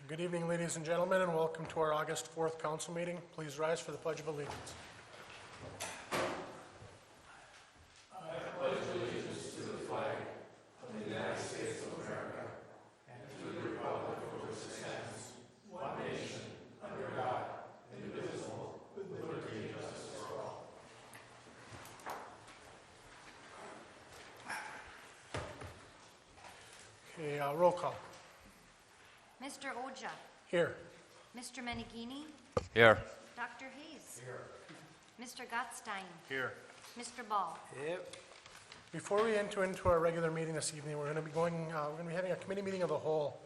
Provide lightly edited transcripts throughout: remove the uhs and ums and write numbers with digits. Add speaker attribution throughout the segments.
Speaker 1: Good evening, ladies and gentlemen, and welcome to our August 4th council meeting. Please rise for the Pledge of Allegiance. Okay, roll call.
Speaker 2: Mr. Oja.
Speaker 1: Here.
Speaker 2: Mr. Menegini.
Speaker 3: Here.
Speaker 2: Dr. Hayes. Here. Mr. Gottstein.
Speaker 3: Here.
Speaker 2: Mr. Ball.
Speaker 3: Yep.
Speaker 1: Before we enter into our regular meeting this evening, we're going to be having a committee meeting of the whole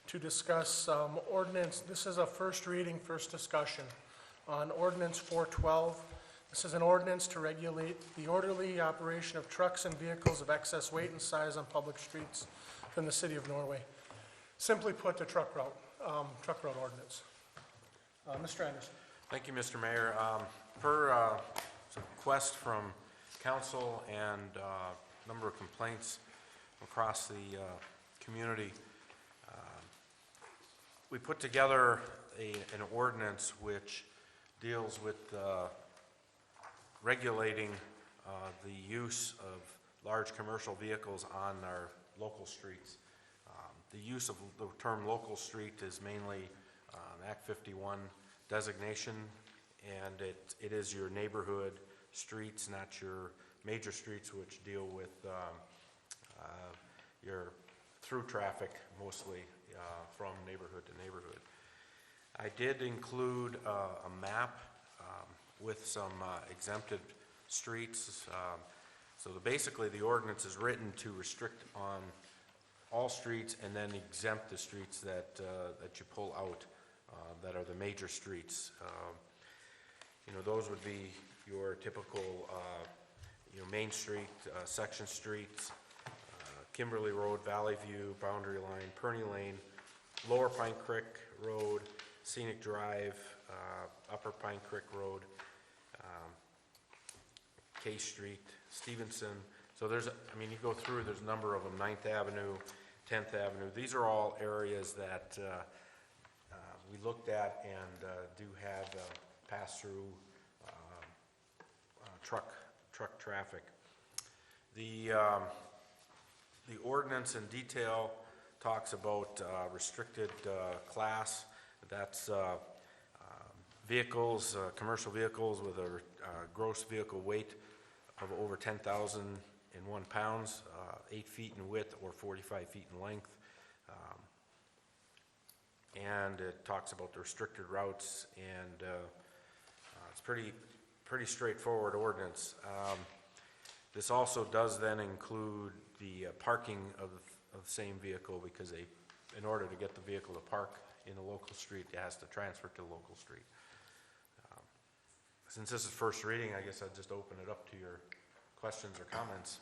Speaker 1: to discuss ordinance. This is a first reading, first discussion on Ordinance 412. This is an ordinance to regulate the orderly operation of trucks and vehicles of excess weight and size on public streets from the city of Norway. Simply put, the truck route ordinance. Mr. Anderson.
Speaker 3: Thank you, Mr. Mayor. Per some request from council and a number of complaints across the community, we put together an ordinance which deals with regulating the use of large commercial vehicles on our local streets. The use of the term local street is mainly Act 51 designation, and it is your neighborhood streets, not your major streets, which deal with your through traffic mostly from neighborhood to neighborhood. I did include a map with some exempted streets. Basically the ordinance is written to restrict on all streets and then exempt the streets that you pull out that are the major streets. Those would be your typical Main Street, Section Streets, Kimberly Road, Valley View, Boundary Line, Perney Lane, Lower Pine Creek Road, Scenic Drive, Upper Pine Creek Road, K Street, Stevenson. So you go through, there's a number of them, 9th Avenue, 10th Avenue. These are all areas that we looked at and do have pass-through truck traffic. The ordinance in detail talks about restricted class. That's vehicles, commercial vehicles with a gross vehicle weight of over 10,001 pounds, 8 feet in width or 45 feet in length. And it talks about the restricted routes, and it's pretty straightforward ordinance. This also does then include the parking of the same vehicle, because in order to get the vehicle to park in a local street, it has to transfer to the local street. Since this is first reading, I guess I'd just open it up to your questions or comments,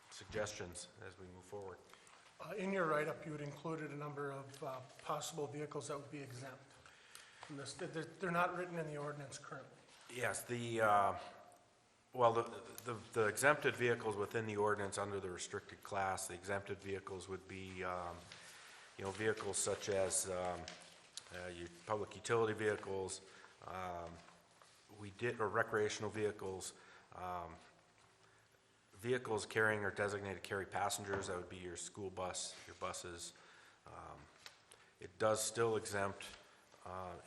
Speaker 3: suggestions as we move forward.
Speaker 1: In your write-up, you had included a number of possible vehicles that would be exempt from this. They're not written in the ordinance currently. Yes,
Speaker 3: the exempted vehicles within the ordinance under the restricted class, the exempted vehicles would be, vehicles such as your public utility vehicles, or recreational vehicles, vehicles carrying or designated to carry passengers. That would be your school bus, your buses. It does still exempt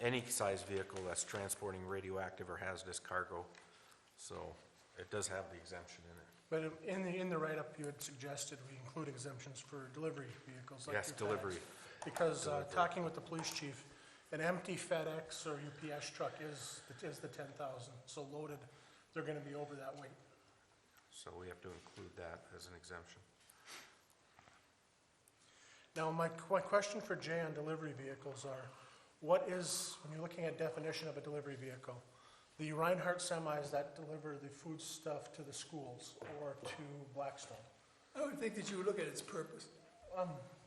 Speaker 3: any size vehicle that's transporting radioactive or hazardous cargo. So it does have the exemption in it.
Speaker 1: But in the write-up, you had suggested we include exemptions for delivery vehicles. Like
Speaker 3: yes, delivery.
Speaker 1: Because talking with the police chief, an empty FedEx or UPS truck is the 10,000. So loaded, they're going to be over that weight.
Speaker 3: So we have to include that as an exemption.
Speaker 1: Now, my question for Jay on delivery vehicles are, when you're looking at definition of a delivery vehicle, the Reinhardt semis that deliver the food stuff to the schools or to Blackstone?
Speaker 4: I would think that you would look at its purpose.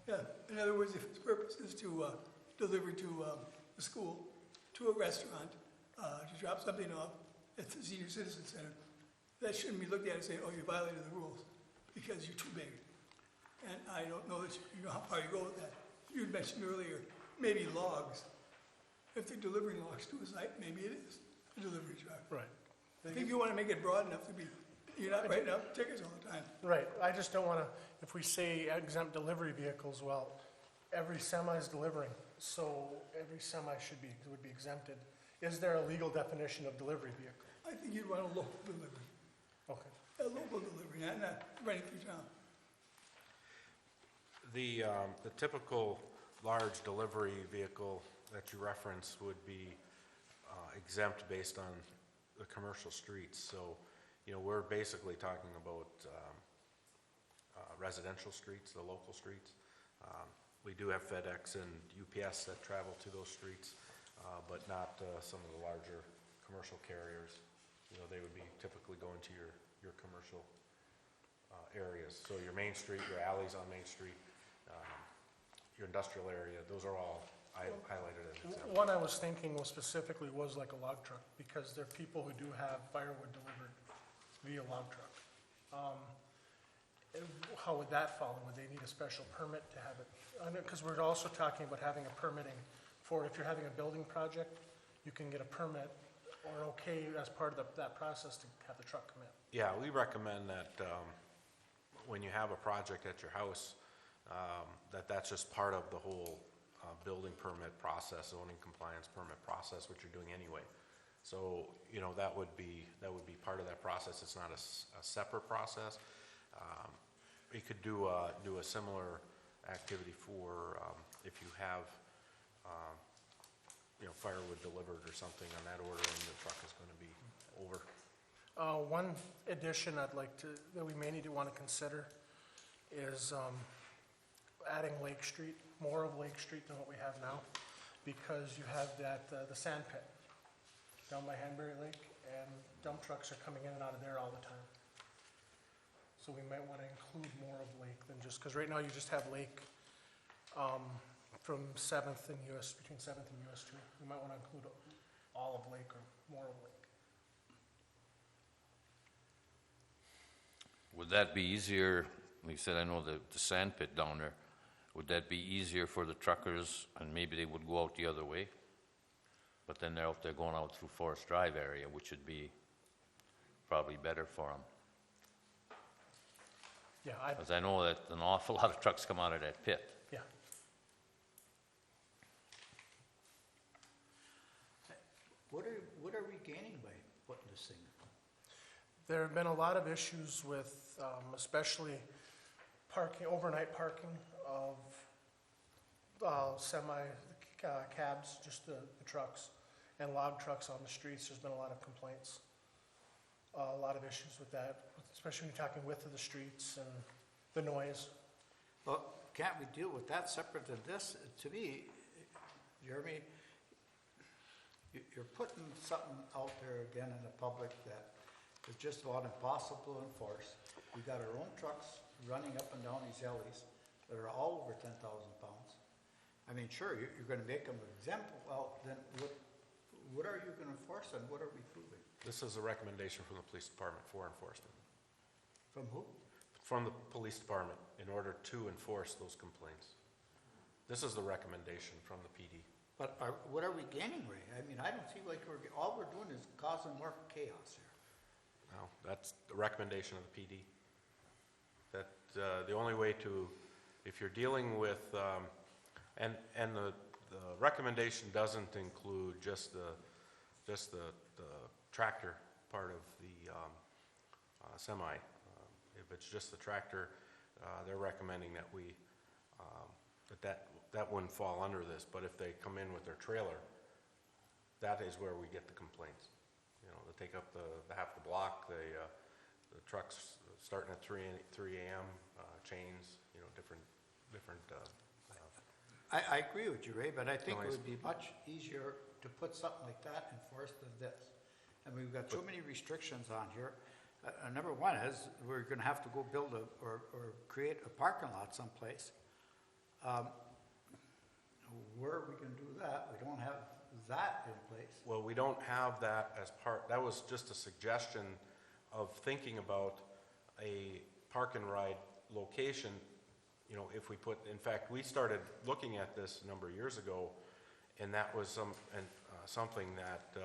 Speaker 4: In other words, if its purpose is to deliver to a school, to a restaurant, to drop something off at the senior citizen center, that shouldn't be looked at and say, oh, you violated the rules because you're too big. And I don't know that you know how far you go with that. You had mentioned earlier maybe logs. If they're delivering logs to a site, maybe it is a delivery truck.
Speaker 1: Right.
Speaker 4: I think you want to make it broad enough to be, you're not writing out tickets all the time.
Speaker 1: Right, I just don't want to, if we say exempt delivery vehicles, well, every semi is delivering, so every semi would be exempted. Is there a legal definition of delivery vehicle?
Speaker 4: I think you'd want a local delivery,
Speaker 1: Okay.
Speaker 4: a local delivery, not running through town.
Speaker 3: The typical large delivery vehicle that you reference would be exempt based on the commercial streets. So, you know, we're basically talking about residential streets, the local streets. We do have FedEx and UPS that travel to those streets, but not some of the larger commercial carriers. You know, they would be typically going to your commercial areas. So your Main Street, your alleys on Main Street, your industrial area, those are all highlighted as exempt.
Speaker 1: One I was thinking was specifically was like a log truck, because there are people who do have firewood delivered via log truck. How would that fall? Would they need a special permit to have it? Because we're also talking about having a permitting for, if you're having a building project, you can get a permit or okay as part of that process to have the truck come in.
Speaker 3: Yeah, we recommend that when you have a project at your house, that's just part of the whole building permit process, zoning compliance permit process, which you're doing anyway. So, you know, that would be part of that process. It's not a separate process. We could do a similar activity for if you have you know, firewood delivered or something on that order, and the truck is going to be over.
Speaker 1: One addition I'd like that we may need to want to consider is adding Lake Street, more of Lake Street than what we have now, because you have the sand pit down by Hanbury Lake, and dump trucks are coming in and out of there all the time. So we might want to include more of Lake than just, because right now you just have Lake from 7th and US, between 7th and US 2. We might want to include all of Lake or more of Lake.
Speaker 5: Would that be easier, like you said, I know the sand pit down there, would that be easier for the truckers, and maybe they would go out the other way? But then they're out there going out through Forest Drive area, which would be probably better for them.
Speaker 1: Yeah,
Speaker 5: Because I know that an awful lot of trucks come out of that pit.
Speaker 1: yeah.
Speaker 6: What are we gaining by putting this thing?
Speaker 1: There have been a lot of issues with, especially parking, overnight parking of semi cabs, just the trucks, and log trucks on the streets. There's been a lot of complaints, a lot of issues with that, especially when you're talking width of the streets and the noise.
Speaker 6: Well, can't we deal with that separate than this? To me, Jeremy, you're putting something out there again in the public that is just about impossible to enforce. We got our own trucks running up and down these alleys that are all over 10,000 pounds. I mean, sure, you're gonna make them exempt, well, then what are you gonna enforce and what are we proving?
Speaker 3: This is a recommendation from the police department for enforcement.
Speaker 6: From who?
Speaker 3: From the police department in order to enforce those complaints. This is the recommendation from the PD.
Speaker 6: But what are we gaining, Ray? I mean, I don't see like all we're doing is causing more chaos here.
Speaker 3: Now, that's the recommendation of the PD. That the only way to, if you're dealing with, and the recommendation doesn't include just the tractor part of the semi. If it's just the tractor, they're recommending that we that wouldn't fall under this. But if they come in with their trailer, that is where we get the complaints. You know, they take up half the block. The trucks starting at 3 a.m. Chains. You know, different.
Speaker 6: I agree with you, Ray, but I think it
Speaker 3: Noise.
Speaker 6: would be much easier to put something like that enforced than this. And we've got so many restrictions on here. Number one is, we're gonna have to go build or create a parking lot someplace. Where are we gonna do that? We don't have that in place.
Speaker 3: Well, we don't have that as part. That was just a suggestion of thinking about a park and ride location you know, if we put, in fact, we started looking at this a number of years ago, and that was something that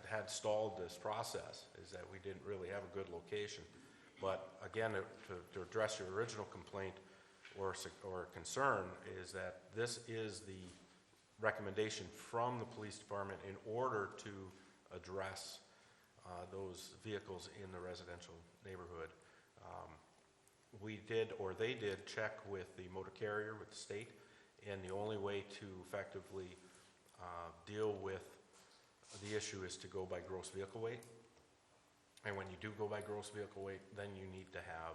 Speaker 3: had stalled this process, is that we didn't really have a good location. But again, to address your original complaint or concern, is that this is the recommendation from the police department in order to address those vehicles in the residential neighborhood. We did, or they did, check with the motor carrier, with the state, and the only way to effectively deal with the issue is to go by gross vehicle weight. And when you do go by gross vehicle weight, then you need to have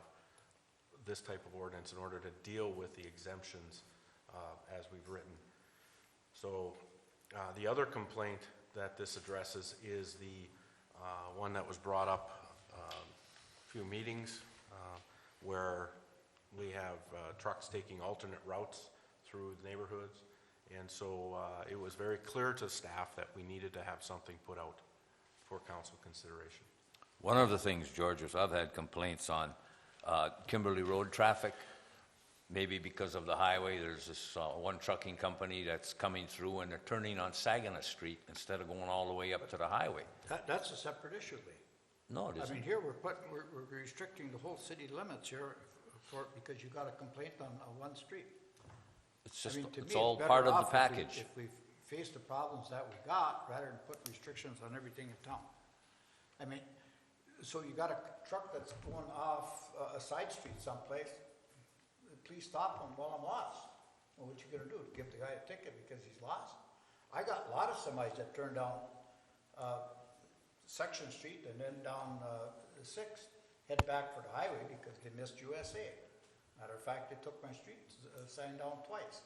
Speaker 3: this type of ordinance in order to deal with the exemptions as we've written. So the other complaint that this addresses is the one that was brought up a few meetings where we have trucks taking alternate routes through the neighborhoods. And so it was very clear to staff that we needed to have something put out for council consideration.
Speaker 5: One of the things, George, is I've had complaints on Kimberly Road traffic. Maybe because of the highway, there's this one trucking company that's coming through and they're turning on Saginaw Street instead of going all the way up to the highway.
Speaker 6: That's a separate issue, Lee.
Speaker 5: No, it
Speaker 6: I
Speaker 5: isn't.
Speaker 6: mean, here we're restricting the whole city limits here because you got a complaint on one street.
Speaker 5: It's
Speaker 6: I
Speaker 5: just,
Speaker 6: mean, to me,
Speaker 5: it's all
Speaker 6: better
Speaker 5: part of the
Speaker 6: off
Speaker 5: package.
Speaker 6: If we face the problems that we got, rather than put restrictions on everything in town. I mean, so you got a truck that's going off a side street someplace, please stop him while I'm lost. Well, what you gonna do, give the guy a ticket because he's lost? I got a lot of semis that turn down Section Street and then down the 6th, head back for the highway because they missed USA. Matter of fact, they took my street sign down twice.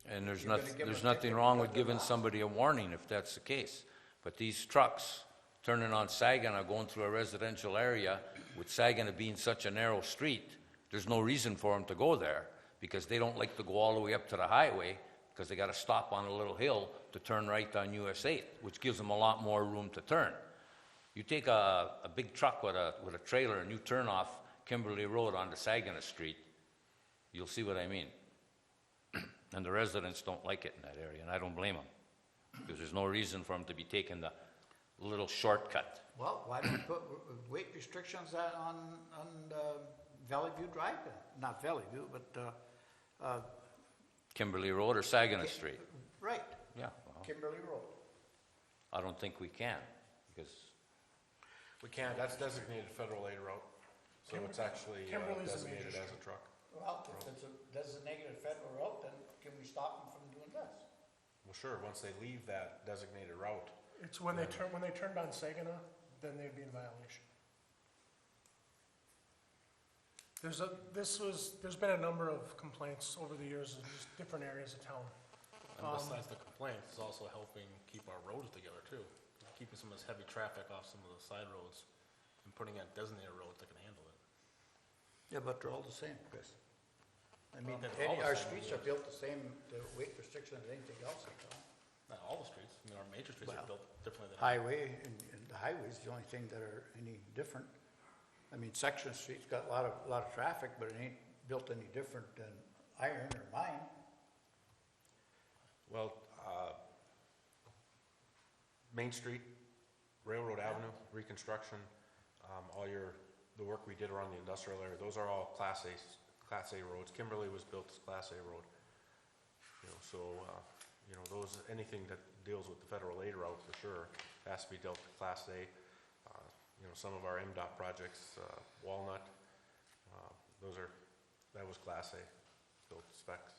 Speaker 5: And there's
Speaker 6: You're gonna
Speaker 5: nothing,
Speaker 6: give
Speaker 5: there's
Speaker 6: them a
Speaker 5: nothing
Speaker 6: ticket
Speaker 5: wrong
Speaker 6: because
Speaker 5: with
Speaker 6: they're
Speaker 5: giving
Speaker 6: lost.
Speaker 5: somebody a warning if that's the case. But these trucks turning on Saginaw, going through a residential area, with Saginaw being such a narrow street, there's no reason for them to go there, because they don't like to go all the way up to the highway, because they gotta stop on a little hill to turn right on US 8, which gives them a lot more room to turn. You take a big truck with a trailer and you turn off Kimberly Road onto Saginaw Street, you'll see what I mean. And the residents don't like it in that area, and I don't blame them, because there's no reason for them to be taking the little shortcut.
Speaker 6: Well, why don't we put weight restrictions on Valley View Drive then? Not Valley View, but,
Speaker 5: Kimberly Road or Saginaw Street?
Speaker 6: right,
Speaker 5: Yeah, well,
Speaker 6: Kimberly Road.
Speaker 5: I don't think we can, because
Speaker 3: We can't, that's designated federal aid route, so it's actually
Speaker 1: Kimberly's a
Speaker 3: designated
Speaker 1: major
Speaker 3: as a truck.
Speaker 6: Well, if it's a designated federal route, then can we stop them from doing this?
Speaker 3: Well, sure, once they leave that designated route,
Speaker 1: It's when they turned on Saginaw, then they'd be in violation. There's been a number of complaints over the years in just different areas of town.
Speaker 7: And besides the complaints, it's also helping keep our roads together too. Keeping some of this heavy traffic off some of the side roads and putting in designated roads that can handle it.
Speaker 6: Yeah, but they're all the same, Chris. I mean,
Speaker 7: They're all the
Speaker 6: our
Speaker 7: same,
Speaker 6: streets are built the same, the weight restriction as anything else in town.
Speaker 7: Not all the streets, I mean, our major streets
Speaker 6: Well,
Speaker 7: are built differently than.
Speaker 6: Highway, and the highway's the only thing that are any different. I mean, Section Street's got a lot of traffic, but it ain't built any different than Iron or mine.
Speaker 3: well, Main Street, Railroad Avenue, reconstruction, the work we did around the industrial area, those are all Class A roads. Kimberly was built as Class A road. You know, so, anything that deals with the federal aid route, for sure, has to be dealt with Class A. Some of our MDOT projects, Walnut, that was Class A, built specs.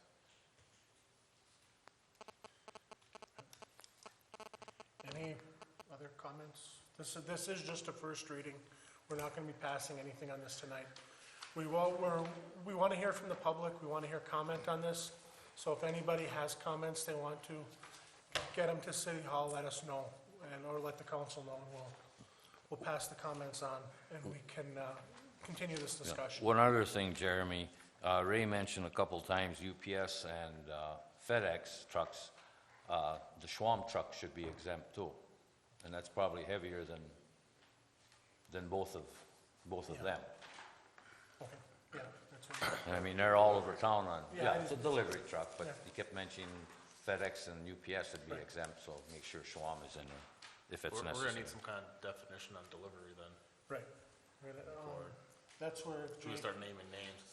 Speaker 1: Any other comments? This is just a first reading. We're not going to be passing anything on this tonight. We want to hear from the public. We want to hear comment on this. So if anybody has comments they want to get them to City Hall, let us know, or let the council know. We'll pass the comments on, and we can continue this
Speaker 5: Yeah.
Speaker 1: discussion.
Speaker 5: One other thing, Jeremy, Ray mentioned a couple times UPS and FedEx trucks. The Schwam truck should be exempt too, and that's probably heavier than both of them.
Speaker 1: Okay, yeah, that's so.
Speaker 5: I mean, they're all over town on,
Speaker 1: Yeah,
Speaker 5: yeah,
Speaker 1: I
Speaker 5: it's a
Speaker 1: didn't-
Speaker 5: delivery truck, but
Speaker 1: Yeah.
Speaker 5: you kept mentioning FedEx and UPS would be
Speaker 1: Right.
Speaker 5: exempt, so make sure Schwam is in there, if it's
Speaker 7: We're gonna
Speaker 5: necessary.
Speaker 7: need some kind of definition on delivery then,
Speaker 1: Right. Right, that's where
Speaker 7: so we
Speaker 1: Jay,
Speaker 7: start naming names.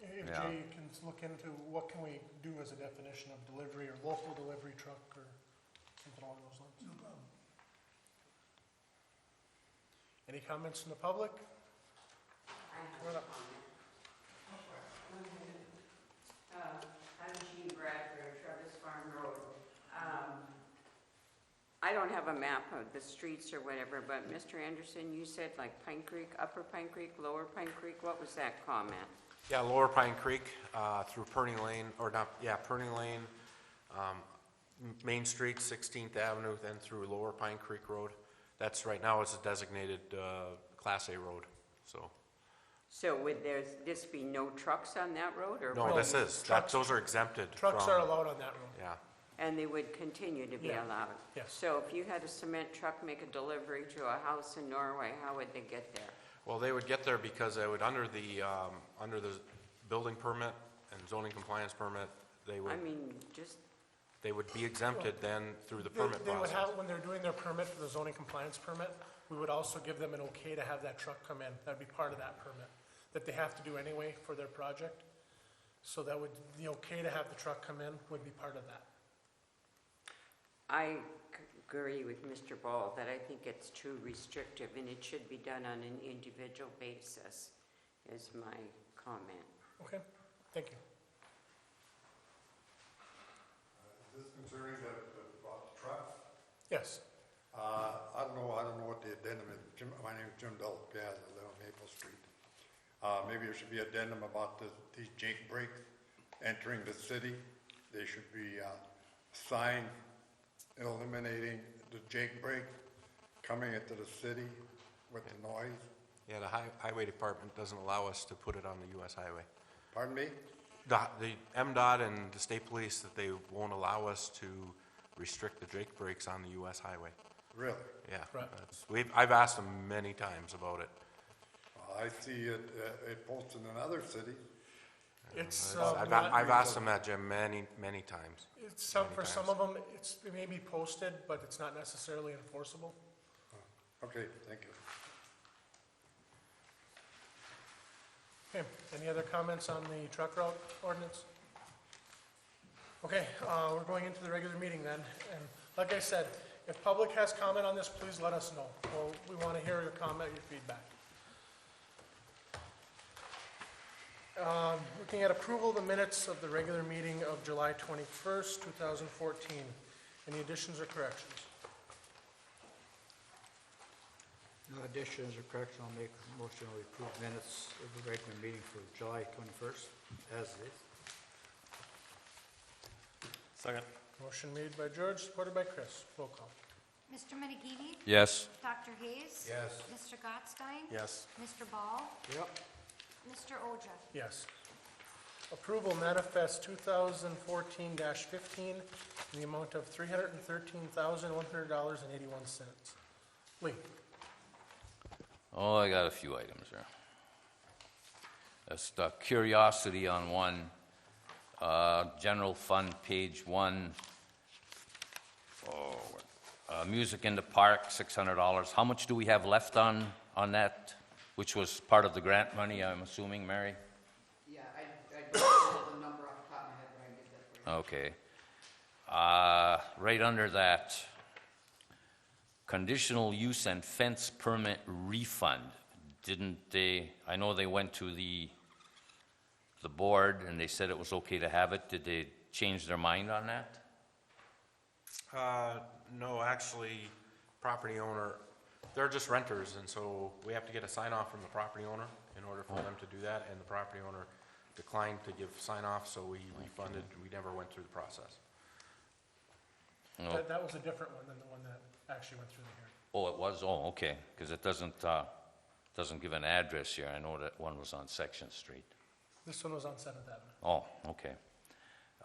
Speaker 1: if
Speaker 5: Yeah.
Speaker 1: Jay can look into what can we do as a definition of delivery or local delivery truck or something along those lines.
Speaker 4: No problem.
Speaker 1: Any comments from the public?
Speaker 8: I have
Speaker 1: Come on
Speaker 8: a
Speaker 1: up.
Speaker 8: comment. I'm Jean Bradford, Travis Farm Road. I don't have a map of the streets or whatever, but Mr. Anderson, you said like Pine Creek, Upper Pine Creek, Lower Pine Creek, what was that comment?
Speaker 3: Yeah, Lower Pine Creek, through Perney Lane, or not, yeah, Perney Lane, Main Street, 16th Avenue, then through Lower Pine Creek Road. That's right now, it's a designated, Class A road, so.
Speaker 8: So would this be no trucks on that road or?
Speaker 3: No,
Speaker 8: what?
Speaker 3: this is,
Speaker 1: trucks-
Speaker 3: those are exempted
Speaker 1: Trucks
Speaker 3: from-
Speaker 1: are allowed on that road.
Speaker 3: Yeah,
Speaker 8: And they would continue to be
Speaker 1: Yeah.
Speaker 8: allowed?
Speaker 1: Yes.
Speaker 8: So if you had a cement truck make a delivery to a house in Norway, how would they get there?
Speaker 3: well, they would get there because they would, under the building permit and zoning compliance permit, they
Speaker 8: I
Speaker 3: would,
Speaker 8: mean, just,
Speaker 3: they would be exempted then through the
Speaker 1: They-
Speaker 3: permit
Speaker 1: They would
Speaker 3: process.
Speaker 1: have, when they're doing their permit for the zoning compliance permit, we would also give them an okay to have that truck come in. That'd be part of that permit, that they have to do anyway for their project. So that would, the okay to have the truck come in would be part of that.
Speaker 8: I agree with Mr. Ball that I think it's too restrictive and it should be done on an individual basis, is my comment.
Speaker 1: Okay, thank you.
Speaker 9: Is this concerning about the truck?
Speaker 1: Yes,
Speaker 9: I don't know what the addendum is. My name is Jim Delapia, I live on Maple Street. Maybe there should be addendum about these Jake breaks entering the city. They should be, signed eliminating the Jake break coming into the city with the noise.
Speaker 3: Yeah, the highway department doesn't allow us to put it on the US highway.
Speaker 9: Pardon me?
Speaker 3: The MDOT and the state police, that they won't allow us to restrict the Jake brakes on the US highway.
Speaker 9: Really?
Speaker 3: Yeah.
Speaker 1: Right.
Speaker 3: I've asked them many times about it.
Speaker 9: I see it posted in other cities.
Speaker 1: it's,
Speaker 3: I've asked them that, Jim, many, many times.
Speaker 1: it's some,
Speaker 3: many
Speaker 1: for some
Speaker 3: times.
Speaker 1: of them, it may be posted, but it's not necessarily enforceable.
Speaker 9: Okay, thank you.
Speaker 1: Okay, any other comments on the truck route ordinance? Okay, we're going into the regular meeting then, and like I said, if public has comment on this, please let us know. Well, we want to hear your comment, your feedback. Looking at approval of the minutes of the regular meeting of July 21st, 2014. Any additions or corrections?
Speaker 6: No additions or corrections, I'll make a motion to approve minutes of the regular meeting for July 21st, as is.
Speaker 7: Second.
Speaker 1: Motion made by George, supported by Chris. Roll call.
Speaker 2: Mr. Meneghetti?
Speaker 5: Yes,
Speaker 2: Dr. Hayes?
Speaker 9: Yes.
Speaker 2: Mr. Gottstein?
Speaker 7: Yes.
Speaker 2: Mr. Ball?
Speaker 6: Yep.
Speaker 2: Mr. Oja?
Speaker 1: Yes. Approval manifest 2014-15 in the amount of $313,100.81. Lee?
Speaker 5: oh, I got a few items there. Just curiosity on one, general fund, page 1. Music in the park, $600. How much do we have left on that, which was part of the grant money, I'm assuming, Mary?
Speaker 10: Yeah, I don't know the number off the top of my head, but I can get that for you.
Speaker 5: Okay. Right under that, conditional use and fence permit refund. Didn't they, I know they went to the board and they said it was okay to have it. Did they change their mind on that?
Speaker 3: No, actually, property owner, they're just renters, and so we have to get a sign off from the property owner in order for them to do that, and the property owner declined to give sign off, so we refunded, we never went through the process.
Speaker 5: No.
Speaker 1: That was a different one than the one that actually went through the hearing.
Speaker 5: Oh, it was? Oh, okay, because it doesn't give an address here. I know that one was on Section Street.
Speaker 1: This one was on 7th Avenue.
Speaker 5: Oh, okay.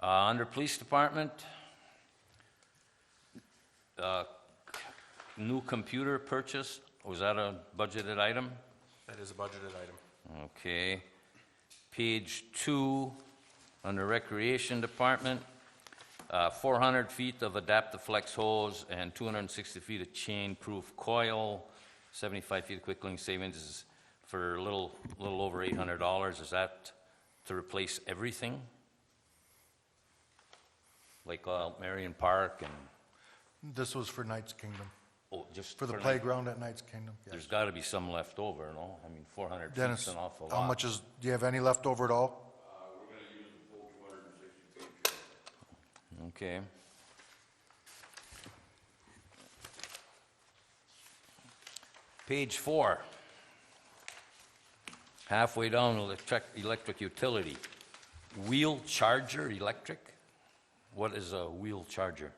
Speaker 5: Under Police Department, new computer purchase, was that a budgeted item?
Speaker 3: That is a budgeted item.
Speaker 5: Okay. Page 2, under Recreation Department, 400 feet of adaptive flex hose and 260 feet of chain-proof coil, 75 feet of quick link savings is for a little over $800. Is that to replace everything? Like Marion Park and,
Speaker 11: This was for Knights Kingdom,
Speaker 5: oh, just
Speaker 11: for the
Speaker 5: like-
Speaker 11: playground at Knights Kingdom, yes.
Speaker 5: There's got to be some left over, no? I mean, 400 feet's
Speaker 11: Dennis,
Speaker 5: an awful lot.
Speaker 11: how much is, do you have any left over at all?
Speaker 5: Okay. Page 4. Halfway down, electric utility. Wheel charger electric? What is a wheel charger?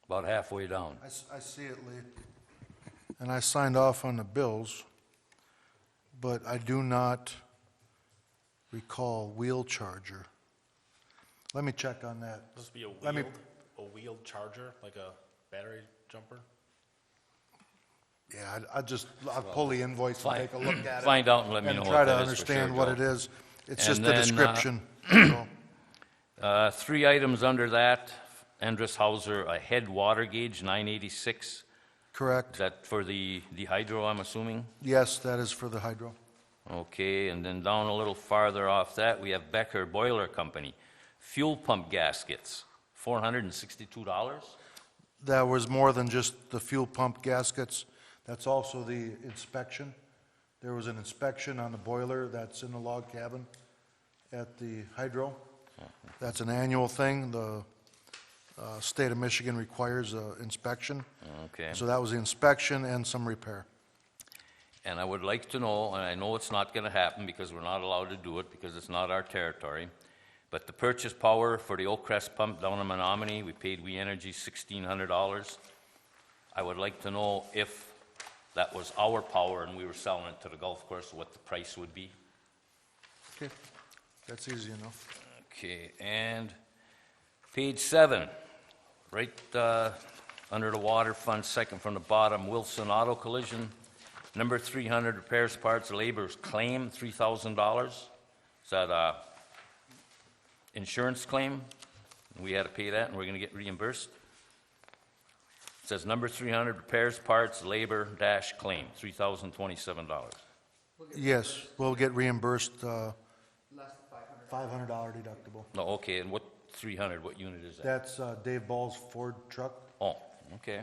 Speaker 5: About halfway down.
Speaker 11: I see it, Lee. And I signed off on the bills, but I do not recall wheel charger. Let me check on that.
Speaker 7: This be a
Speaker 11: Let me-
Speaker 7: wheeled charger, like a battery jumper?
Speaker 11: Yeah, I'll pull the invoice and take a look at it.
Speaker 5: Find out and let me know
Speaker 11: And
Speaker 5: what
Speaker 11: try to
Speaker 5: that is for sure,
Speaker 11: understand what
Speaker 5: Joe.
Speaker 11: it is. It's
Speaker 5: And
Speaker 11: just a
Speaker 5: then,
Speaker 11: description. So,
Speaker 5: 3 items under that. Andrus Hauser, a head water gauge, 986. Is
Speaker 11: Correct.
Speaker 5: that for the hydro, I'm assuming?
Speaker 11: Yes, that is for the hydro.
Speaker 5: Okay, and then down a little farther off that, we have Becker Boiler Company. Fuel pump gaskets, $462.
Speaker 11: That was more than just the fuel pump gaskets. That's also the inspection. There was an inspection on the boiler that's in the log cabin at the hydro. That's an annual thing. The state of Michigan requires an inspection.
Speaker 5: Okay.
Speaker 11: So that was the inspection and some repair.
Speaker 5: And I would like to know, and I know it's not going to happen because we're not allowed to do it because it's not our territory, but the purchase power for the Oak Crest pump down in Menominee, we paid We Energy $1,600. I would like to know if that was our power and we were selling it to the golf course, what the price would be.
Speaker 11: Okay, that's easy enough.
Speaker 5: Okay, and page 7, right under the water fund, second from the bottom, Wilson Auto Collision, number 300, repairs, parts, labor's claim, $3,000. Is that a insurance claim? We had to pay that and we're going to get reimbursed? It says number 300, repairs, parts, labor, dash, claim, $3,027.
Speaker 11: Yes, we'll get reimbursed,
Speaker 10: Less than $500.
Speaker 11: $500 deductible.
Speaker 5: No, okay, and what 300, what unit is that?
Speaker 11: That's Dave Ball's Ford truck.
Speaker 5: Oh, okay.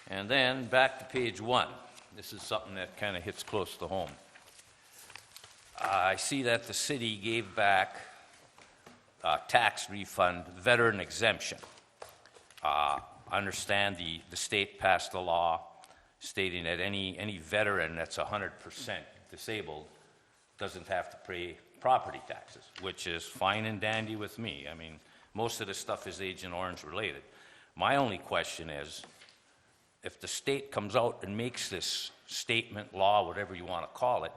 Speaker 5: And then back to page 1. This is something that kind of hits close to home. I see that the city gave back tax refund, veteran exemption. I understand the state passed a law stating that any veteran that's 100% disabled doesn't have to pay property taxes, which is fine and dandy with me. I mean, most of this stuff is Agent Orange related. My only question is, if the state comes out and makes this statement, law, whatever you want to call it,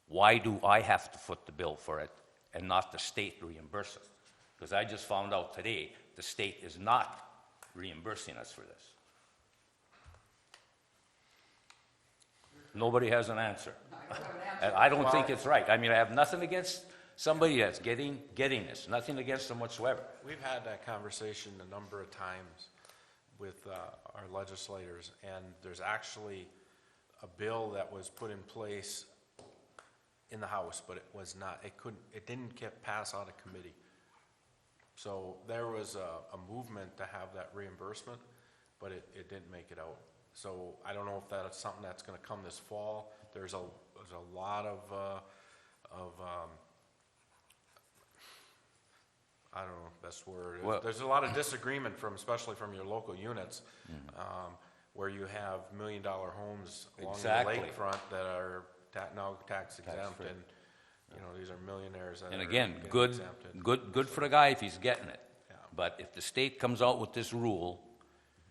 Speaker 5: why do I have to foot the bill for it and not the state reimburse it? Because I just found out today the state is not reimbursing us for this. Nobody has an answer. And I don't think it's right. I mean, I have nothing against somebody that's getting this, nothing against them whatsoever.
Speaker 3: We've had that conversation a number of times with our legislators, and there's actually a bill that was put in place in the House, but it didn't get passed out of committee. So there was a movement to have that reimbursement, but it didn't make it out. So I don't know if that's something that's gonna come this fall. There's a lot of I don't know, best word.
Speaker 5: Well-
Speaker 3: There's a lot of disagreement especially from your local units, where you have $1-million homes along the
Speaker 5: Exactly.
Speaker 3: lakefront that are now tax exempt,
Speaker 5: Tax-free.
Speaker 3: and, these are millionaires that
Speaker 5: And
Speaker 3: are
Speaker 5: again,
Speaker 3: getting
Speaker 5: good,
Speaker 3: exempted.
Speaker 5: good for the guy if he's getting it.
Speaker 3: Yeah.
Speaker 5: But if the state comes out with this rule,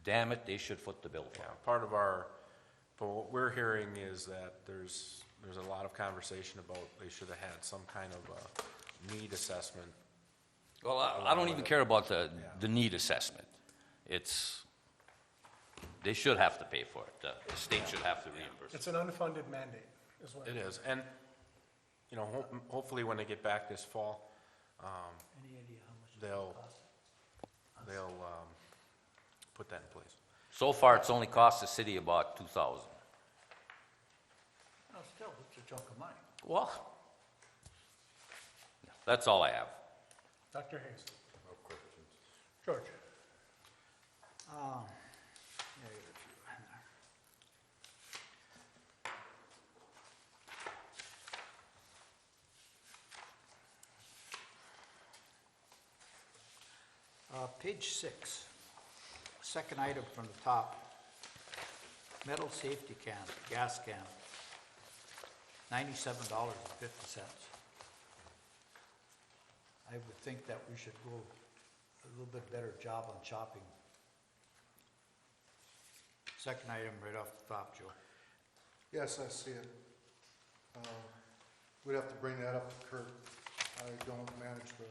Speaker 5: damn it, they should foot the bill for
Speaker 3: Yeah,
Speaker 5: it.
Speaker 3: part of but what we're hearing is that there's a lot of conversation about they should have had some kind of a need assessment.
Speaker 5: Well, I don't even care about the need assessment. It's, They should have to pay for it. The state should have to reimburse.
Speaker 1: It's an unfunded mandate, is what
Speaker 3: It is, and, you know, hopefully when they get back this fall,
Speaker 6: Any idea how much it
Speaker 3: they'll,
Speaker 6: costs?
Speaker 3: they'll put that in place.
Speaker 5: So far, it's only cost the city about $2,000.
Speaker 6: Oh, still, it's a chunk of money.
Speaker 5: Well, that's all I have.
Speaker 1: Dr. Hayes. George.
Speaker 6: Yeah, I got a few in there. Page 6, second item from the top. Metal safety can, gas can, $97.50. I would think that we should go a little bit better job on shopping. Second item right off the top, Joe.
Speaker 11: Yes, I see it. We'd have to bring that up to Kurt. I don't manage the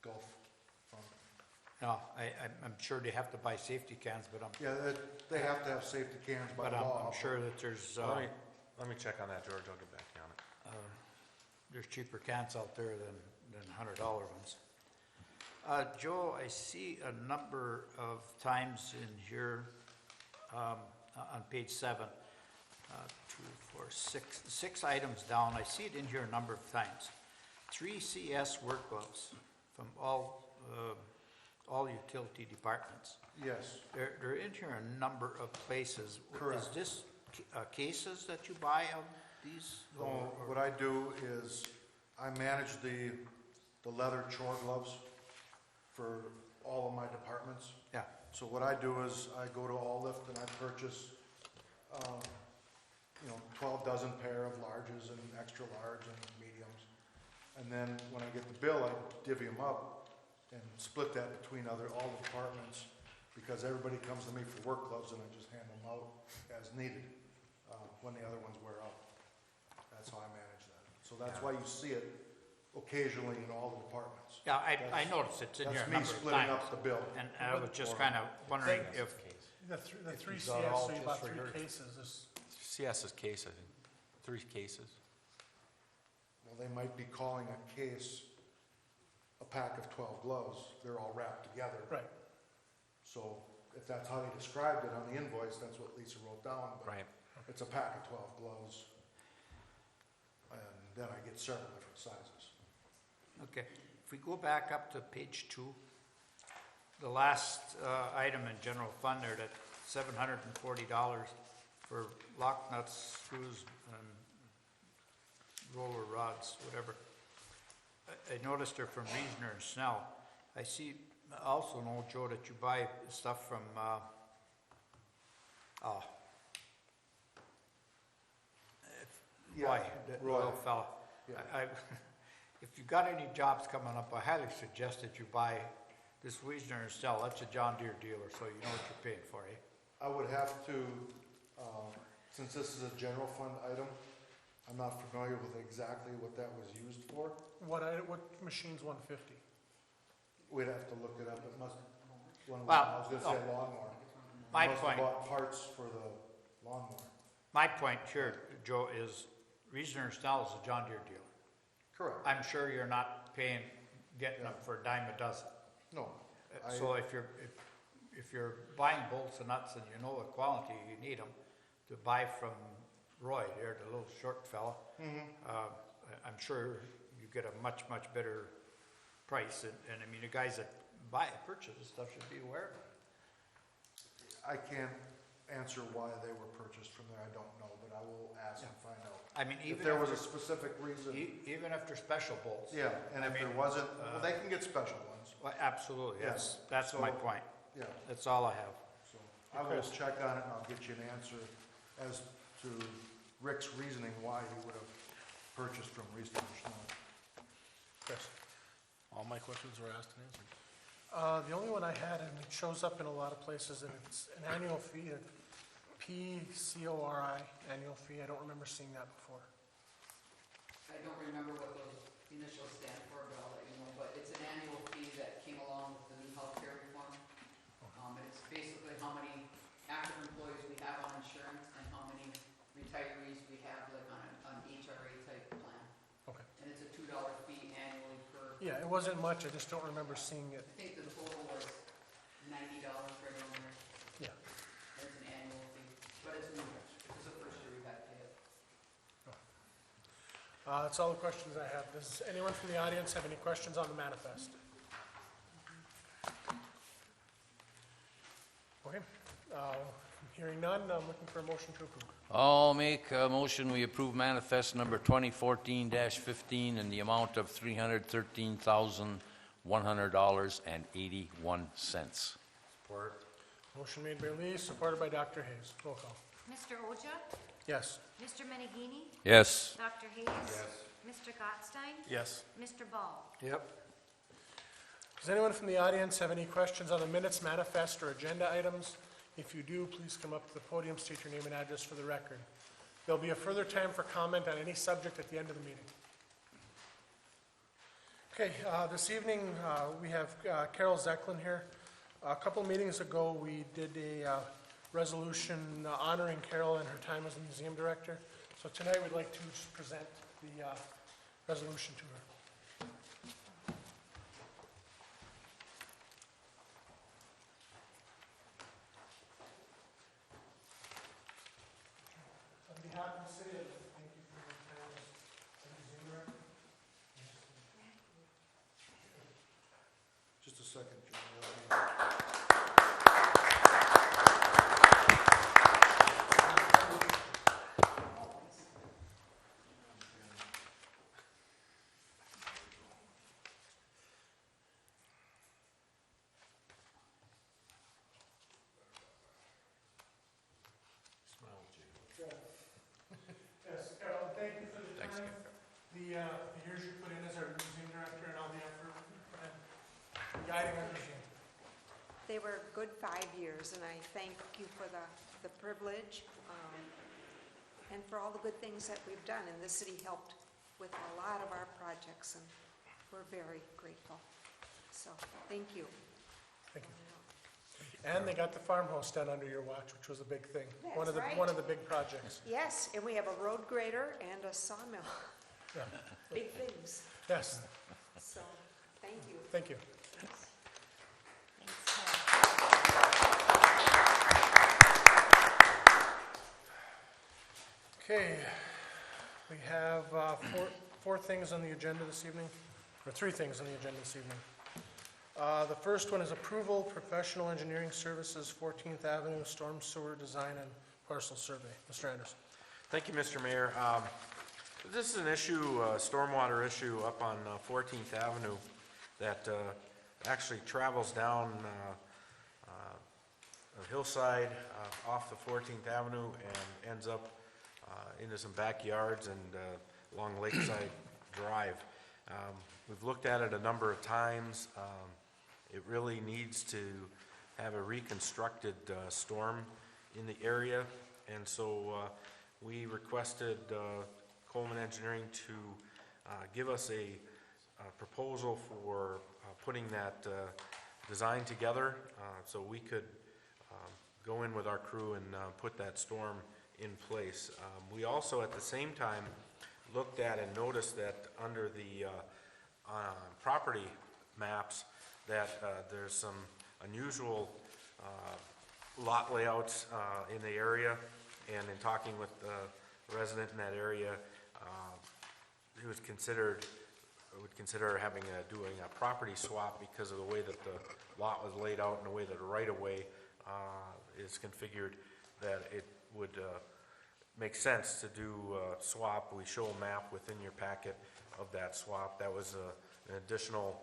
Speaker 11: Gulf Fund.
Speaker 6: No, I'm sure they have to buy safety cans, but
Speaker 11: Yeah, they have to have safety cans by law.
Speaker 6: I'm sure that there's,
Speaker 3: Let me check on that, George, I'll get back to you on it.
Speaker 6: there's cheaper cans out there than $100 ones. Joe, I see a number of times in here, on page 7, 2, 4, 6 items down, I see it in here a number of times. 3 CS work gloves from all utility departments.
Speaker 11: Yes,
Speaker 6: They're in here a number of places.
Speaker 11: Correct.
Speaker 6: Is this cases that you buy of these?
Speaker 11: so what I do is I manage the leather chore gloves for all of my departments.
Speaker 6: Yeah,
Speaker 11: So what I do is I go to All Lift and I purchase, 12 dozen pair of larges and extra large and mediums. And then when I get the bill, I divvy them up and split that between all the departments, because everybody comes to me for work gloves and I just hand them out as needed, when the other ones wear out. That's how I manage that. So that's why you see it occasionally in all the departments.
Speaker 6: yeah, I noticed it's in here a
Speaker 11: That's me
Speaker 6: number of
Speaker 11: splitting
Speaker 6: times.
Speaker 11: up the bill.
Speaker 6: And I was just kind of wondering if,
Speaker 1: The three
Speaker 6: you got
Speaker 1: CS,
Speaker 6: all
Speaker 1: so you
Speaker 6: just
Speaker 1: bought
Speaker 6: for
Speaker 1: 3
Speaker 6: yours.
Speaker 1: cases.
Speaker 3: CS is case, I think, 3 cases.
Speaker 11: Well, they might be calling a case a pack of 12 gloves. They're all wrapped together.
Speaker 1: Right.
Speaker 11: So if that's how they described it on the invoice, that's what Lisa wrote down. But
Speaker 3: Right.
Speaker 11: it's a pack of 12 gloves. And then I get several different sizes.
Speaker 6: okay, if we go back up to page 2, the last item in general fund there, that $740 for lock nuts, screws, and roller rods, whatever. I noticed they're from Reasoner and Snell. I also know, Joe, that you buy stuff from, Roy, the
Speaker 11: Roy.
Speaker 6: little fella.
Speaker 11: Yeah.
Speaker 6: If you got any jobs coming up, I highly suggest that you buy this Reasoner and Snell. That's a John Deere dealer, so you know what you're paying for, eh?
Speaker 11: I would have to, since this is a general fund item, I'm not familiar with exactly what that was used for.
Speaker 1: What machine's 150?
Speaker 11: We'd have to look it up. It must, I
Speaker 6: Well,
Speaker 11: was gonna say lawnmower.
Speaker 6: My
Speaker 11: Must have
Speaker 6: point,
Speaker 11: bought parts for the lawnmower.
Speaker 6: my point here, Joe, is Reasoner and Snell is a John Deere dealer.
Speaker 11: Correct.
Speaker 6: I'm sure you're not getting them for a dime a dozen.
Speaker 11: No.
Speaker 6: So if you're buying bolts and nuts and you know the quality you need them, to buy from Roy, there, the little short fella, I'm sure you get a much, much better price. And I mean, the guys that purchase this stuff should be aware of it.
Speaker 11: I can't answer why they were purchased from there. I don't know, but I will ask and find out.
Speaker 6: I mean,
Speaker 11: If
Speaker 6: even
Speaker 11: there was a
Speaker 6: if
Speaker 11: specific reason,
Speaker 6: even if they're special bolts.
Speaker 11: yeah, and
Speaker 6: I
Speaker 11: if there
Speaker 6: mean,
Speaker 11: wasn't, well, they can get special ones.
Speaker 6: Well, absolutely,
Speaker 11: Yeah.
Speaker 6: that's my
Speaker 11: So-
Speaker 6: point.
Speaker 11: Yeah,
Speaker 6: That's all I have.
Speaker 11: so I will check on it and I'll get you an answer as to Rick's reasoning why he would have purchased from Reasoner Snow.
Speaker 1: Chris?
Speaker 7: All my questions were asked and answered.
Speaker 1: The only one I had, and it shows up in a lot of places, and it's an annual fee, a PCORI annual fee. I don't remember seeing that before.
Speaker 10: I don't remember what those initials stand for, but I'll let you know, but it's an annual fee that came along with the new healthcare reform. And it's basically retirees, we have like on HRA type plan.
Speaker 1: Okay.
Speaker 10: And it's a $2 fee annually per,
Speaker 1: Yeah, it wasn't much, I just don't remember seeing it.
Speaker 10: I think the total was $90 right on there.
Speaker 1: Yeah.
Speaker 10: It's an annual fee, but it's new. It's the first year we got to pay it.
Speaker 1: That's all the questions I have. Does anyone from the audience have any questions on the manifest? Okay, hearing none, I'm looking for a motion to approve.
Speaker 5: I'll make a motion, we approve manifest number 2014-15 in the amount of $313,100.81.
Speaker 3: Support.
Speaker 1: Motion made by Lee, supported by Dr. Hayes. Roll call.
Speaker 2: Mr. Oja?
Speaker 1: Yes.
Speaker 2: Mr. Menegini?
Speaker 5: Yes.
Speaker 2: Dr. Hayes? Yes. Mr. Gottstein?
Speaker 7: Yes.
Speaker 2: Mr. Ball?
Speaker 9: Yep.
Speaker 1: Does anyone from the audience have any questions on the minutes, manifest, or agenda items? If you do, please come up to the podium, state your name and address for the record. There'll be a further time for comment on any subject at the end of the meeting. Okay, this evening, we have Carol Zeklin here. A couple meetings ago, we did a resolution honoring Carol and her time as the museum director. So tonight, we'd like to just present the resolution to her. On behalf of the city, I'd like to thank you for your time as museum director.
Speaker 11: Just a second, John.
Speaker 1: Yes, Carol, thank you for the
Speaker 5: Thanks,
Speaker 1: time, the years you put in as our museum director and all the effort you put in guiding our museum.
Speaker 12: They were good 5 years, and I thank you for the privilege and for all the good things that we've done. And the city helped with a lot of our projects, and we're very grateful. So, thank you.
Speaker 1: Thank you. And they got the farmhouse done under your watch, which was a big thing. One of the
Speaker 12: That's right.
Speaker 1: One of the big projects.
Speaker 12: Yes, and we have a road grader and a sawmill.
Speaker 1: Yeah.
Speaker 12: Big things.
Speaker 1: Yes,
Speaker 12: So, thank you.
Speaker 1: thank you. Okay, we have four things on the agenda this evening, or three things on the agenda this evening. The first one is approval, professional engineering services, 14th Avenue, storm sewer design and parcel survey. Mr. Anderson.
Speaker 3: Thank you, Mr. Mayor. This is an issue, a stormwater issue up on 14th Avenue that actually travels down a hillside off the 14th Avenue and ends up into some backyards and along Lakeside Drive. We've looked at it a number of times. It really needs to have a reconstructed storm in the area, and so we requested Coleman Engineering to give us a proposal for putting that design together so we could go in with our crew and put that storm in place. We also, at the same time, looked at and noticed that under the property maps that there's some unusual lot layouts in the area, and in talking with the resident in that area, he would consider doing a property swap because of the way that the lot was laid out and the way that the right-of-way is configured, that it would make sense to do a swap. We show a map within your packet of that swap. That was an additional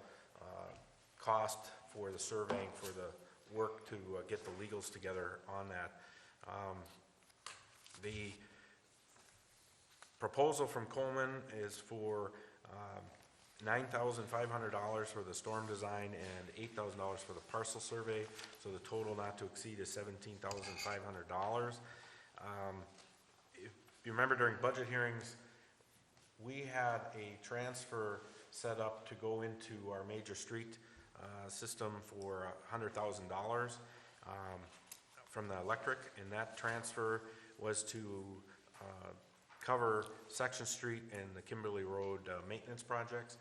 Speaker 3: cost for the surveying, for the work to get the legals together on that. The proposal from Coleman is for $9,500 for the storm design and $8,000 for the parcel survey, so the total not to exceed is $17,500. If you remember during budget hearings, we had a transfer set up to go into our major street system for $100,000 from the electric, and that transfer was to cover Section Street and the Kimberly Road maintenance projects.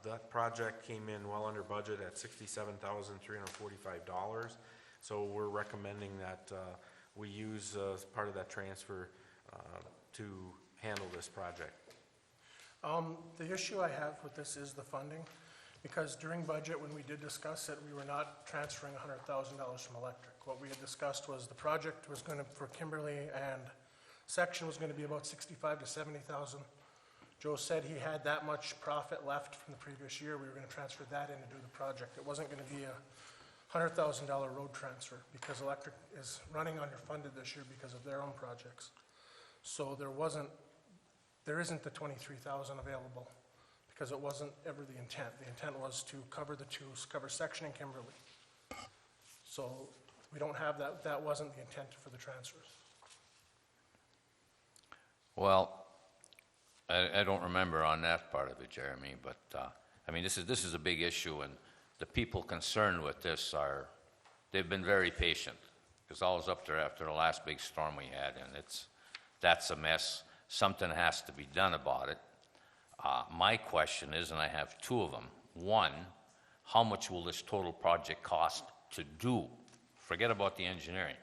Speaker 3: That project came in well under budget at $67,345. So we're recommending that we use part of that transfer to handle this project.
Speaker 1: The issue I have with this is the funding, because during budget, when we did discuss it, we were not transferring $100,000 from electric. What we had discussed was the project was going to, for Kimberly and Section, was going to be about $65,000 to $70,000. Joe said he had that much profit left from the previous year. We were going to transfer that in to do the project. It wasn't going to be a $100,000 road transfer, because electric is running underfunded this year because of their own projects. So there isn't the $23,000 available, because it wasn't ever the intent. The intent was to cover the two, cover Section and Kimberly. So we don't have that. That wasn't the intent for the transfers.
Speaker 5: Well, I don't remember on that part of it, Jeremy, but, I mean, this is a big issue, and the people concerned with this they've been very patient, because I was up there after the last big storm we had, and that's a mess. Something has to be done about it. My question is, and I have two of them. One, how much will this total project cost to do? Forget about the engineering.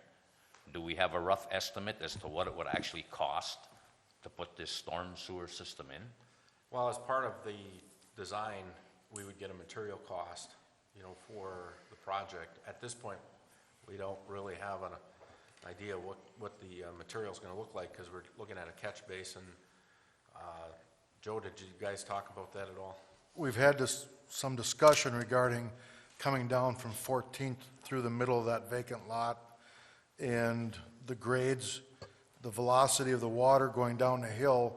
Speaker 5: Do we have a rough estimate as to what it would actually cost to put this storm sewer system in?
Speaker 3: Well, as part of the design, we would get a material cost, for the project. At this point, we don't really have an idea what the material is going to look like, because we're looking at a catch basin. Joe, did you guys talk about that at all?
Speaker 11: We've had some discussion regarding coming down from 14th through the middle of that vacant lot, and the grades, the velocity of the water going down the hill.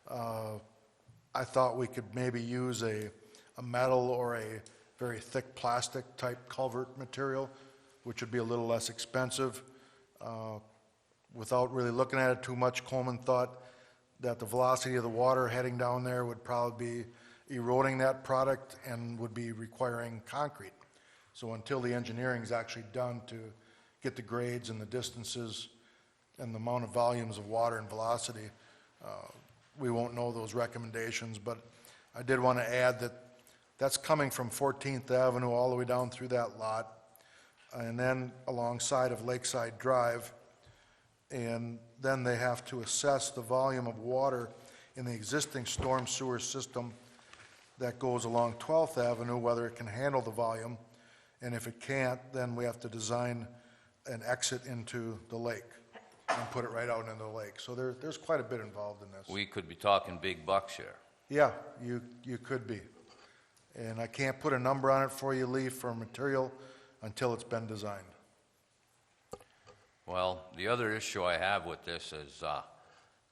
Speaker 11: I thought we could maybe use a metal or a very thick plastic type culvert material, which would be a little less expensive. Without really looking at it too much, Coleman thought that the velocity of the water heading down there would probably be eroding that product and would be requiring concrete. So until the engineering is actually done to get the grades and the distances and the amount of volumes of water and velocity, we won't know those recommendations. But I did want to add that that's coming from 14th Avenue all the way down through that lot, and then alongside of Lakeside Drive. And then they have to assess the volume of water in the existing storm sewer system that goes along 12th Avenue, whether it can handle the volume. And if it can't, then we have to design an exit into the lake and put it right out into the lake. So there's quite a bit involved in this.
Speaker 5: We could be talking big bucks here.
Speaker 11: Yeah, you could be. And I can't put a number on it for you, Lee, for material until it's been designed.
Speaker 5: Well, the other issue I have with this is a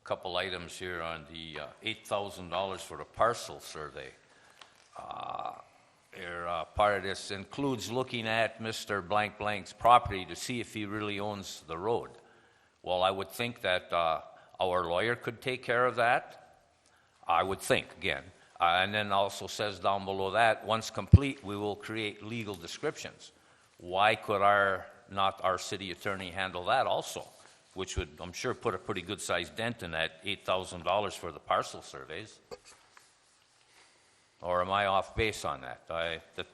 Speaker 5: couple items here on the $8,000 for the parcel survey. Part of this includes looking at Mr. Blank Blank's property to see if he really owns the road. Well, I would think that our lawyer could take care of that. I would think, again. And then also says down below that, once complete, we will create legal descriptions. Why could not our city attorney handle that also? Which would, I'm sure, put a pretty good-sized dent in that $8,000 for the parcel surveys. Or am I off base on that?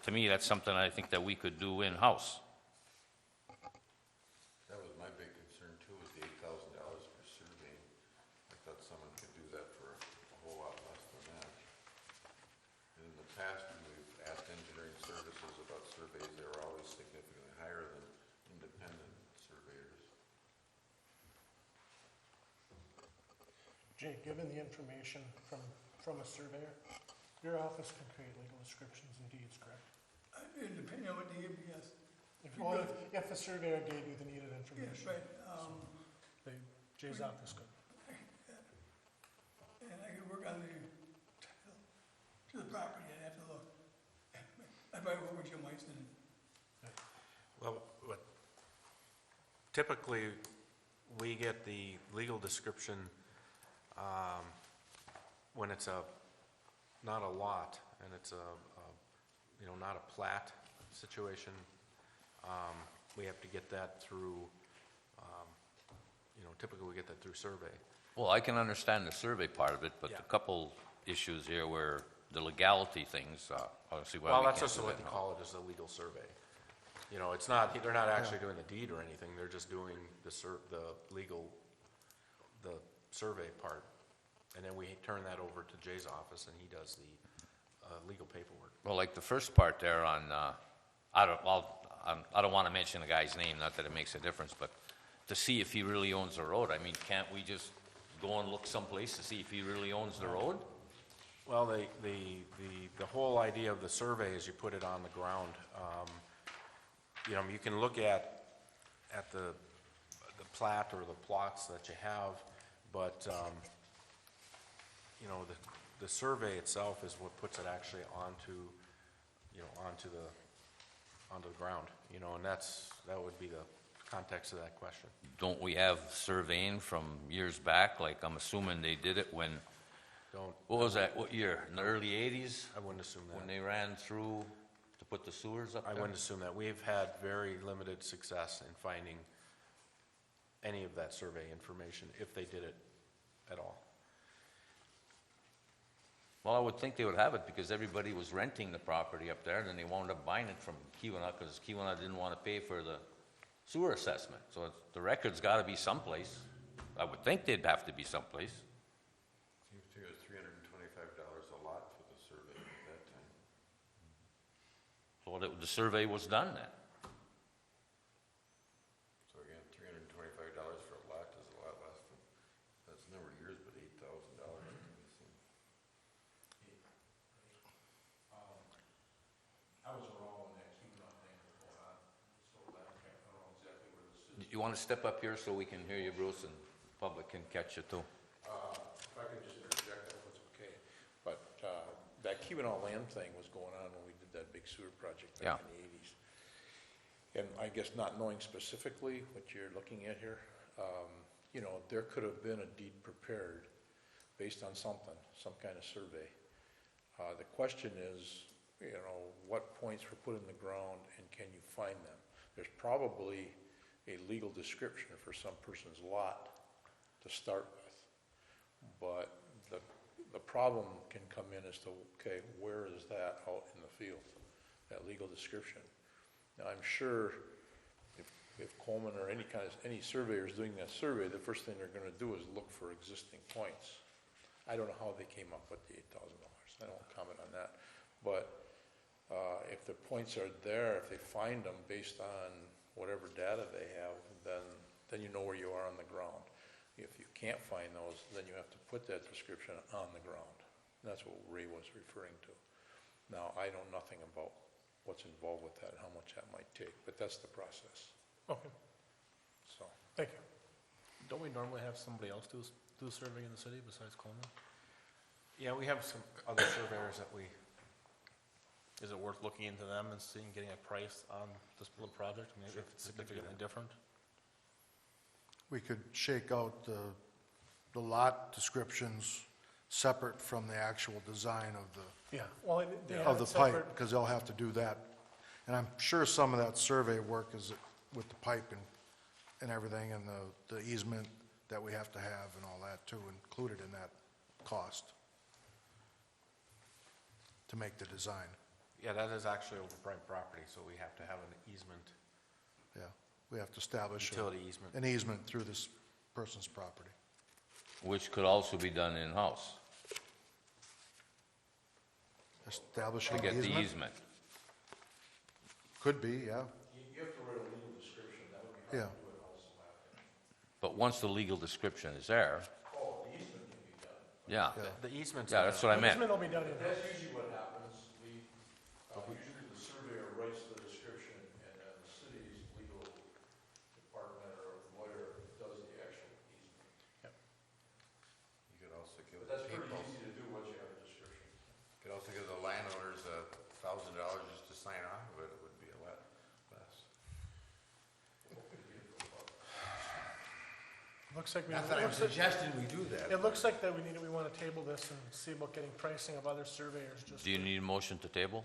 Speaker 5: To me, that's something I think that we could do in-house.
Speaker 13: That was my big concern too, was the $8,000 per survey. I thought someone could do that for a whole lot less than that. And in the past, when we've asked engineering services about surveys, they were always significantly higher than independent surveyors.
Speaker 1: Jay, given the information from a surveyor, your office can create legal descriptions and deeds, correct?
Speaker 4: Depending on what they give me, yes.
Speaker 1: If the surveyor gave you the needed information.
Speaker 4: Yes, right.
Speaker 1: Jay's office could.
Speaker 4: And I could work on the title to the property, I'd have to look. I'd probably work with Jim Weissman.
Speaker 3: Well, typically, we get the legal description when it's not a lot, and it's not a plat situation. We have to get that through, typically we get that through survey.
Speaker 5: Well, I can understand the survey part of it, but
Speaker 3: Yeah.
Speaker 5: a couple issues here where the legality things, I don't see why
Speaker 3: Well,
Speaker 5: we
Speaker 3: that's
Speaker 5: can't
Speaker 3: just
Speaker 5: do
Speaker 3: what
Speaker 5: that
Speaker 3: they
Speaker 5: now.
Speaker 3: call it, is a legal survey. You know, it's not, they're not actually doing the deed or anything, they're just doing the legal, the survey part. And then we turn that over to Jay's office, and he does the legal paperwork.
Speaker 5: Well, like the first part there on, I don't want to mention the guy's name, not that it makes a difference, but to see if he really owns the road. I mean, can't we just go and look someplace to see if he really owns the road?
Speaker 3: Well, the whole idea of the survey is you put it on the ground. You know, you can look at the plat or the plots that you have, but, you know, the survey itself is what puts it actually onto the ground, you know, and that would be the context of that question.
Speaker 5: Don't we have surveying from years back? Like, I'm assuming they did it when, what was that, what year? In the early 80s?
Speaker 3: I wouldn't assume that.
Speaker 5: When they ran through to put the sewers up
Speaker 3: I
Speaker 5: there?
Speaker 3: wouldn't assume that. We've had very limited success in finding any of that survey information, if they did it at all.
Speaker 5: Well, I would think they would have it because everybody was renting the property up there, and then they wound up buying it from Keweenaw because Keweenaw didn't want to pay for the sewer assessment. So the record's got to be someplace. I would think they'd have to be someplace.
Speaker 13: Seems to me it was $325 a lot for the survey at that time.
Speaker 5: So the survey was done then.
Speaker 13: So again, $325 for a lot is a lot less than, that's a number of years, but $8,000.
Speaker 11: I was around when that Keweenaw thing was going on, so I don't know exactly where this is.
Speaker 5: You want to step up here so we can hear you, Bruce, and the public can catch you too?
Speaker 14: If I could just interject, I hope it's okay. But that Keweenaw land thing was going on when we did that big sewer project back in the 80s. And I guess not knowing specifically what you're looking at here, you know, there could have been a deed prepared based on something, some kind of survey. The question is, you know, what points were put in the ground and can you find them? There's probably a legal description for some person's lot to start with. But the problem can come in as to, okay, where is that out in the field, that legal description? Now, I'm sure if Coleman or any surveyor is doing that survey, the first thing they're gonna do is look for existing points. I don't know how they came up with the $8,000. I don't comment on that. But if the points are there, if they find them based on whatever data they have, then you know where you are on the ground. If you can't find those, then you have to put that description on the ground. That's what Ray was referring to. Now, I know nothing about what's involved with that, how much that might take, but that's the process,
Speaker 1: Okay,
Speaker 14: so.
Speaker 1: thank you.
Speaker 7: Don't we normally have somebody else do the survey in the city besides Coleman?
Speaker 3: Yeah, we have some other surveyors that we,
Speaker 7: Is it worth looking into them and seeing, getting a price on this little project? I mean, if it's significantly different?
Speaker 11: We could shake out the lot descriptions separate from the actual design of
Speaker 1: Yeah, well, they have
Speaker 11: the
Speaker 1: it
Speaker 11: pipe,
Speaker 1: separate.
Speaker 11: because they'll have to do that. And I'm sure some of that survey work is with the pipe and everything, and the easement that we have to have and all that too, included in that cost to make the design.
Speaker 3: yeah, that is actually over private property, so we have to have an easement,
Speaker 11: Yeah, we have to establish
Speaker 3: utility easement.
Speaker 11: an easement through this person's property.
Speaker 5: Which could also be done in-house
Speaker 11: Establishing
Speaker 5: to get the
Speaker 11: easement?
Speaker 5: easement.
Speaker 11: Could be, yeah,
Speaker 14: You have to write a legal description, that would be
Speaker 11: yeah.
Speaker 14: hard to do it also.
Speaker 5: But once the legal description is there,
Speaker 14: Oh, the easement can be done.
Speaker 5: yeah.
Speaker 3: The easements.
Speaker 5: Yeah, that's what I
Speaker 1: The
Speaker 5: meant.
Speaker 1: easement will be done in.
Speaker 14: That's usually what happens, usually the surveyor writes the description, and then the city's legal department or lawyer does the actual easement.
Speaker 13: You could also give
Speaker 14: But that's
Speaker 13: the
Speaker 14: pretty
Speaker 13: people,
Speaker 14: easy to do once you have a description.
Speaker 13: you could also give the landowners $1,000 just to sign off of it, it would be a lot less.
Speaker 1: Looks like we.
Speaker 13: Not that I'm suggesting we do that.
Speaker 1: It looks like that we want to table this and see about getting pricing of other surveyors, just.
Speaker 5: Do you need a motion to table?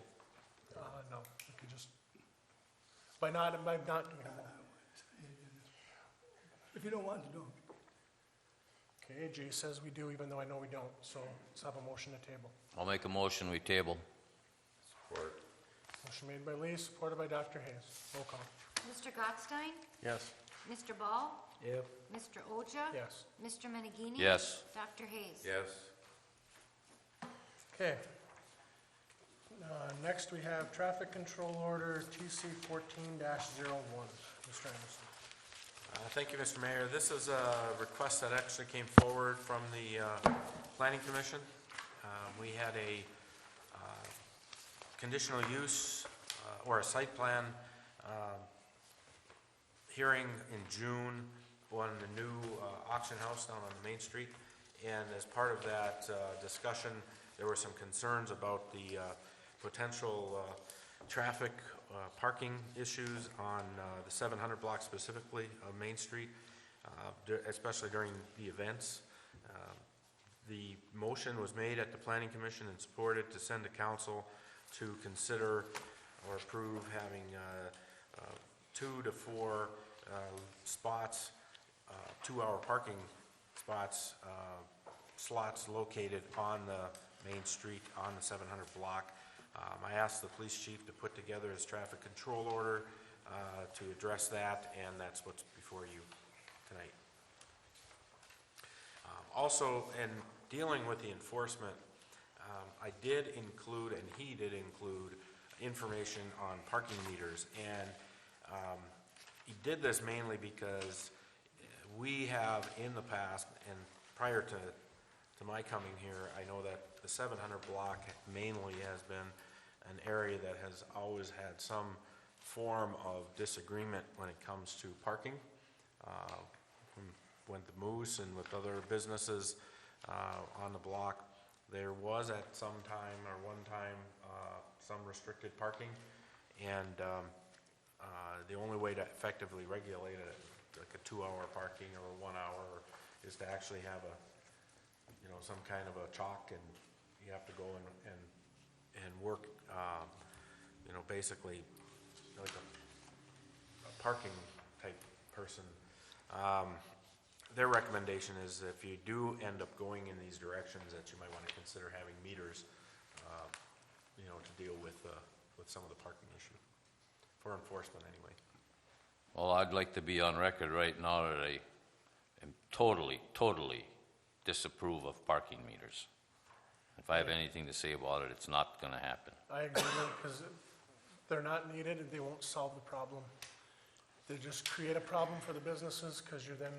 Speaker 1: No, we could just, by not doing it.
Speaker 4: If you don't want to, don't.
Speaker 1: Okay, Jay says we do, even though I know we don't, so let's have a motion to table.
Speaker 5: I'll make a motion, we table.
Speaker 3: Support.
Speaker 1: Motion made by Lee, supported by Dr. Hayes. Roll call.
Speaker 2: Mr. Gottstein?
Speaker 7: Yes.
Speaker 2: Mr. Ball?
Speaker 6: Yep.
Speaker 2: Mr. Oja?
Speaker 1: Yes.
Speaker 2: Mr. Menegini?
Speaker 5: Yes.
Speaker 2: Dr. Hayes?
Speaker 3: Yes.
Speaker 1: Okay. Next, we have traffic control order TC 14-01. Mr. Anderson.
Speaker 3: Thank you, Mr. Mayor. This is a request that actually came forward from the Planning Commission. We had a conditional use or a site plan hearing in June on the new auction house down on the Main Street. And as part of that discussion, there were some concerns about the potential traffic parking issues on the 700 block specifically of Main Street, especially during the events. The motion was made at the Planning Commission and supported to send to council to consider or approve having 2 to 4 spots, 2-hour parking spots, slots located on the Main Street on the 700 block. I asked the police chief to put together his traffic control order to address that, and that's what's before you tonight. Also, in dealing with the enforcement, I did include, and he did include, information on parking meters. And he did this mainly because we have in the past, and prior to my coming here, I know that the 700 block mainly has been an area that has always had some form of disagreement when it comes to parking. With the Moose and with other businesses on the block, there was at some time or one time some restricted parking, and the only way to effectively regulate it, like a 2-hour parking or a 1 hour, is to actually have a, you know, some kind of a chalk, and you have to go and work, you know, basically like a parking type person. Their recommendation is if you do end up going in these directions, that you might want to consider having meters, you know, to deal with some of the parking issue, for enforcement anyway.
Speaker 5: Well, I'd like to be on record right now that I am totally disapprove of parking meters. If I have anything to say about it, it's not gonna happen.
Speaker 1: I agree, because they're not needed and they won't solve the problem. They just create a problem for the businesses, because you're then,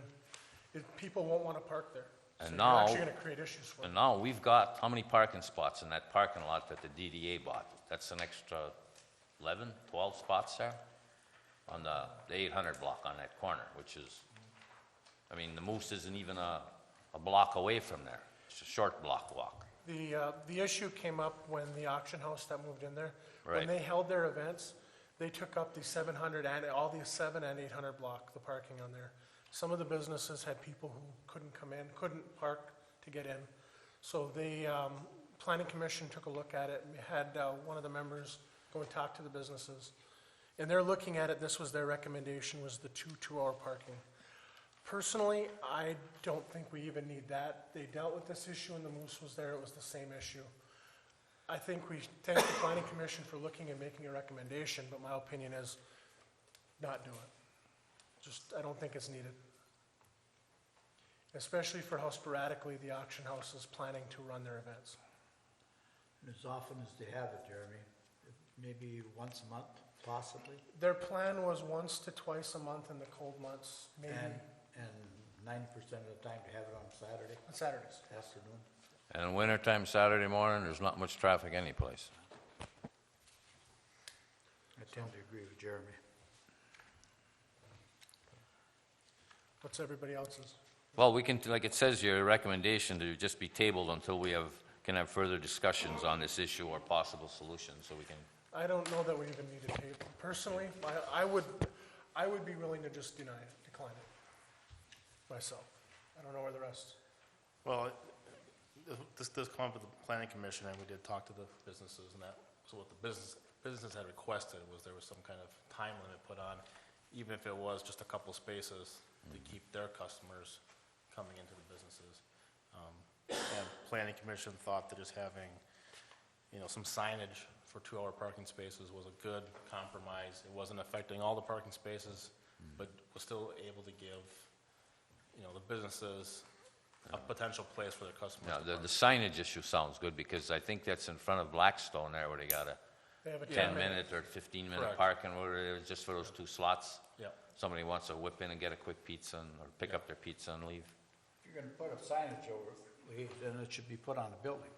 Speaker 1: people won't want to park there. So
Speaker 5: And
Speaker 1: you're
Speaker 5: now,
Speaker 1: actually going to create issues for them.
Speaker 5: and now we've got, how many parking spots in that parking lot that the DDA bought? That's an extra 11, 12 spots there on the 800 block on that corner, which is, I mean, the Moose isn't even a block away from there. It's a short block walk.
Speaker 1: The issue came up when the auction house that moved in there, when
Speaker 5: Right.
Speaker 1: they held their events, they took up the 700 and all the 7 and 800 block, the parking on there. Some of the businesses had people who couldn't come in, couldn't park to get in. So the Planning Commission took a look at it, and we had one of the members go and talk to the businesses. And they're looking at it, this was their recommendation, was the 2-hour parking. Personally, I don't think we even need that. They dealt with this issue when the Moose was there, it was the same issue. I think we thank the Planning Commission for looking and making a recommendation, but my opinion is not do it. Just, I don't think it's needed. Especially for how sporadically the auction house is planning to run their events.
Speaker 6: And as often as they have it, Jeremy, maybe once a month, possibly,
Speaker 1: Their plan was once to twice a month in the cold months, maybe
Speaker 6: and 90% of the time to have it on Saturday
Speaker 1: on Saturdays.
Speaker 6: afternoon.
Speaker 5: And wintertime, Saturday morning, there's not much traffic anyplace.
Speaker 6: I tend to agree with Jeremy.
Speaker 1: What's everybody else's?
Speaker 5: Well, we can, like it says here, a recommendation to just be tabled until we can have further discussions on this issue or possible solutions, so we can.
Speaker 1: I don't know that we even need a table. Personally, I would be willing to just decline it myself. I don't know where the rest.
Speaker 7: Well, this does come up with the planning commission, and we did talk to the businesses and that. So what the businesses had requested was there was some kind of time limit put on, even if it was just a couple spaces, to keep their customers coming into the businesses. And planning commission thought that just having, some signage for 2-hour parking spaces was a good compromise. It wasn't affecting all the parking spaces, but was still able to give, the businesses a potential place for their customers.
Speaker 5: Now,
Speaker 7: to
Speaker 5: the
Speaker 7: park.
Speaker 5: signage issue sounds good, because I think that's in front of Blackstone there, where they got a
Speaker 1: They have a
Speaker 5: 10-minute or 15-minute
Speaker 7: Correct.
Speaker 5: parking, or just for those 2 slots.
Speaker 7: Yep.
Speaker 5: Somebody wants to whip in and get a quick pizza or pick up their pizza and leave.
Speaker 6: If you're gonna put a signage over it, then it should be put on the building.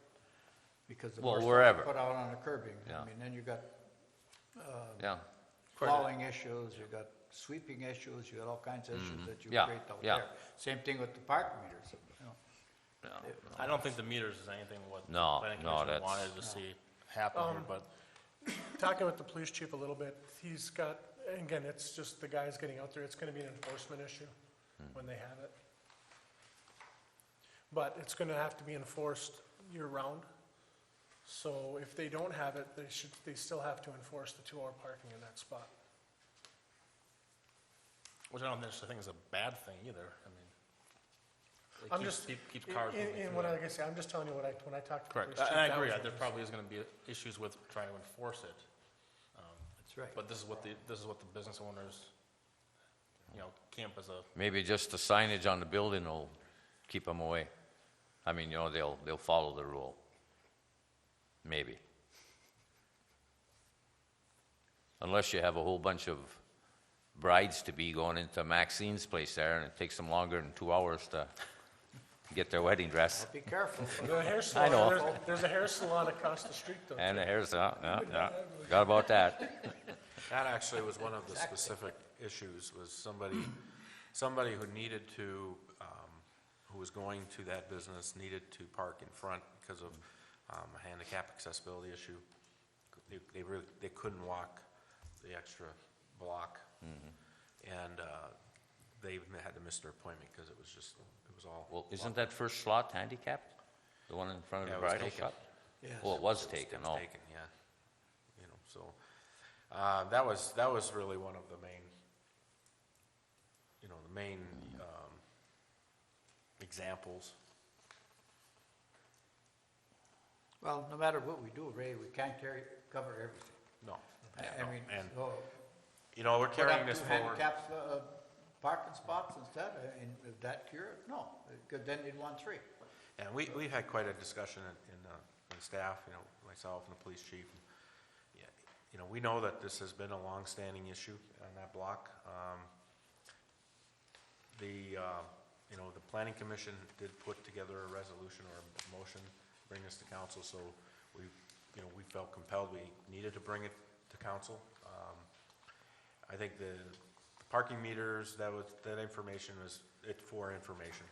Speaker 6: Because the
Speaker 5: Well,
Speaker 6: more stuff
Speaker 5: wherever.
Speaker 6: you put out on the curbing,
Speaker 5: Yeah.
Speaker 6: I mean, then you got
Speaker 5: Yeah,
Speaker 6: plowing issues, you got sweeping issues, you got all kinds of issues that you
Speaker 5: Yeah,
Speaker 6: create out
Speaker 5: yeah.
Speaker 6: there. Same thing with the park meters,
Speaker 5: yeah.
Speaker 7: I don't think the meters is anything what the
Speaker 5: No,
Speaker 7: planning
Speaker 5: no,
Speaker 7: commission
Speaker 5: that's-
Speaker 7: wanted to see happen here, but
Speaker 1: Talking with the police chief a little bit, he's got, and again, it's just the guys getting out there, it's gonna be an enforcement issue when they have it. But it's gonna have to be enforced year-round. So if they don't have it, they still have to enforce the 2-hour parking in that spot.
Speaker 7: which I don't necessarily think is a bad thing either. I mean, it
Speaker 1: I'm
Speaker 7: keeps-
Speaker 1: just,
Speaker 7: keeps cars moving
Speaker 1: in
Speaker 7: through
Speaker 1: what
Speaker 7: there.
Speaker 1: like I say, I'm just telling you when I talked to the
Speaker 7: Correct,
Speaker 1: police chief.
Speaker 7: and I
Speaker 1: that
Speaker 7: agree,
Speaker 1: was what
Speaker 7: there
Speaker 1: he
Speaker 7: probably is gonna be issues with trying to enforce it.
Speaker 6: That's right.
Speaker 7: But this is what the business owners, camp as a,
Speaker 5: Maybe just the signage on the building will keep them away. I mean, they'll follow the rule. Maybe. Unless you have a whole bunch of brides-to-be going into Maxine's place there, and it takes them longer than 2 hours to get their wedding dress.
Speaker 6: Be careful.
Speaker 1: The hair
Speaker 5: I
Speaker 1: salon,
Speaker 5: know.
Speaker 1: there's a hair salon across the street though.
Speaker 5: And the hair's, yeah, forgot about that.
Speaker 3: That actually was one of the specific issues, was somebody who needed to, who was going to that business needed to park in front because of a handicap accessibility issue. They couldn't walk the extra block. And they had to miss their appointment because it was all.
Speaker 5: Well, isn't that first slot handicapped? The one in front of
Speaker 3: Yeah,
Speaker 5: the
Speaker 3: it was
Speaker 5: bridal
Speaker 3: taken.
Speaker 5: shop?
Speaker 6: Yes.
Speaker 5: Well, it was
Speaker 3: It
Speaker 5: taken,
Speaker 3: was
Speaker 5: oh.
Speaker 3: taken, yeah. So, that was really one of the main, examples.
Speaker 6: Well, no matter what we do, Ray, we can't cover everything.
Speaker 3: No.
Speaker 6: I mean,
Speaker 3: And,
Speaker 6: so
Speaker 3: we're
Speaker 6: put
Speaker 3: carrying
Speaker 6: up
Speaker 3: this
Speaker 6: 2
Speaker 3: forward.
Speaker 6: handicap parking spots instead, and would that cure it? No, because then you'd want 3.
Speaker 3: And we've had quite a discussion in staff, myself and the police chief. Yeah, we know that this has been a long-standing issue on that block. The planning commission did put together a resolution or a motion, bring this to council, so we felt compelled, we needed to bring it to council. I think the parking meters, that information was, for information,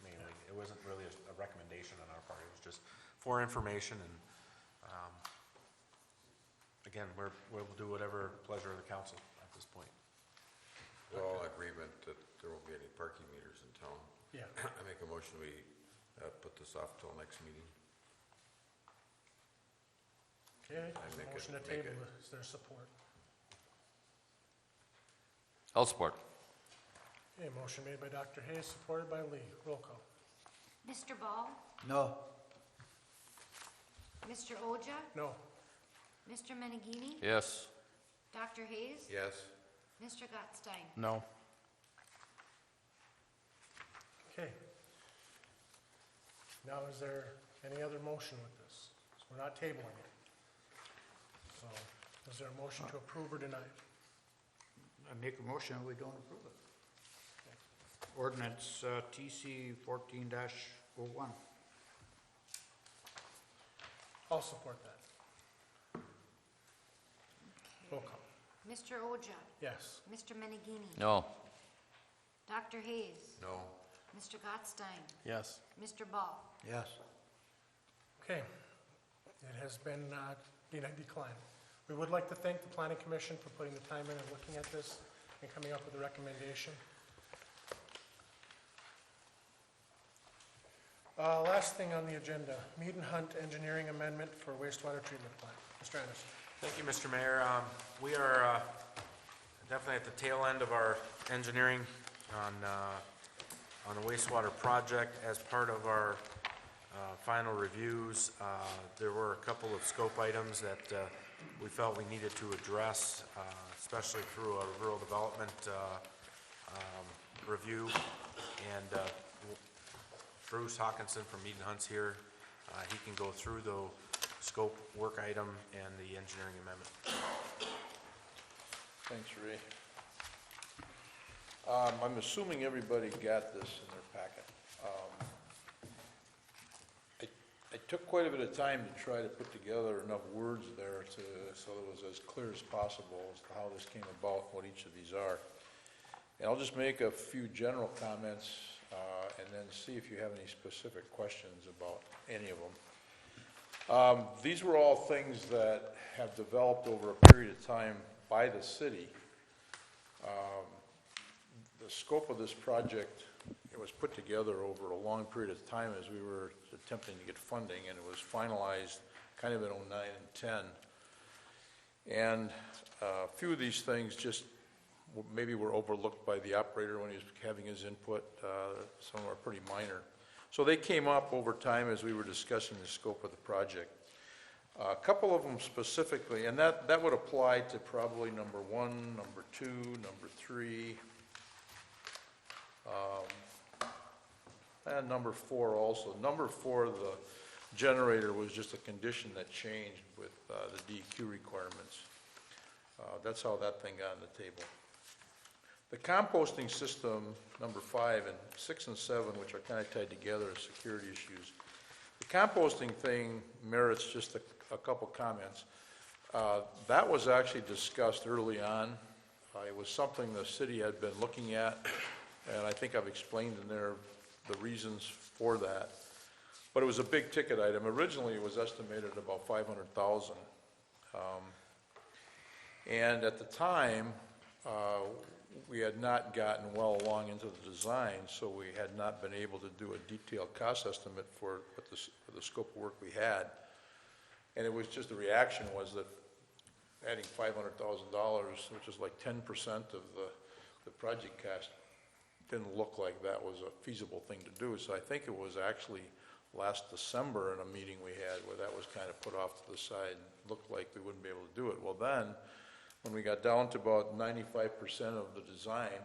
Speaker 3: mainly. It wasn't really a recommendation on our part, it was just for information, and, again, we'll do whatever pleasure of the council at this point.
Speaker 13: We're all in agreement that there won't be any parking meters in town.
Speaker 1: Yeah.
Speaker 13: I make a motion, we put this off till next meeting.
Speaker 1: Okay,
Speaker 13: I make
Speaker 1: motion to
Speaker 13: it- make
Speaker 1: table,
Speaker 13: it-
Speaker 1: is there support?
Speaker 5: I'll support.
Speaker 1: Okay, motion made by Dr. Hayes, supported by Lee, roll call.
Speaker 2: Mr. Ball?
Speaker 6: No,
Speaker 2: Mr. Oja?
Speaker 1: No,
Speaker 2: Mr. Menegini?
Speaker 5: Yes.
Speaker 2: Dr. Hayes?
Speaker 13: Yes?
Speaker 2: Mr. Gottstein?
Speaker 7: no.
Speaker 1: okay. Now, is there any other motion with this? So we're not tabling it. So, is there a motion to approve or deny?
Speaker 6: I make a motion, we don't approve it. Ordinance TC 14-01.
Speaker 1: I'll support that. Roll call.
Speaker 2: Mr. Oja?
Speaker 1: Yes.
Speaker 2: Mr. Menegini?
Speaker 5: No.
Speaker 2: Dr. Hayes?
Speaker 13: No?
Speaker 2: Mr. Gottstein?
Speaker 7: Yes.
Speaker 2: Mr. Ball?
Speaker 6: Yes.
Speaker 1: Okay. It has been a decline. We would like to thank the planning commission for putting the time in and looking at this and coming up with a recommendation. Last thing on the agenda, Mead and Hunt engineering amendment for wastewater treatment plant. Mr. Anderson.
Speaker 3: Thank you, Mr. Mayor. We are definitely at the tail end of our engineering on On the wastewater project, as part of our final reviews, there were a couple of scope items that we felt we needed to address, especially through a rural development review. And Bruce Hawkinson from Mead and Hunt's here. He can go through the scope work item and the engineering amendment.
Speaker 14: Thanks, Ray. I'm assuming everybody got this in their packet. I took quite a bit of time to try to put together enough words there so it was as clear as possible as to how this came about, what each of these are. And I'll just make a few general comments and then see if you have any specific questions about any of them. These were all things that have developed over a period of time by the city. The scope of this project, it was put together over a long period of time as we were attempting to get funding, and it was finalized kind of in 09 and 10. And a few of these things just maybe were overlooked by the operator when he was having his input. Some are pretty minor. So they came up over time as we were discussing the scope of the project. A couple of them specifically, and that would apply to probably number 1, number 2, number 3, and number 4 also. Number 4, the generator was just a condition that changed with the DEQ requirements. That's how that thing got on the table. The composting system, number 5, and 6 and 7, which are kind of tied together as security issues. The composting thing merits just a couple comments. That was actually discussed early on. It was something the city had been looking at, and I think I've explained in there the reasons for that. But it was a big ticket item. Originally, it was estimated at about $500,000. And at the time, we had not gotten well along into the design, so we had not been able to do a detailed cost estimate for the scope of work we had. And it was just, the reaction was that adding $500,000, which is like 10% of the project cost, didn't look like that was a feasible thing to do. So I think it was actually last December in a meeting we had where that was kind of put off to the side and looked like we wouldn't be able to do it. Well then, when we got down to about 95% of the design,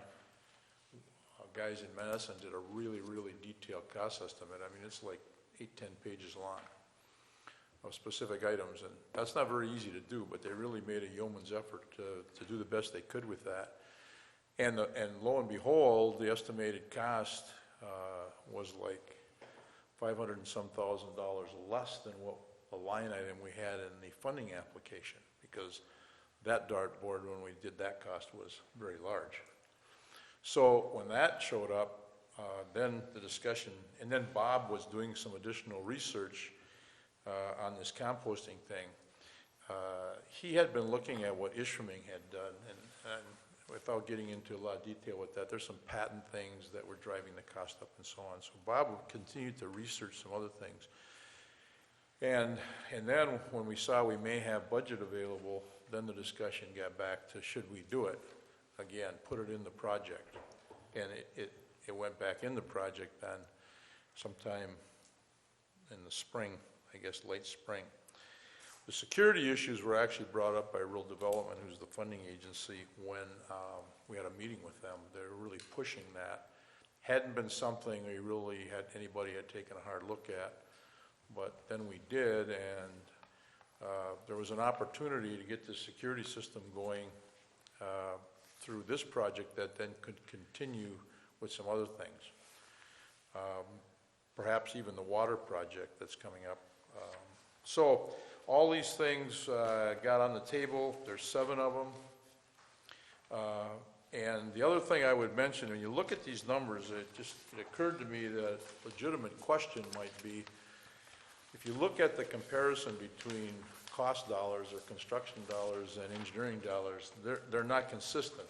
Speaker 14: guys in Madison did a really, really detailed cost estimate. I mean, it's like 8-10 pages long of specific items, and that's not very easy to do, but they really made a yeoman's effort to do the best they could with that. And lo and behold, the estimated cost was like $500 and some thousand less than what a line item we had in the funding application, because that dartboard, when we did that cost, was very large. So when that showed up, then the discussion, and then Bob was doing some additional research on this composting thing. He had been looking at what Ishraming had done, and without getting into a lot of detail with that, there's some patent things that were driving the cost up and so on. So Bob continued to research some other things. And then when we saw we may have budget available, then the discussion got back to should we do it? Again, put it in the project. And it went back in the project then sometime in the spring, I guess late spring. The security issues were actually brought up by Rural Development, who's the funding agency, when we had a meeting with them. They were really pushing that. Hadn't been something anybody had taken a hard look at, but then we did, and there was an opportunity to get the security system going through this project that then could continue with some other things. Perhaps even the water project that's coming up. So all these things got on the table. There's 7 of them. And the other thing I would mention, when you look at these numbers, it occurred to me that a legitimate question might be, if you look at the comparison between cost dollars or construction dollars and engineering dollars, they're not consistent.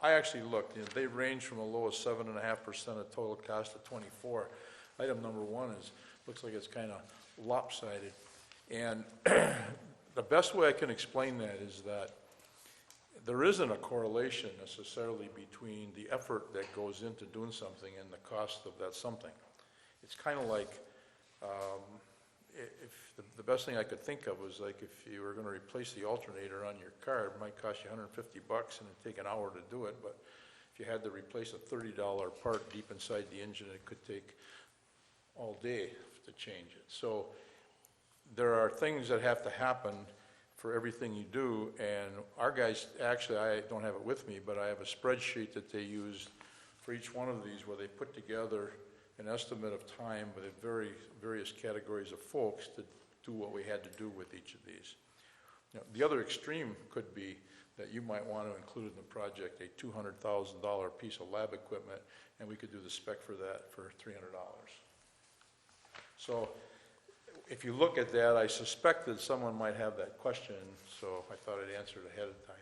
Speaker 14: I actually looked, they range from a low of 7.5% of total cost to 24. Item number 1 looks like it's kind of lopsided. And the best way I can explain that is that there isn't a correlation necessarily between the effort that goes into doing something and the cost of that something. It's kind of like, if, the best thing I could think of was like if you were gonna replace the alternator on your car, it might cost you $150 and it'd take an hour to do it, but if you had to replace a $30 part deep inside the engine, it could take all day to change it. So there are things that have to happen for everything you do, and our guys, actually, I don't have it with me, but I have a spreadsheet that they use for each one of these where they put together an estimate of time with various categories of folks to do what we had to do with each of these. Now, the other extreme could be that you might want to include in the project a $200,000 piece of lab equipment, and we could do the spec for that for $300. So if you look at that, I suspect that someone might have that question, so I thought I'd answer it ahead of time.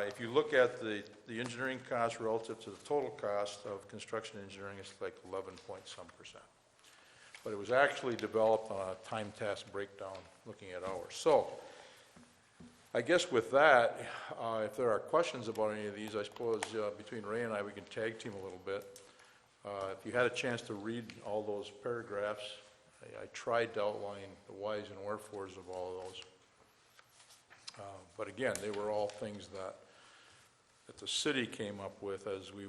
Speaker 14: If you look at the engineering cost relative to the total cost of construction engineering, it's like 11-point-some%. But it was actually developed on a time task breakdown looking at hours. So I guess with that, if there are questions about any of these, I suppose between Ray and I, we can tag team a little bit. If you had a chance to read all those paragraphs, I tried to outline the whys and wherefores of all of those. But again, they were all things that the city came up with as we,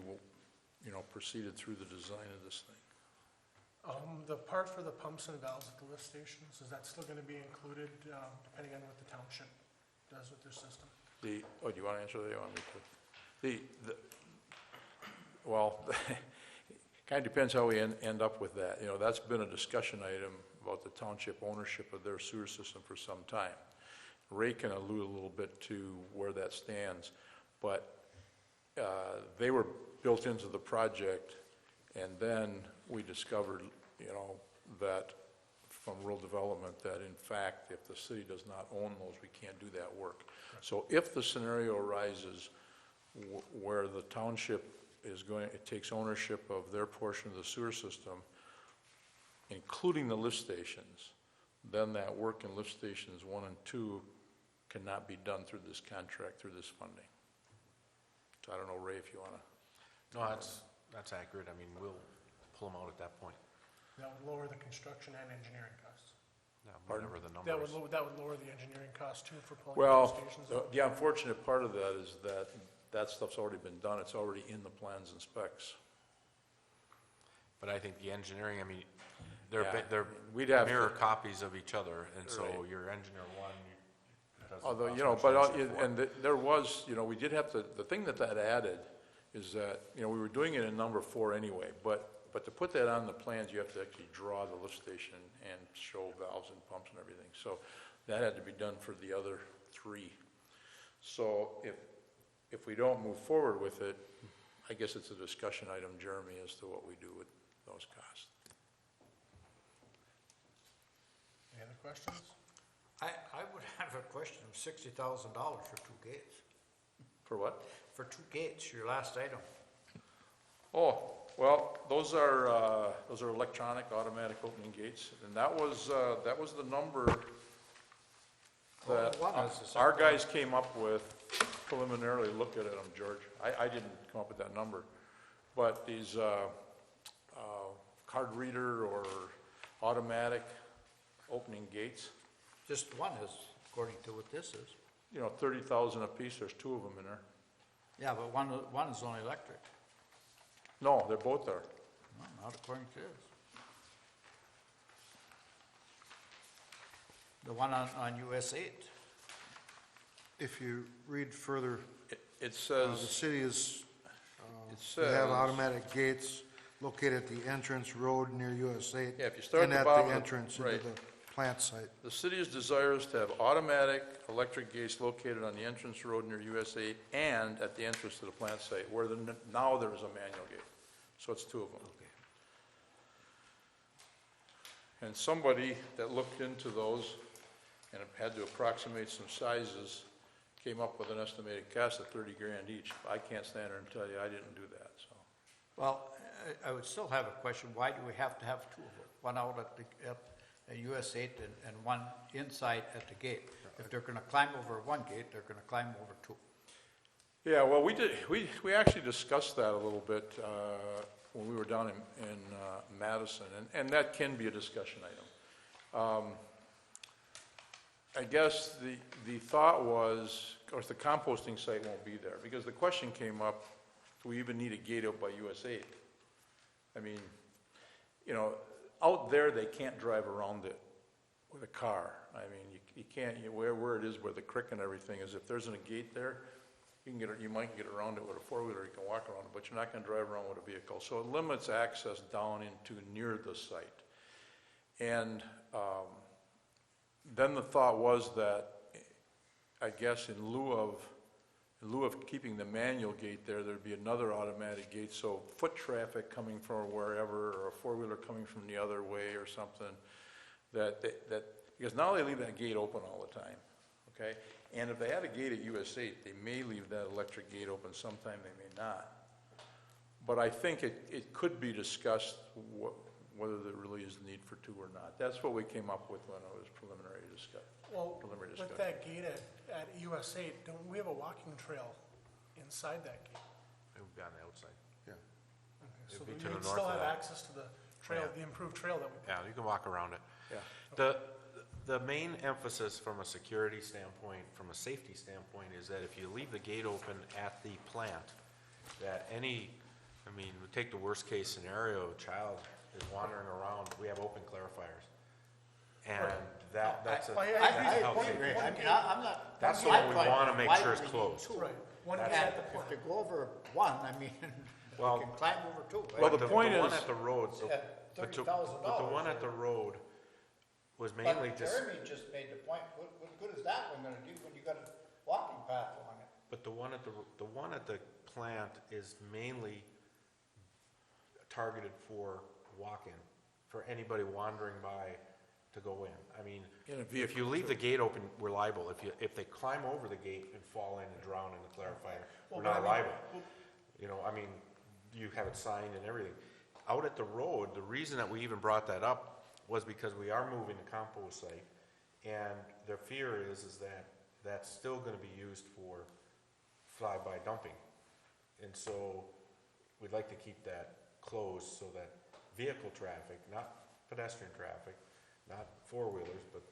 Speaker 14: proceeded through the design of this thing.
Speaker 1: The part for the pumps and valves at the lift stations, is that still gonna be included, depending on what the township does with their system?
Speaker 14: Do you want to answer that? You want me to? Well, kind of depends how we end up with that. That's been a discussion item about the township ownership of their sewer system for some time. Ray can allude a little bit to where that stands, but they were built into the project, and then we discovered, that from rural development, that in fact, if the city does not own those, we can't do that work. So if the scenario arises where the township it takes ownership of their portion of the sewer system, including the lift stations, then that work in lift stations 1 and 2 cannot be done through this contract, through this funding. So I don't know, Ray, if you want to.
Speaker 3: No, that's accurate. I mean, we'll pull them out at that point.
Speaker 1: That would lower the construction and engineering costs.
Speaker 3: Whatever the
Speaker 1: That
Speaker 3: numbers.
Speaker 1: would lower the engineering cost too for pulling
Speaker 14: Well,
Speaker 1: lift stations out.
Speaker 14: the unfortunate part of that is that stuff's already been done. It's already in the plans and specs.
Speaker 3: But I think the engineering, I mean,
Speaker 14: Yeah,
Speaker 3: they're
Speaker 14: we'd have
Speaker 3: mirror
Speaker 14: to-
Speaker 3: copies of each other, and so
Speaker 14: Right.
Speaker 3: your engineer one doesn't
Speaker 14: Although,
Speaker 3: cost much
Speaker 14: but,
Speaker 3: less than four.
Speaker 14: and there was, we did have to, the thing that added is that, we were doing it in number 4 anyway, but to put that on the plans, you have to actually draw the lift station and show valves and pumps and everything. So that had to be done for the other 3. So if we don't move forward with it, I guess it's a discussion item, Jeremy, as to what we do with those costs.
Speaker 1: Any other questions?
Speaker 6: I would have a question of $60,000 for 2 gates.
Speaker 14: For what?
Speaker 6: For 2 gates, your last item.
Speaker 14: Oh, well, those are electronic automatic opening gates, and that was the number that
Speaker 6: One is the
Speaker 14: our
Speaker 6: second
Speaker 14: guys came up with preliminarily. Look at them, George. I didn't come up with that number, but these card reader or automatic opening gates,
Speaker 6: Just one is, according to what this is.
Speaker 14: 30,000 a piece. There's 2 of them in there.
Speaker 6: Yeah, but one is only electric.
Speaker 14: No, they're both there.
Speaker 6: No, not according to this. The one on US 8.
Speaker 11: If you read further,
Speaker 14: It
Speaker 11: the
Speaker 14: says,
Speaker 11: city is,
Speaker 14: it
Speaker 11: they have
Speaker 14: says,
Speaker 11: automatic gates located at the entrance road near US 8.
Speaker 14: Yeah, if you start at
Speaker 11: and
Speaker 14: the
Speaker 11: at
Speaker 14: bottom
Speaker 11: the
Speaker 14: of the-
Speaker 11: entrance
Speaker 14: right.
Speaker 11: into the plant site.
Speaker 14: the city is desirous to have automatic electric gates located on the entrance road near US 8 and at the entrance to the plant site, where now there is a manual gate. So it's 2 of them. And somebody that looked into those and had to approximate some sizes came up with an estimated cost of 30 grand each. I can't stand there and tell you I didn't do that, so.
Speaker 6: Well, I would still have a question. Why do we have to have 2 of them? One out at US 8 and one inside at the gate. If they're going to climb over one gate, they're going to climb over 2.
Speaker 14: Yeah, well, we actually discussed that a little bit when we were down in Madison, and that can be a discussion item. I guess the thought was, of course, the composting site won't be there, because the question came up, do we even need a gate out by US 8? I mean, you know, out there, they can't drive around it with a car. I mean, you can't, where it is, where the creek and everything is, if there isn't a gate there, you might get around it with a four-wheeler, you can walk around it, but you're not gonna drive around with a vehicle. So it limits access down into near the site. And then the thought was that, I guess in lieu of keeping the manual gate there, there'd be another automatic gate, so foot traffic coming from wherever, or a four-wheeler coming from the other way or something, because now they leave that gate open all the time, okay? And if they had a gate at US 8, they may leave that electric gate open, sometime they may not. But I think it could be discussed whether there really is a need for two or not. That's what we came up with when it was preliminary discussion.
Speaker 1: Well, with that gate at US 8, don't we have a walking trail inside that gate?
Speaker 3: It would be on the outside.
Speaker 1: Okay, so
Speaker 3: It'd be
Speaker 1: we
Speaker 3: to the
Speaker 1: would
Speaker 3: north
Speaker 1: still
Speaker 3: of
Speaker 1: have
Speaker 3: that.
Speaker 1: access to the trail,
Speaker 3: Yeah.
Speaker 1: the improved trail that we.
Speaker 3: Yeah, you can walk around it.
Speaker 14: Yeah.
Speaker 3: The main emphasis from a security standpoint, from a safety standpoint, is that if you leave the gate open at the plant, that we take the worst case scenario, a child is wandering around, we have open clarifiers. And that's a,
Speaker 6: I
Speaker 3: that's how
Speaker 6: agree.
Speaker 3: safe-
Speaker 6: I mean, I'm not.
Speaker 3: That's the
Speaker 6: my
Speaker 3: one we
Speaker 6: point
Speaker 3: wanna
Speaker 6: is,
Speaker 3: make
Speaker 6: why
Speaker 3: sure
Speaker 6: do
Speaker 3: is
Speaker 6: we need
Speaker 3: closed.
Speaker 6: two?
Speaker 1: Right, one
Speaker 6: And
Speaker 1: gate at the
Speaker 6: if
Speaker 1: plant.
Speaker 6: they go over one, I mean,
Speaker 3: Well-
Speaker 6: you can climb over two. right?
Speaker 14: Well, the point
Speaker 3: one
Speaker 14: is-
Speaker 3: at the road,
Speaker 6: At
Speaker 3: but
Speaker 6: $30,000
Speaker 3: the one at the road was mainly
Speaker 6: But
Speaker 3: just,
Speaker 6: Jeremy just made the point, what good is that one gonna do when you got a walking path along it?
Speaker 3: but the one at the plant is mainly targeted for walk-in, for anybody wandering by to go in. I mean,
Speaker 14: In a
Speaker 3: if
Speaker 14: vehicle,
Speaker 3: you leave
Speaker 14: too.
Speaker 3: the gate open, we're liable. If they climb over the gate and fall in and drown in the clarifier,
Speaker 1: Well,
Speaker 3: we're
Speaker 1: but I
Speaker 3: not
Speaker 1: mean,
Speaker 3: liable. You know, I mean, you have it signed and everything. Out at the road, the reason that we even brought that up was because we are moving the compost site, and their fear is that that's still gonna be used for fly-by dumping. And so, we'd like to keep that closed so that vehicle traffic, not pedestrian traffic, not four-wheelers, but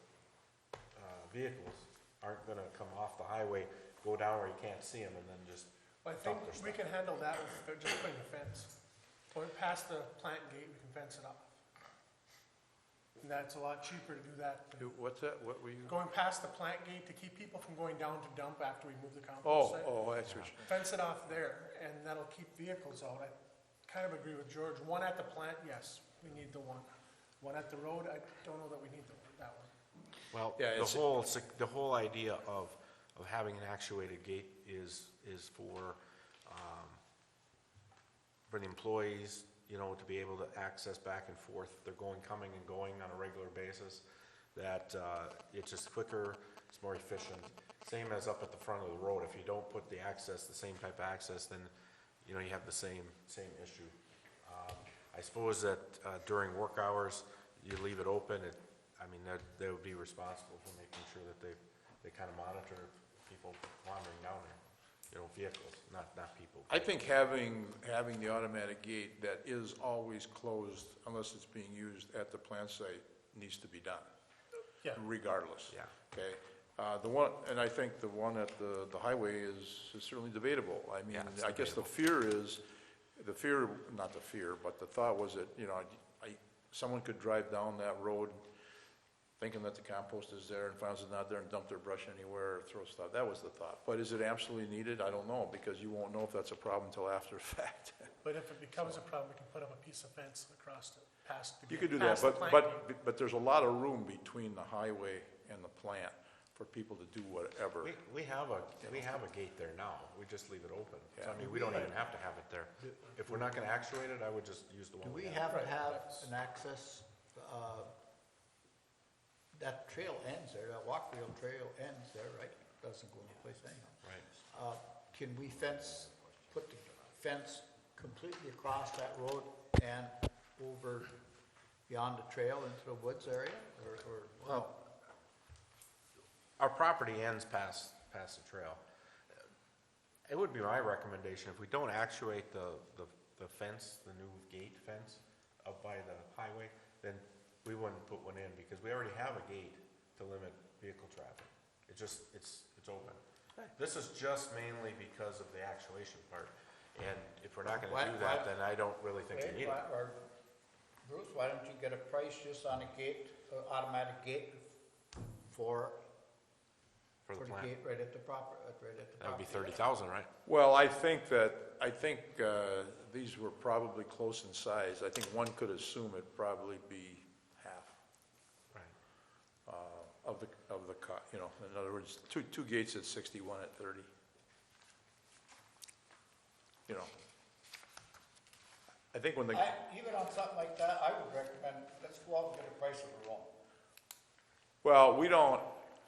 Speaker 3: vehicles aren't gonna come off the highway, go down where you can't see them, and then just
Speaker 1: I think
Speaker 3: dump their
Speaker 1: we
Speaker 3: stuff.
Speaker 1: can handle that with just putting a fence. Going past the plant gate, we can fence it up. And that's a lot cheaper to do that.
Speaker 14: What's that, what were you?
Speaker 1: Going past the plant gate to keep people from going down to dump after we move the compost
Speaker 14: Oh,
Speaker 1: site.
Speaker 14: that's what you.
Speaker 1: Fence it off there, and that'll keep vehicles out. I kind of agree with George. One at the plant, yes, we need the one. One at the road, I don't know that we need that one.
Speaker 3: Well,
Speaker 14: Yeah,
Speaker 3: the whole idea of having an actuated gate is for the employees, you know, to be able to access back and forth. They're coming and going on a regular basis, that it's just quicker, it's more efficient. Same as up at the front of the road. If you don't put the same type of access, then, you know, you have the same issue. I suppose that during work hours, you leave it open, they would be responsible for making sure that they kind of monitor people wandering down there, you know, vehicles, not people.
Speaker 14: I think having the automatic gate that is always closed unless it's being used at the plant site needs to be done.
Speaker 1: Yeah.
Speaker 14: Regardless.
Speaker 3: Yeah.
Speaker 14: Okay? And I think the one at the highway is certainly debatable. I mean,
Speaker 3: Yeah, it's
Speaker 14: I guess the thought was that, you know, someone could drive down that road thinking that the compost is there and finds it's not there and dump their brush anywhere or throw stuff. That was the thought. But is it absolutely needed? I don't know, because you won't know if that's a problem until after the fact.
Speaker 1: But if it becomes a problem, we can put up a piece of fence across it, past the
Speaker 14: You
Speaker 1: gate.
Speaker 14: could do that,
Speaker 1: past the plant gate.
Speaker 14: but there's a lot of room between the highway and the plant for people to do whatever.
Speaker 3: We have a gate there now, we just leave it open. So, I mean, we don't even have to have it there. If we're not gonna actuate it, I would just use the one
Speaker 6: Do
Speaker 3: we
Speaker 6: we
Speaker 3: have.
Speaker 6: have to have an access, that trail ends there, that walkway trail ends there, right? Doesn't go anyplace anyhow.
Speaker 3: Right.
Speaker 6: Can we put the fence completely across that road and over beyond the trail into the woods area, or?
Speaker 3: Well, our property ends past the trail. It would be my recommendation, if we don't actuate the fence, the new gate fence up by the highway, then we wouldn't put one in, because we already have a gate to limit vehicle traffic. It's open. This is just mainly because of the actuation part, and if we're not gonna do that, then I don't really think we need it.
Speaker 6: Or, Bruce, why don't you get a price just on a gate, automatic gate for
Speaker 3: For the
Speaker 6: the
Speaker 3: plant.
Speaker 6: gate right at the proper, right at the
Speaker 3: That would be
Speaker 6: property.
Speaker 3: 30,000, right?
Speaker 14: Well, I think these were probably close in size. I think one could assume it'd probably be half
Speaker 3: Right.
Speaker 14: of the you know, in other words, two gates at 61 at 30. You know. I think when the,
Speaker 6: Even on something like that, I would recommend, let's go out and get a price of our own.
Speaker 14: well, we don't,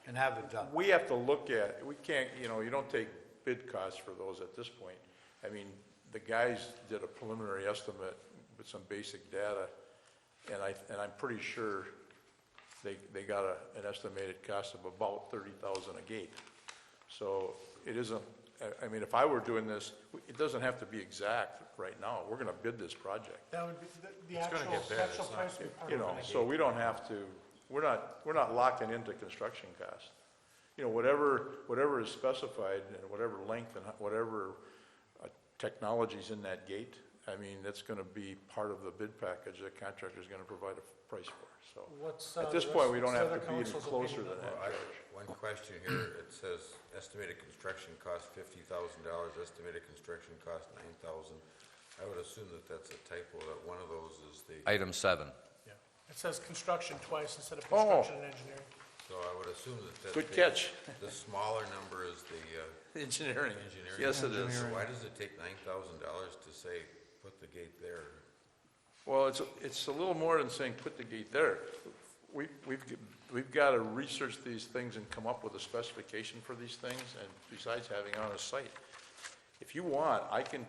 Speaker 6: And have it done.
Speaker 14: we have to look at, we can't, you know, you don't take bid costs for those at this point. I mean, the guys did a preliminary estimate with some basic data, and I'm pretty sure they got an estimated cost of about 30,000 a gate. So it isn't, I mean, if I were doing this, it doesn't have to be exact right now. We're gonna bid this project.
Speaker 1: That would be, the
Speaker 3: It's gonna
Speaker 1: actual,
Speaker 3: get bid,
Speaker 1: actual
Speaker 3: it's not-
Speaker 1: price would be part
Speaker 14: You
Speaker 1: of
Speaker 14: know,
Speaker 1: it.
Speaker 14: so we don't have to, we're not locking into construction costs. You know, whatever is specified and whatever length and whatever technology's in that gate, I mean, that's gonna be part of the bid package that contractor's gonna provide a price for, so.
Speaker 1: What's,
Speaker 14: At
Speaker 1: the
Speaker 14: this
Speaker 1: rest-
Speaker 14: point, we don't
Speaker 1: what's the
Speaker 14: have
Speaker 1: other
Speaker 14: to be any
Speaker 1: council's
Speaker 14: closer
Speaker 1: opinion
Speaker 14: than
Speaker 1: on
Speaker 14: that,
Speaker 13: Well,
Speaker 14: George.
Speaker 13: One question here, it says estimated construction cost $50,000, estimated construction cost $9,000. I would assume that that's a typo, that one of those is the,
Speaker 5: Item 7.
Speaker 1: Yeah. It says construction twice instead of
Speaker 14: Oh.
Speaker 1: construction and engineering.
Speaker 13: so I would assume that.
Speaker 14: Good catch.
Speaker 13: The smaller number is the
Speaker 14: Engineering.
Speaker 13: engineering.
Speaker 14: Yes, it is.
Speaker 13: So why does it take $9,000 to say, put the gate there?
Speaker 14: Well, it's a little more than saying put the gate there. We've got to research these things and come up with a specification for these things, and besides having it on a site. If you want, I can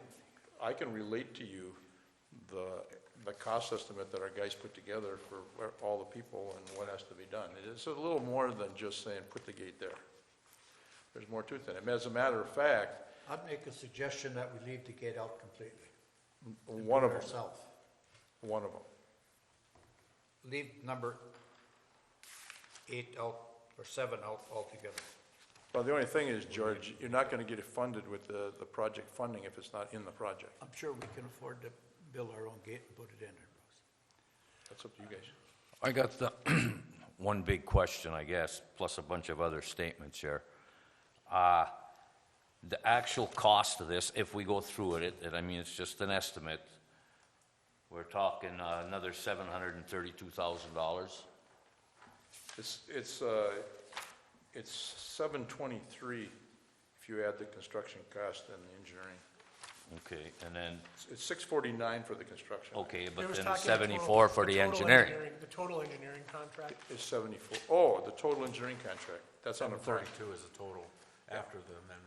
Speaker 14: relate to you the cost estimate that our guys put together for all the people and what has to be done. It is a little more than just saying put the gate there. There's more to it than that. As a matter of fact,
Speaker 6: I'd make a suggestion that we leave the gate out completely.
Speaker 14: one of them,
Speaker 6: Ourselves.
Speaker 14: one of them.
Speaker 6: Leave number 8 out, or 7 out altogether.
Speaker 14: Well, the only thing is, George, you're not going to get it funded with the project funding if it's not in the project.
Speaker 6: I'm sure we can afford to build our own gate and put it in there, Bruce.
Speaker 14: That's up to you guys.
Speaker 5: I got the one big question, I guess, plus a bunch of other statements here. The actual cost of this, if we go through it, I mean, it's just an estimate. We're talking another $732,000.
Speaker 14: It's 723 if you add the construction cost and the engineering.
Speaker 5: Okay, and then,
Speaker 14: It's 649 for the construction.
Speaker 5: okay,
Speaker 1: He
Speaker 5: but
Speaker 1: was
Speaker 5: then
Speaker 1: talking
Speaker 5: 74 for the engineering.
Speaker 1: The total engineering contract.
Speaker 14: Is 74. Oh, the total engineering contract. That's on the front.
Speaker 3: 32 is the total after the amendment.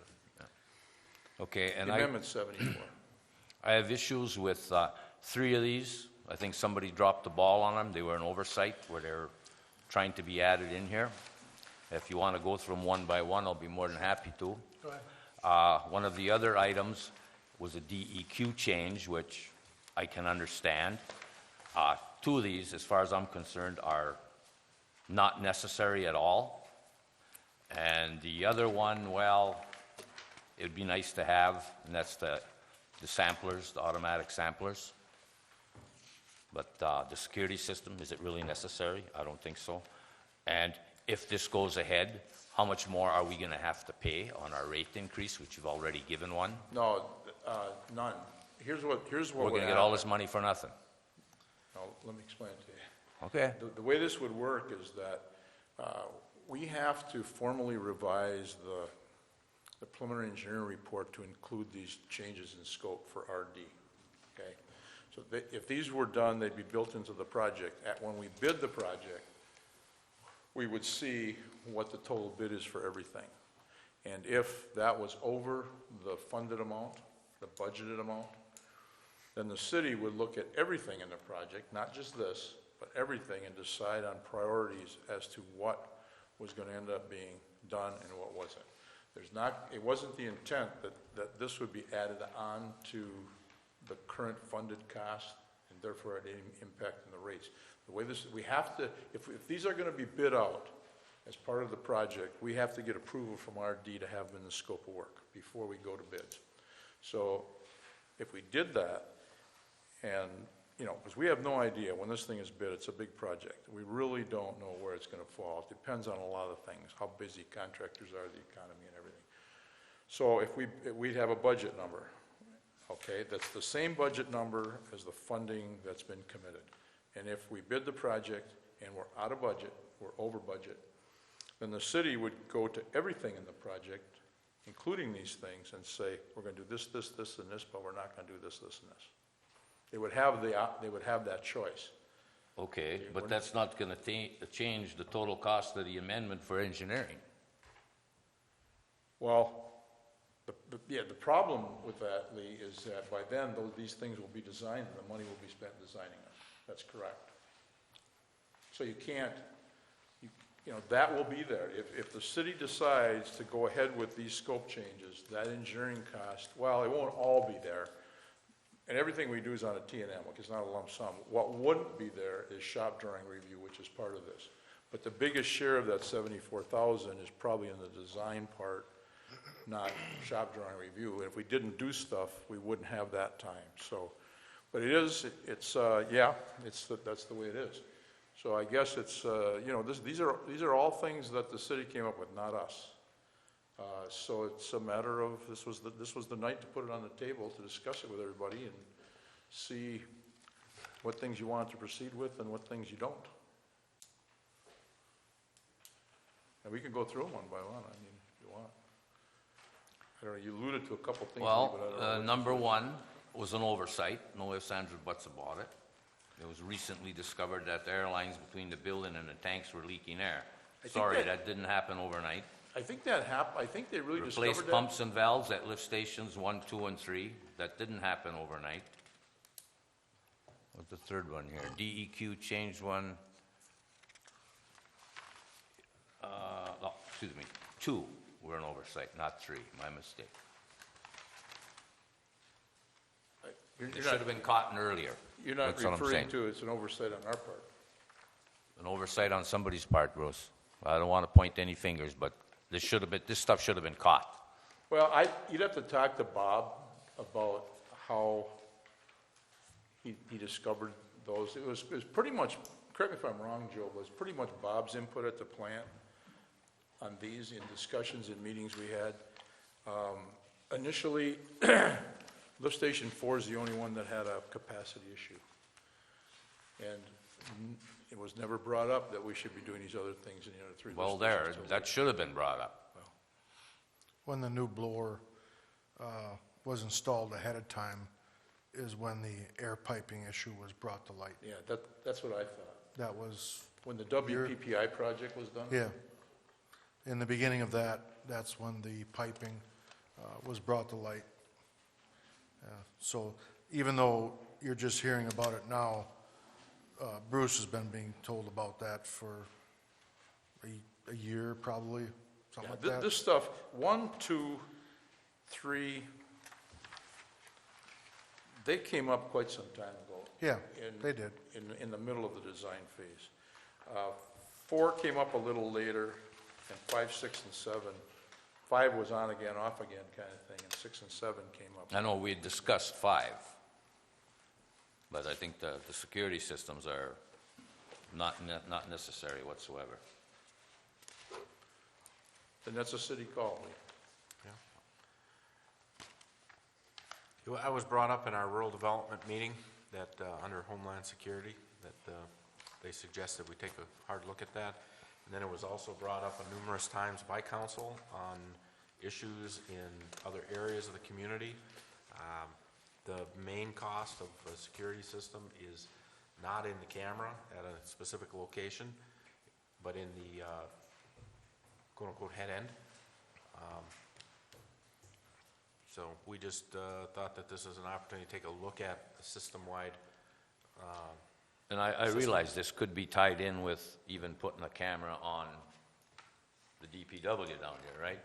Speaker 5: Okay, and
Speaker 14: The
Speaker 5: I
Speaker 14: amendment's 74.
Speaker 5: have issues with 3 of these. I think somebody dropped the ball on them. They were an oversight where they're trying to be added in here. If you want to go through them one by one, I'll be more than happy to.
Speaker 1: Go ahead.
Speaker 5: One of the other items was a DEQ change, which I can understand. 2 of these, as far as I'm concerned, are not necessary at all. And the other one, well, it'd be nice to have, and that's the samplers, the automatic samplers. But the security system, is it really necessary? I don't think so. And if this goes ahead, how much more are we going to have to pay on our rate increase, which you've already given one?
Speaker 14: No, none. Here's what
Speaker 5: We're
Speaker 14: would
Speaker 5: going to get all this money for nothing.
Speaker 14: Now, let me explain it to you.
Speaker 5: Okay.
Speaker 14: The way this would work is that we have to formally revise the preliminary engineering report to include these changes in scope for RD, okay? So if these were done, they'd be built into the project. When we bid the project, we would see what the total bid is for everything. And if that was over the funded amount, the budgeted amount, then the city would look at everything in the project, not just this, but everything, and decide on priorities as to what was going to end up being done and what wasn't. There's not, it wasn't the intent that this would be added on to the current funded cost, and therefore it any impact on the rates. The way this, we have to, if these are gonna be bid out as part of the project, we have to get approval from RD to have them in the scope of work before we go to bids. So if we did that, and, you know, because we have no idea when this thing is bid, it's a big project. We really don't know where it's gonna fall. It depends on a lot of things, how busy contractors are, the economy and everything. So if we'd have a budget number, okay, that's the same budget number as the funding that's been committed. And if we bid the project and we're out of budget, we're over budget, then the city would go to everything in the project, including these things, and say, we're gonna do this, this, this, and this, but we're not gonna do this, this, and this. They would have that choice.
Speaker 5: Okay, but that's not gonna change the total cost of the amendment for engineering.
Speaker 14: Well, the problem with that, Lee, is that by then, these things will be designed and the money will be spent designing them. That's correct. So you can't, you know, that will be there. If the city decides to go ahead with these scope changes, that engineering cost, well, it won't all be there. And everything we do is on a T&M, which is not a lump sum. What wouldn't be there is shop drawing review, which is part of this. But the biggest share of that 74,000 is probably in the design part, not shop drawing review. If we didn't do stuff, we wouldn't have that time. So, but that's the way it is. So I guess it's, you know, these are all things that the city came up with, not us. So it's a matter of, this was the night to put it on the table to discuss it with everybody and see what things you want to proceed with and what things you don't. And we can go through them one by one, I mean, if you want. I don't know, you alluded to a couple things.
Speaker 5: Well,
Speaker 14: but I don't know.
Speaker 5: number one was an oversight, no ifs, ands, or buts about it. It was recently discovered that the air lines between the building and the tanks were leaking air. Sorry, that didn't happen overnight.
Speaker 14: I think that happened, I think they really discovered that.
Speaker 5: Replaced pumps and valves at lift stations 1, 2, and 3. That didn't happen overnight. What's the third one here? DEQ changed one. No, excuse me, 2 were an oversight, not 3. My mistake. It should have been caught earlier.
Speaker 14: You're not
Speaker 5: That's what I'm
Speaker 14: referring
Speaker 5: saying.
Speaker 14: to, it's an oversight on our part.
Speaker 5: An oversight on somebody's part, Bruce. I don't want to point any fingers, but this stuff should have been caught.
Speaker 14: Well, you'd have to talk to Bob about how he discovered those. It was pretty much, correct me if I'm wrong, Joe, but it was pretty much Bob's input at the plant on these in discussions and meetings we had. Initially, lift station 4 is the only one that had a capacity issue. And it was never brought up that we should be doing these other things in the other 3
Speaker 5: Well,
Speaker 14: lift
Speaker 5: there,
Speaker 14: stations.
Speaker 5: that should have been brought up.
Speaker 11: When the new blower was installed ahead of time is when the air piping issue was brought to light.
Speaker 14: Yeah, that's what I thought.
Speaker 11: That was,
Speaker 14: When the WPPI project was done?
Speaker 11: yeah. In the beginning of that, that's when the piping was brought to light. So even though you're just hearing about it now, Bruce has been being told about that for a year, probably, something like that.
Speaker 14: This stuff, 1, 2, 3, they came up quite some time ago.
Speaker 11: Yeah, they did.
Speaker 14: In the middle of the design phase. 4 came up a little later, and 5, 6, and 7. 5 was on again, off again kind of thing, and 6 and 7 came up.
Speaker 5: I know we had discussed 5, but I think the security systems are not necessary whatsoever.
Speaker 14: Then that's a city call, Lee.
Speaker 3: I was brought up in our rural development meeting that, under Homeland Security, that they suggested we take a hard look at that. And then it was also brought up numerous times by council on issues in other areas of the community. The main cost of a security system is not in the camera at a specific location, but in the quote-unquote head end. So we just thought that this is an opportunity to take a look at a system-wide.
Speaker 5: And I realize this could be tied in with even putting a camera on the DPW down here, right?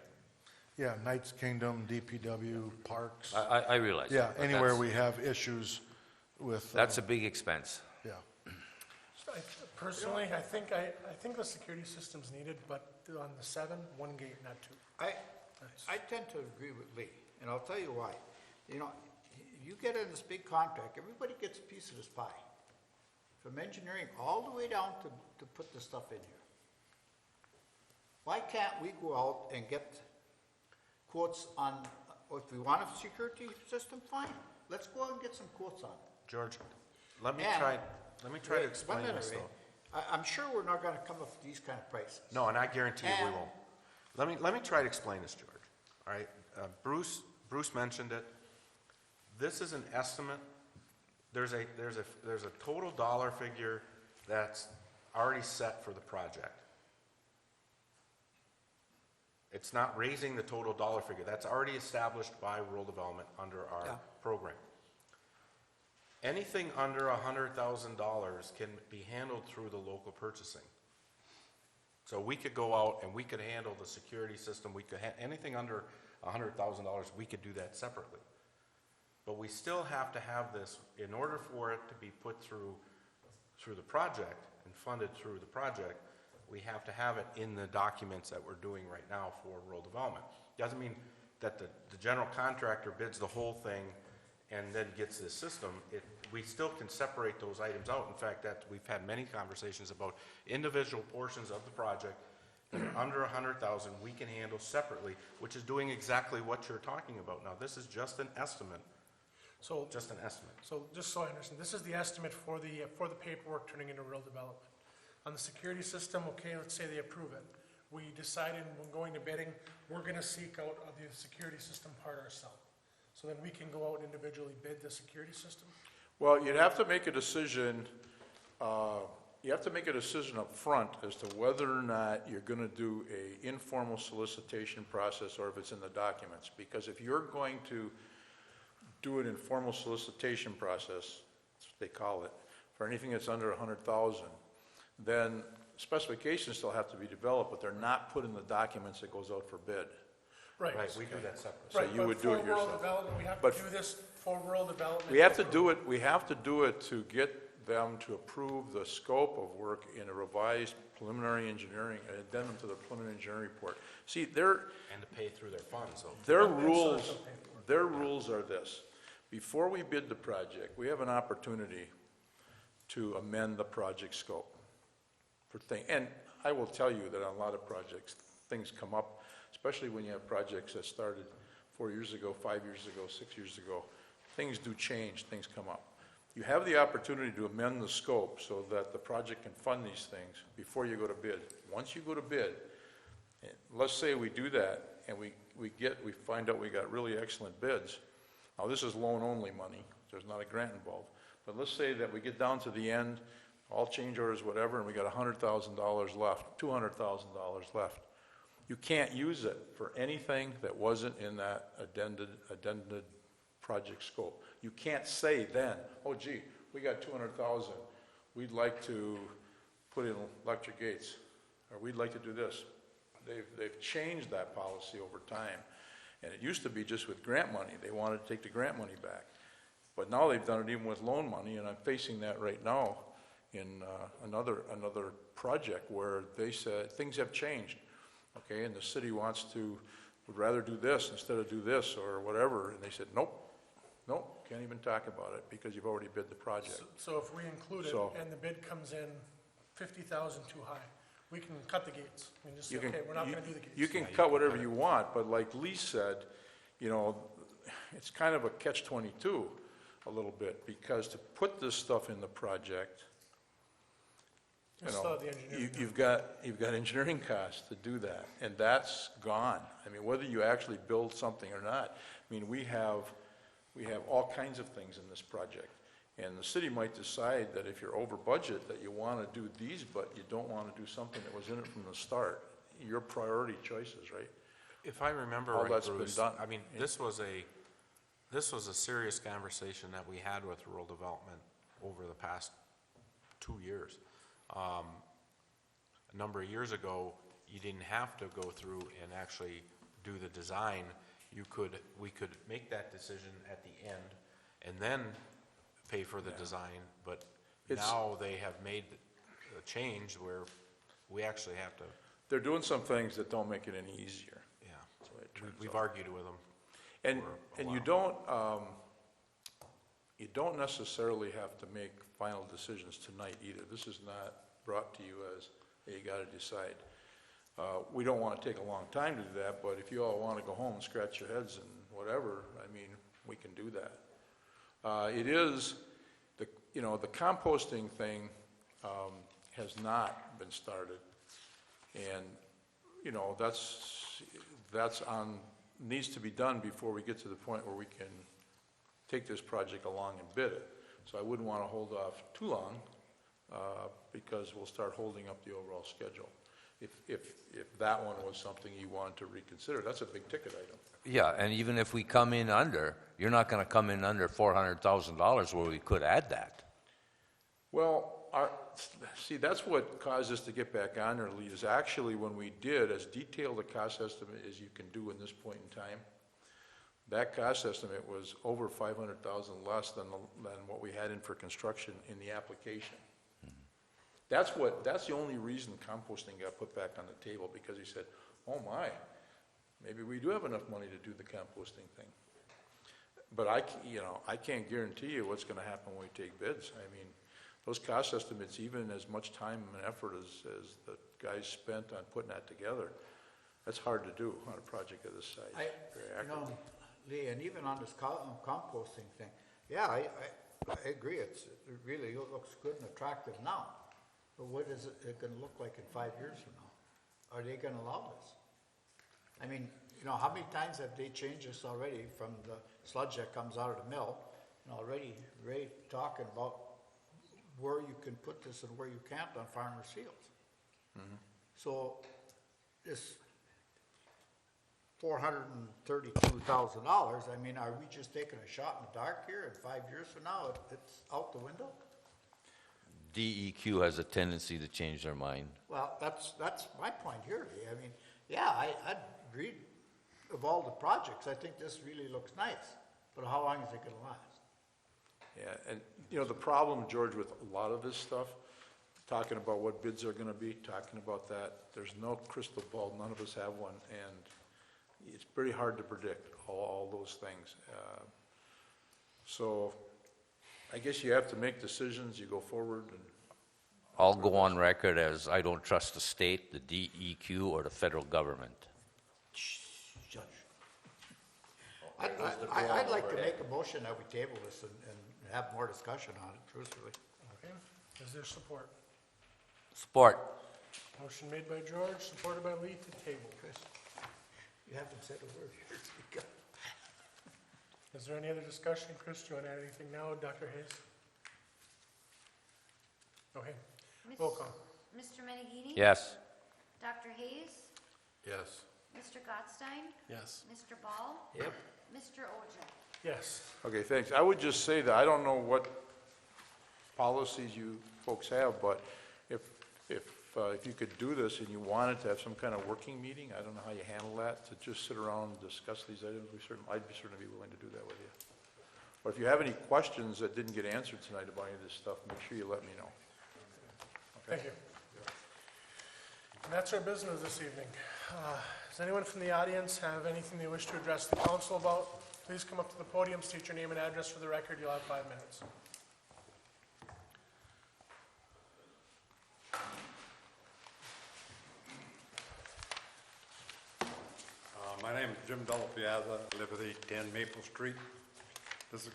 Speaker 11: Yeah, Knights Kingdom, DPW, parks.
Speaker 5: I realize.
Speaker 11: Yeah,
Speaker 5: but
Speaker 11: anywhere
Speaker 5: that's-
Speaker 11: we have issues with.
Speaker 5: That's a big expense.
Speaker 11: Yeah.
Speaker 1: Personally, I think the security system's needed, but on the 7, 1 gate, not 2.
Speaker 6: I tend to agree with Lee, and I'll tell you why. You know, you get in this big contract, everybody gets a piece of this pie. From engineering all the way down to put the stuff in here. Why can't we go out and get quotes on, or if we want a security system, fine. Let's go out and get some quotes on it.
Speaker 3: George, let me
Speaker 6: And-
Speaker 3: try to
Speaker 6: Wait,
Speaker 3: explain
Speaker 6: one minute,
Speaker 3: this
Speaker 6: Ray.
Speaker 3: though.
Speaker 6: I'm sure we're not gonna come up with these kind of prices.
Speaker 3: No, and I guarantee you we
Speaker 6: And-
Speaker 3: won't. Let me try to explain this, George. All right, Bruce mentioned it. This is an estimate. There's a total dollar figure that's already set for the project. It's not raising the total dollar figure. That's already established by rural development under our
Speaker 6: Yeah.
Speaker 3: program. Anything under $100,000 can be handled through the local purchasing. So we could go out and we could handle the security system, we could, anything under $100,000, we could do that separately. But we still have to have this, in order for it to be put through the project and funded through the project, we have to have it in the documents that we're doing right now for rural development. Doesn't mean that the general contractor bids the whole thing and then gets this system. We still can separate those items out. In fact, we've had many conversations about individual portions of the project that are under 100,000 we can handle separately, which is doing exactly what you're talking about now. This is just an estimate.
Speaker 1: So,
Speaker 3: Just an estimate.
Speaker 1: so just so I understand, this is the estimate for the paperwork turning into real development. On the security system, okay, let's say they approve it. We decided when going to bidding, we're gonna seek out the security system part ourselves. So then we can go out and individually bid the security system?
Speaker 14: Well, you'd have to make a decision, up front as to whether or not you're gonna do a informal solicitation process or if it's in the documents. Because if you're going to do an informal solicitation process, that's what they call it, for anything that's under 100,000, then specifications still have to be developed, but they're not put in the documents that goes out for bid.
Speaker 1: Right.
Speaker 3: Right, we do that separately.
Speaker 14: So
Speaker 1: Right,
Speaker 14: you
Speaker 1: but
Speaker 14: would do it
Speaker 1: for rural
Speaker 14: yourself.
Speaker 1: development, we have to
Speaker 14: But-
Speaker 1: do this for rural development.
Speaker 14: We have to do it to get them to approve the scope of work in a revised preliminary engineering, an addendum to the preliminary engineering report. See,
Speaker 3: And to pay through their funds, so.
Speaker 14: their rules are this. Before we bid the project, we have an opportunity to amend the project scope for and I will tell you that on a lot of projects, things come up, especially when you have projects that started 4 years ago, 5 years ago, 6 years ago. Things do change, things come up. You have the opportunity to amend the scope so that the project can fund these things before you go to bid. Once you go to bid, let's say we do that and we find out we got really excellent bids. Now, this is loan-only money, there's not a grant involved. But let's say that we get down to the end, all change orders, whatever, and we got $100,000 left, $200,000 left. You can't use it for anything that wasn't in that addended project scope. You can't say then, oh gee, we got 200,000, we'd like to put in electric gates, or we'd like to do this. They've changed that policy over time. And it used to be just with grant money. They wanted to take the grant money back. But now they've done it even with loan money, and I'm facing that right now in another project where they said things have changed, okay, and the city would rather do this instead of do this or whatever, and they said, nope, can't even talk about it because you've already bid the project.
Speaker 1: So if we include it
Speaker 14: So-
Speaker 1: and the bid comes in 50,000 too high, we can cut the gates. We can just say, okay, we're not gonna do the gates.
Speaker 14: You can cut whatever you want, but like Lee said, you know, it's kind of a catch-22 a little bit, because to put this stuff in the project, you
Speaker 1: Still
Speaker 14: know,
Speaker 1: have the engineering.
Speaker 14: you've got engineering costs to do that, and that's gone. I mean, whether you actually build something or not, I mean, we have all kinds of things in this project. And the city might decide that if you're over budget, that you want to do these, but you don't want to do something that was in it from the start. Your priority choices, right?
Speaker 3: If I remember
Speaker 14: All
Speaker 3: right,
Speaker 14: that's been
Speaker 3: Bruce,
Speaker 14: done.
Speaker 3: I mean, this was a serious conversation that we had with rural development over the past 2 years. A number of years ago, you didn't have to go through and actually do the design, we could make that decision at the end and then pay for the design, but now they have made a change where we actually have to,
Speaker 14: They're doing some things that don't make it any easier.
Speaker 3: yeah.
Speaker 14: That's the way it turns
Speaker 3: We've
Speaker 14: out.
Speaker 3: argued with them.
Speaker 14: And,
Speaker 3: for a
Speaker 14: and you don't necessarily have to make final decisions tonight either. This is not brought to you as, hey, you gotta decide. We don't wanna take a long time to do that, but if you all wanna go home and scratch your heads and whatever, I mean, we can do that. It is, the composting thing, has not been started. And, that's needs to be done before we get to the point where we can take this project along and bid it. So I wouldn't want to hold off too long, because we'll start holding up the overall schedule. If that one was something you wanted to reconsider, that's a big ticket item.
Speaker 5: Yeah, and even if we come in under, you're not gonna come in under $400,000 where we could add that.
Speaker 14: Well, see, that's what caused us to get back on there, Lee, is actually when we did as detailed a cost estimate as you can do in this point in time, that cost estimate was over 500,000 less than what we had in for construction in the application. That's the only reason composting got put back on the table, because he said, oh my, maybe we do have enough money to do the composting thing. But I can't guarantee you what's gonna happen when we take bids. I mean, those cost estimates, even as much time and effort as the guys spent on putting that together, that's hard to do on a project of this size. Very accurate.
Speaker 6: Lee, and even on this composting thing, yeah, I agree, it really looks good and attractive now. But what is it gonna look like in 5 years from now? Are they gonna allow this? I mean, how many times have they changed this already from the sludge that comes out of the mill, and already talking about where you can put this and where you can't on farmers' fields. So this $432,000, I mean, are we just taking a shot in the dark here, and 5 years from now, it's out the window?
Speaker 5: DEQ has a tendency to change their mind.
Speaker 6: Well, that's my point here, Lee. I mean, yeah, I'd agree of all the projects, I think this really looks nice, but how long is it gonna last?
Speaker 14: Yeah, and the problem, George, with a lot of this stuff, talking about what bids are gonna be, talking about that, there's no crystal ball, none of us have one, and it's pretty hard to predict all those things. So I guess you have to make decisions, you go forward, and
Speaker 5: I'll go on record as I don't trust the state, the DEQ, or the federal government.
Speaker 6: Judge. I'd like to make a motion that we table this and have more discussion on it, truthfully.
Speaker 1: Okay, is there support?
Speaker 5: Support.
Speaker 1: Motion made by George, supported by Lee to table.
Speaker 6: Chris, you haven't said a word here. Speak up.
Speaker 1: Is there any other discussion? Chris, do you want to add anything now? Dr. Hayes? Okay, roll call.
Speaker 2: Mr. Menegini?
Speaker 5: Yes.
Speaker 2: Dr. Hayes?
Speaker 3: Yes.
Speaker 2: Mr. Gottstein?
Speaker 7: Yes.
Speaker 2: Mr. Ball?
Speaker 6: Yep.
Speaker 2: Mr. Ogier?
Speaker 1: Yes.
Speaker 14: Okay, thanks. I would just say that I don't know what policies you folks have, but if you could do this and you wanted to have some kind of working meeting, I don't know how you handle that, to just sit around and discuss these items, I'd certainly be willing to do that with you. But if you have any questions that didn't get answered tonight about any of this stuff, make sure you let me know.
Speaker 1: Thank you. And that's our business this evening. Does anyone from the audience have anything they wish to address the council about? Please come up to the podium, state your name and address for the record. You'll have 5 minutes.
Speaker 9: My name is Jim Delapiazza. I live at 810 Maple Street. This is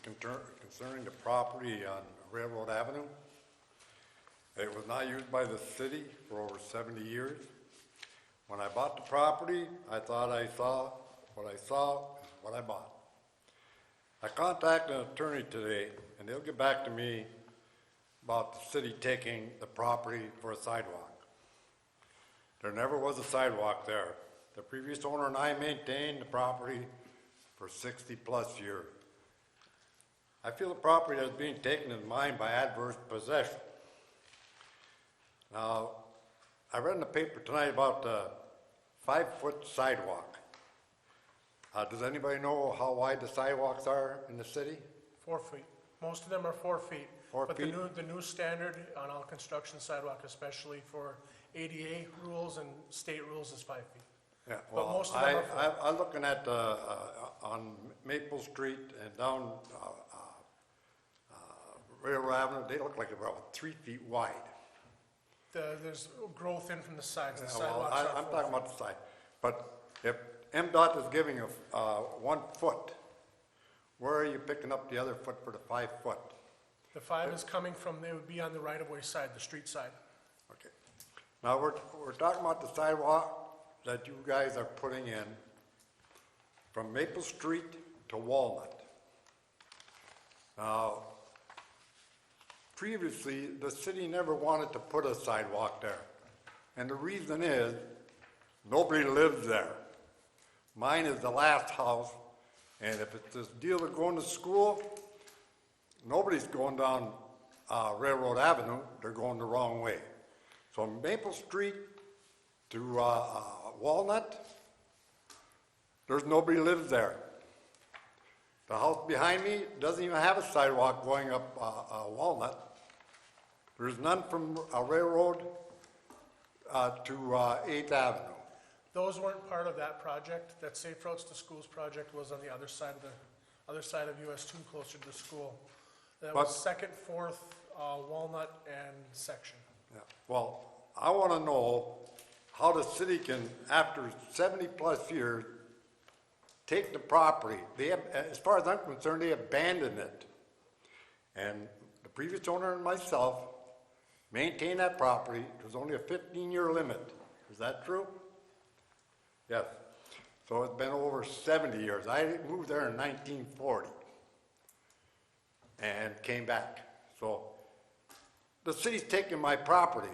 Speaker 9: concerning the property on Railroad Avenue. It was not used by the city for over 70 years. When I bought the property, I thought I saw what I saw is what I bought. I contacted an attorney today, and they'll get back to me about the city taking the property for a sidewalk. There never was a sidewalk there. The previous owner and I maintained the property for 60-plus years. I feel the property is being taken in mine by adverse possession. Now, I read in the paper tonight about the 5-foot sidewalk. Does anybody know how wide the sidewalks are in the city?
Speaker 1: 4 feet. Most of them are 4 feet.
Speaker 9: 4
Speaker 1: But
Speaker 9: feet?
Speaker 1: the new standard on all construction sidewalk, especially for ADA rules and state rules, is 5 feet.
Speaker 9: Yeah,
Speaker 1: But
Speaker 9: well,
Speaker 1: most of them are 4.
Speaker 9: I'm looking at, on Maple Street and down, Railroad Avenue, they look like about 3 feet wide.
Speaker 1: There's growth in from the sides. The
Speaker 9: Yeah, well,
Speaker 1: sidewalks are
Speaker 9: I'm
Speaker 1: 4
Speaker 9: talking
Speaker 1: feet.
Speaker 9: about the side. But if MDOT is giving a, 1 foot, where are you picking up the other foot for the 5 foot?
Speaker 1: The 5 is coming from, they would be on the right-of-way side, the street side.
Speaker 9: Okay. Now, we're talking about the sidewalk that you guys are putting in from Maple Street to Walnut. Now, previously, the city never wanted to put a sidewalk there. And the reason is, nobody lives there. Mine is the last house, and if it's this deal of going to school, nobody's going down Railroad Avenue, they're going the wrong way. So Maple Street to Walnut, there's nobody lives there. The house behind me doesn't even have a sidewalk going up Walnut. There's none from Railroad to 8th Avenue.
Speaker 1: Those weren't part of that project. That Safe Routes to Schools project was on the other side of US 2, closer to the school. That was
Speaker 9: But-
Speaker 1: 2nd, 4th, Walnut, and Section.
Speaker 9: Yeah. Well, I want to know how the city can, after 70-plus years, take the property. They have, as far as I'm concerned, they abandoned it. And the previous owner and myself maintained that property. There's only a 15-year limit. Is that true? Yes. So it's been over 70 years. I moved there in 1940 and came back. So the city's taking my property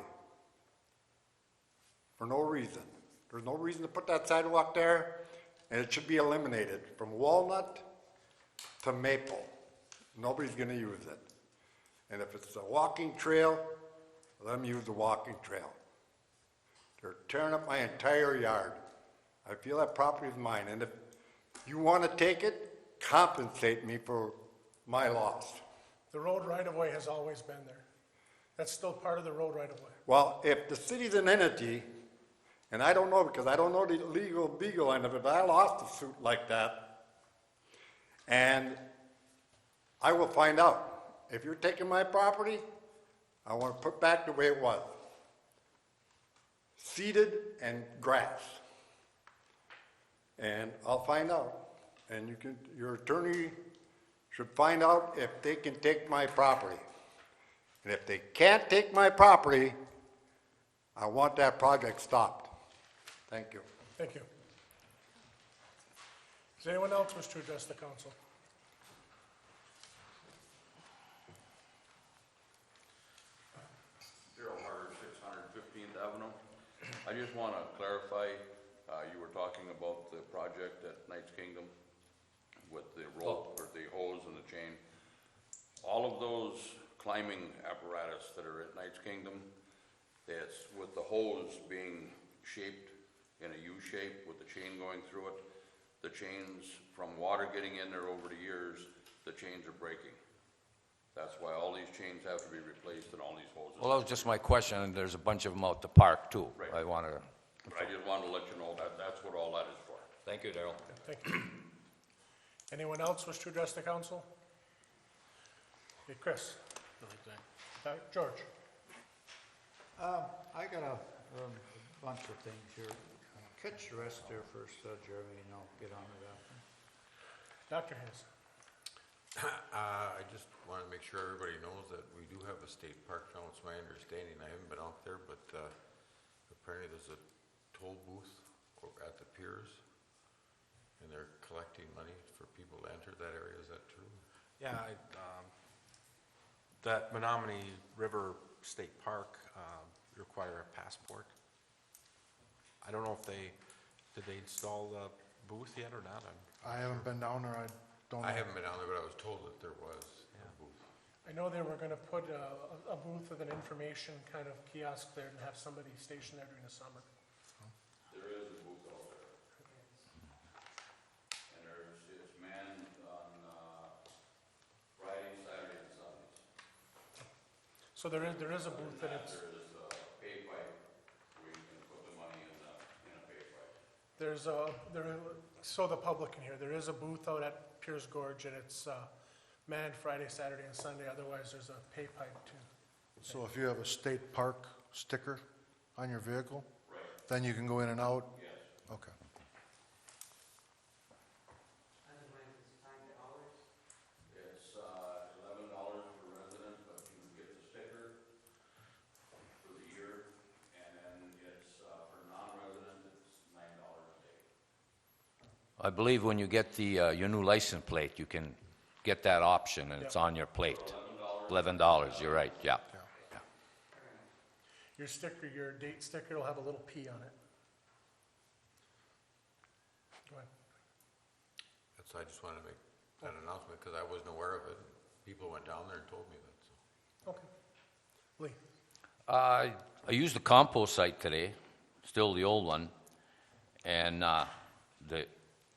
Speaker 9: for no reason. There's no reason to put that sidewalk there, and it should be eliminated from Walnut to Maple. Nobody's gonna use it. And if it's a walking trail, let them use the walking trail. They're tearing up my entire yard. I feel that property is mine, and if you wanna take it, compensate me for my loss.
Speaker 1: The road right-of-way has always been there. That's still part of the road right-of-way.
Speaker 9: Well, if the city's an entity, and I don't know because I don't know the legal beagle end of it, but I lost a suit like that, and I will find out. If you're taking my property, I want to put back the way it was. Seeded and grass. And I'll find out. And you can, your attorney should find out if they can take my property. And if they can't take my property, I want that project stopped. Thank you.
Speaker 1: Thank you. Does anyone else wish to address the council?
Speaker 15: Daryl Harder, 615th Avenue. I just want to clarify, you were talking about the project at Knights Kingdom with the rope or the hose and the chain. All of those climbing apparatus that are at Knights Kingdom, that's with the hose being shaped in a U shape with the chain going through it. The chains, from water getting in there over the years, the chains are breaking. That's why all these chains have to be replaced and all these hoses.
Speaker 5: Well, that was just my question, and there's a bunch of them out the park, too.
Speaker 15: Right.
Speaker 5: I want to,
Speaker 15: I just wanted to let you know that that's what all that is for.
Speaker 5: thank you, Darrell.
Speaker 1: Thank you. Anyone else wish to address the council? Okay, Chris. George.
Speaker 6: I got a bunch of things here. Catch the rest there first, Jeremy, and I'll get on to that one.
Speaker 1: Dr. Hayes.
Speaker 13: I just want to make sure everybody knows that we do have a state park now. It's my understanding. I haven't been out there, but apparently there's a toll booth at the piers, and they're collecting money for people to enter that area. Is that true?
Speaker 3: Yeah, that Menominee River State Park require a passport. I don't know if did they install the booth yet or not?
Speaker 11: I haven't been down there, I don't know.
Speaker 13: I haven't been down there, but I was told that there was a booth.
Speaker 1: I know they were going to put a booth with an information kind of kiosk there and have somebody stationed there during the summer.
Speaker 15: There is a booth out there.
Speaker 1: So there is a booth and it's,
Speaker 15: There is a pay pipe where you can put the money in a pay pipe.
Speaker 1: so the public can hear, there is a booth out at Pierce Gorge and it's manned Friday, Saturday and Sunday. Otherwise, there's a pay pipe too.
Speaker 11: So if you have a state park sticker on your vehicle, then you can go in and out?
Speaker 15: Yes.
Speaker 11: Okay.
Speaker 8: Otherwise, it's $5.
Speaker 15: It's $11 for residents, but you get the sticker for the year, and then it's for non-residents, it's $9 a day.
Speaker 5: I believe when you get the, your new license plate, you can get that option and it's on your plate. $11, you're right, yeah.
Speaker 1: Your sticker, your date sticker will have a little P on it. Go ahead.
Speaker 13: That's, I just wanted to make that announcement because I wasn't aware of it. People went down there and told me that, so.
Speaker 1: Okay. Lee?
Speaker 5: I used the compost site today, still the old one, and I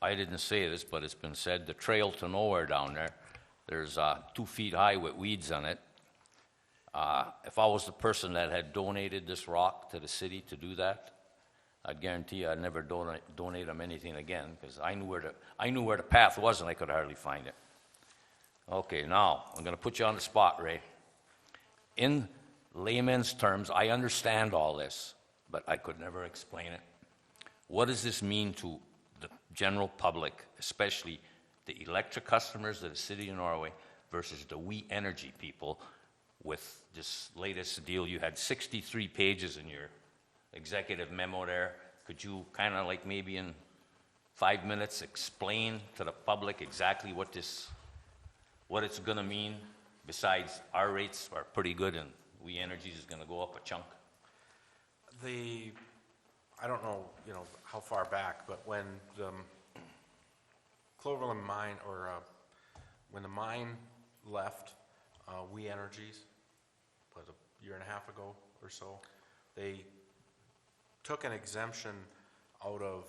Speaker 5: didn't say this, but it's been said, the trail to nowhere down there, there's 2 feet high with weeds on it. If I was the person that had donated this rock to the city to do that, I'd guarantee you I'd never donate them anything again, because I knew where the path was and I could hardly find it. Okay, now, I'm going to put you on the spot, Ray. In layman's terms, I understand all this, but I could never explain it. What does this mean to the general public, especially the electric customers of the city of Norway versus the We Energy people with this latest deal? You had 63 pages in your executive memo there. Could you kind of like maybe in 5 minutes explain to the public exactly what it's going to mean? Besides, our rates are pretty good and We Energy is going to go up a chunk.
Speaker 3: I don't know, how far back, but when the Cloverland mine, or when the mine left We Energies, was a year and a half ago or so, they took an exemption out of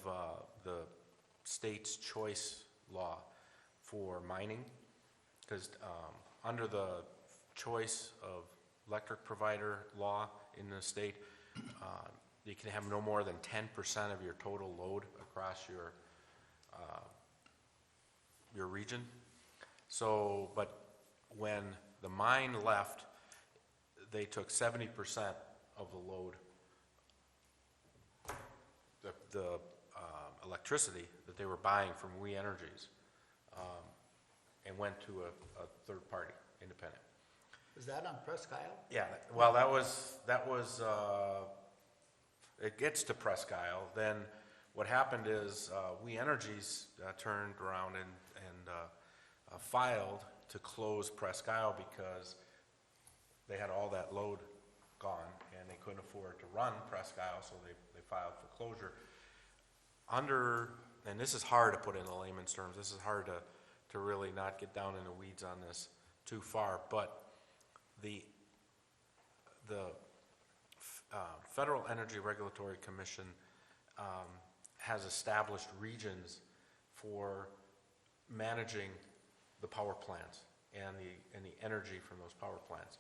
Speaker 3: the state's choice law for mining, because under the choice of electric provider law in the state, you can have no more than 10% of your total load across your region. So, but when the mine left, they took 70% of the load, the electricity that they were buying from We Energies, and went to a third party, independent.
Speaker 6: Is that on Presque Isle?
Speaker 3: Yeah, well, that was, it gets to Presque Isle. Then what happened is We Energies turned around and filed to close Presque Isle because they had all that load gone and they couldn't afford to run Presque Isle, so they filed for closure. And this is hard to put in layman's terms, this is hard to really not get down in the weeds on this too far, but the Federal Energy Regulatory Commission has established regions for managing the power plants and the energy from those power plants,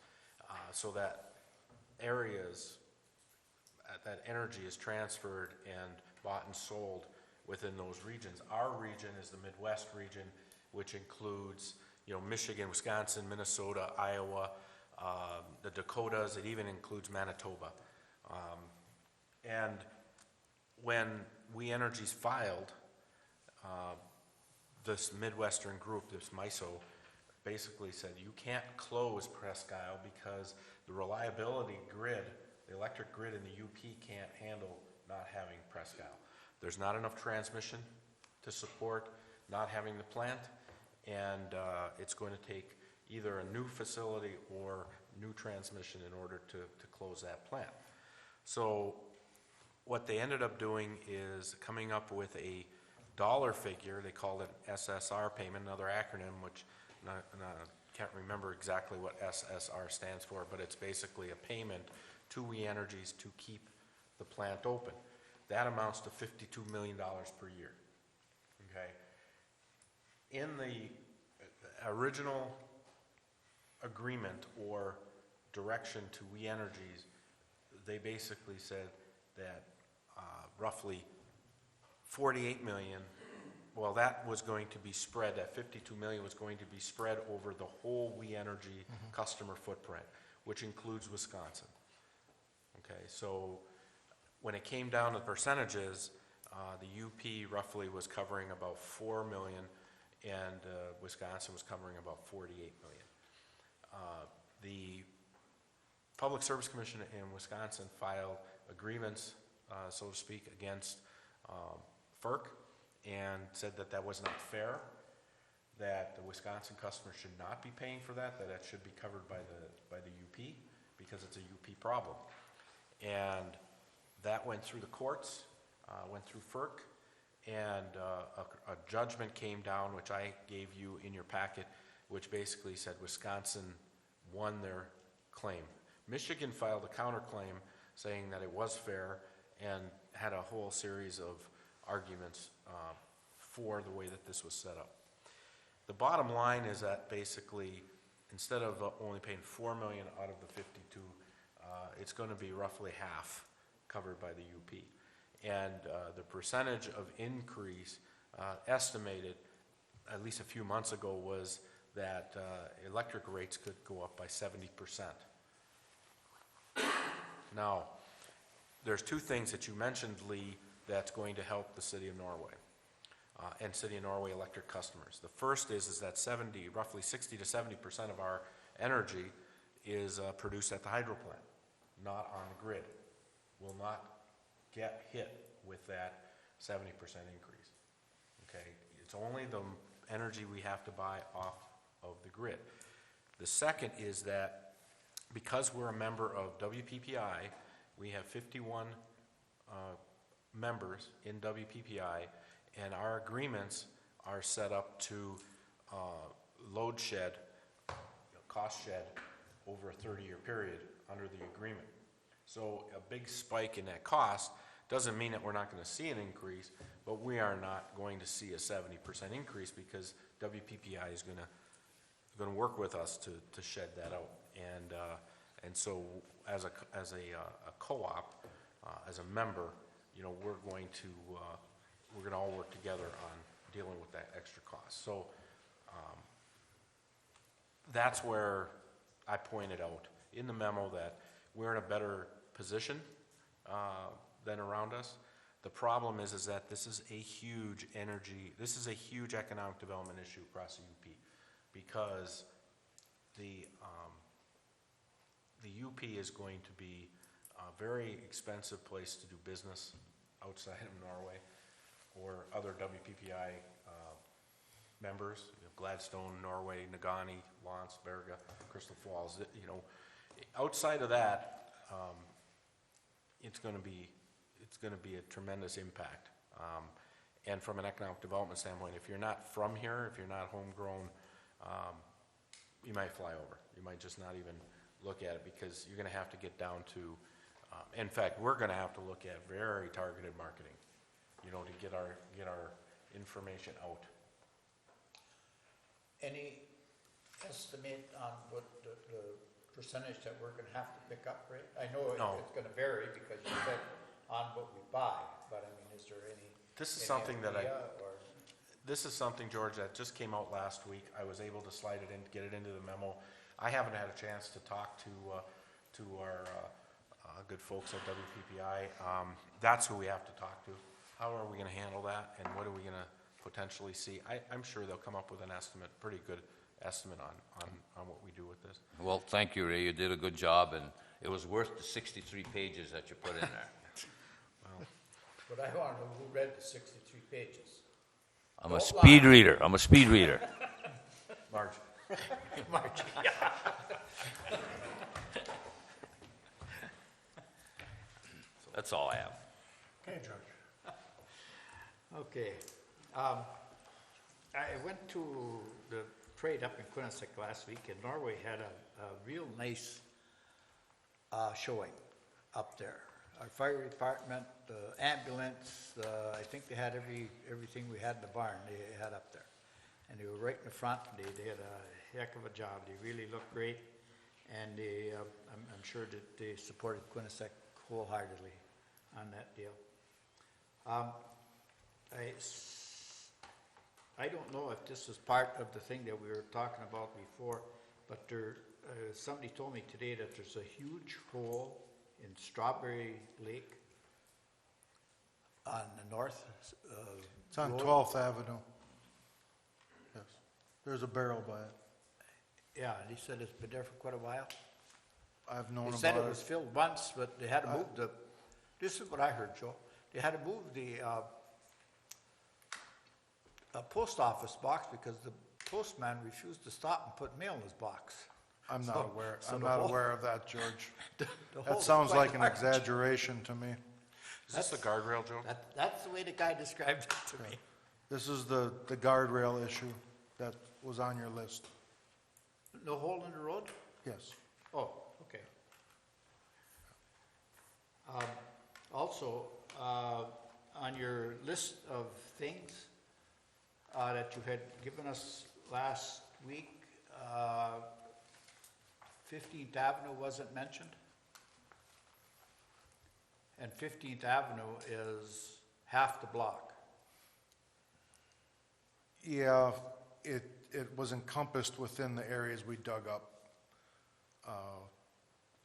Speaker 3: so that that energy is transferred and bought and sold within those regions. Our region is the Midwest region, which includes Michigan, Wisconsin, Minnesota, Iowa, the Dakotas. It even includes Manitoba. And when We Energies filed, this Midwestern group, this MISO, basically said you can't close Presque Isle because the reliability grid, the electric grid in the UP can't handle not having Presque Isle. There's not enough transmission to support not having the plant, and it's going to take either a new facility or new transmission in order to close that plant. So what they ended up doing is coming up with a dollar figure. They called it SSR payment, another acronym, which I can't remember exactly what SSR stands for, but it's basically a payment to We Energies to keep the plant open. That amounts to $52 million per year. Okay. In the original agreement or direction to We Energies, they basically said that roughly 48 million, well, that was going to be spread, that 52 million was going to be spread over the whole We Energy customer footprint, which includes Wisconsin. Okay, so when it came down to percentages, the UP roughly was covering about 4 million, and Wisconsin was covering about 48 million. The Public Service Commission in Wisconsin filed a grievance, so to speak, against FERC, and said that that was not fair, that the Wisconsin customers should not be paying for that, that it should be covered by the UP, because it's a UP problem. And that went through the courts, went through FERC, and a judgment came down, which I gave you in your packet, which basically said Wisconsin won their claim. Michigan filed a counterclaim saying that it was fair and had a whole series of arguments for the way that this was set up. The bottom line is that basically, instead of only paying 4 million out of the 52, it's going to be roughly half covered by the UP. And the percentage of increase estimated, at least a few months ago, was that electric rates could go up by 70%. Now, there's two things that you mentioned, Lee, that's going to help the City of Norway and City of Norway electric customers. The first is that roughly 60 to 70% of our energy is produced at the hydro plant, not on the grid. Will not get hit with that 70% increase. Okay, it's only the energy we have to buy off of the grid. The second is that because we're a member of WPPI, we have 51 members in WPPI, and our agreements are set up to load shed, cost shed over a 30-year period under the agreement. So a big spike in that cost doesn't mean that we're not going to see an increase, but we are not going to see a 70% increase because WPPI is going to work with us to shed that out. And so as a co-op, as a member, you know, we're going to all work together on dealing with that extra cost. So that's where I pointed out in the memo that we're in a better position than around us. The problem is that this is a huge economic development issue across the UP, because the UP is going to be a very expensive place to do business outside of Norway or other WPPI members, you know, Gladstone, Norway, Nagani, Lance, Berga, Crystal Falls. You know, outside of that, it's going to be a tremendous impact. And from an economic development standpoint, if you're not from here, if you're not homegrown, you might fly over. You might just not even look at it, because you're going to have to get down to, in fact, we're going to have to look at very targeted marketing, you know, to get our information out.
Speaker 6: Any estimate on what the percentage that we're gonna have to pick up, Ray? I know it's gonna vary because you said on what we buy, but I mean, is there any?
Speaker 3: This is
Speaker 6: any
Speaker 3: something that
Speaker 6: idea, or?
Speaker 3: This is something, George, that just came out last week. I was able to slide it in, get it into the memo. I haven't had a chance to talk to our good folks at WPPI. That's who we have to talk to. How are we gonna handle that, and what are we gonna potentially see? I'm sure they'll come up with an estimate, pretty good estimate on what we do with this.
Speaker 5: Well, thank you, Ray. You did a good job, and it was worth the 63 pages that you put in there.
Speaker 6: But I wanna know who read the 63 pages.
Speaker 5: I'm a speed reader.
Speaker 3: Marge.
Speaker 6: Margie, yeah.
Speaker 5: That's all I have.
Speaker 1: Okay, George.
Speaker 6: Okay. I went to the parade up in Quinnipiac last week, and Norway had a real nice showing up there. Our fire department, the ambulance, I think they had everything we had in the barn, they had up there. And they were right in the front, they did a heck of a job, they really looked great. And they, I'm sure that they supported Quinnipiac wholeheartedly on that deal. I don't know if this is part of the thing that we were talking about before, but there, somebody told me today that there's a huge hole in Strawberry Lake on the north.
Speaker 11: It's on
Speaker 6: road.
Speaker 11: 12th Avenue. Yes, there's a barrel by it.
Speaker 6: Yeah, and he said it's been there for quite a while.
Speaker 11: I've known
Speaker 6: They
Speaker 11: about
Speaker 6: said
Speaker 11: it.
Speaker 6: it was filled once, but they had to move the, this is what I heard, Joe. They had to move the post office box because the postman refused to stop and put mail in his box.
Speaker 11: I'm not
Speaker 6: So-
Speaker 11: aware,
Speaker 6: so
Speaker 11: I'm
Speaker 6: the
Speaker 11: not
Speaker 6: whole-
Speaker 11: aware of that, George.
Speaker 6: the hole
Speaker 11: That
Speaker 6: is
Speaker 11: sounds
Speaker 6: quite
Speaker 11: like an
Speaker 6: large.
Speaker 11: exaggeration to me.
Speaker 3: Is this the guardrail, Joe?
Speaker 6: That's the way the guy described it to me.
Speaker 11: This is the guardrail issue that was on your list.
Speaker 6: No hole in the road?
Speaker 11: Yes.
Speaker 6: Oh, okay. Also, on your list of things that you had given us last week, 15th Avenue wasn't mentioned. And 15th Avenue is half the block.
Speaker 11: Yeah, it was encompassed within the areas we dug up.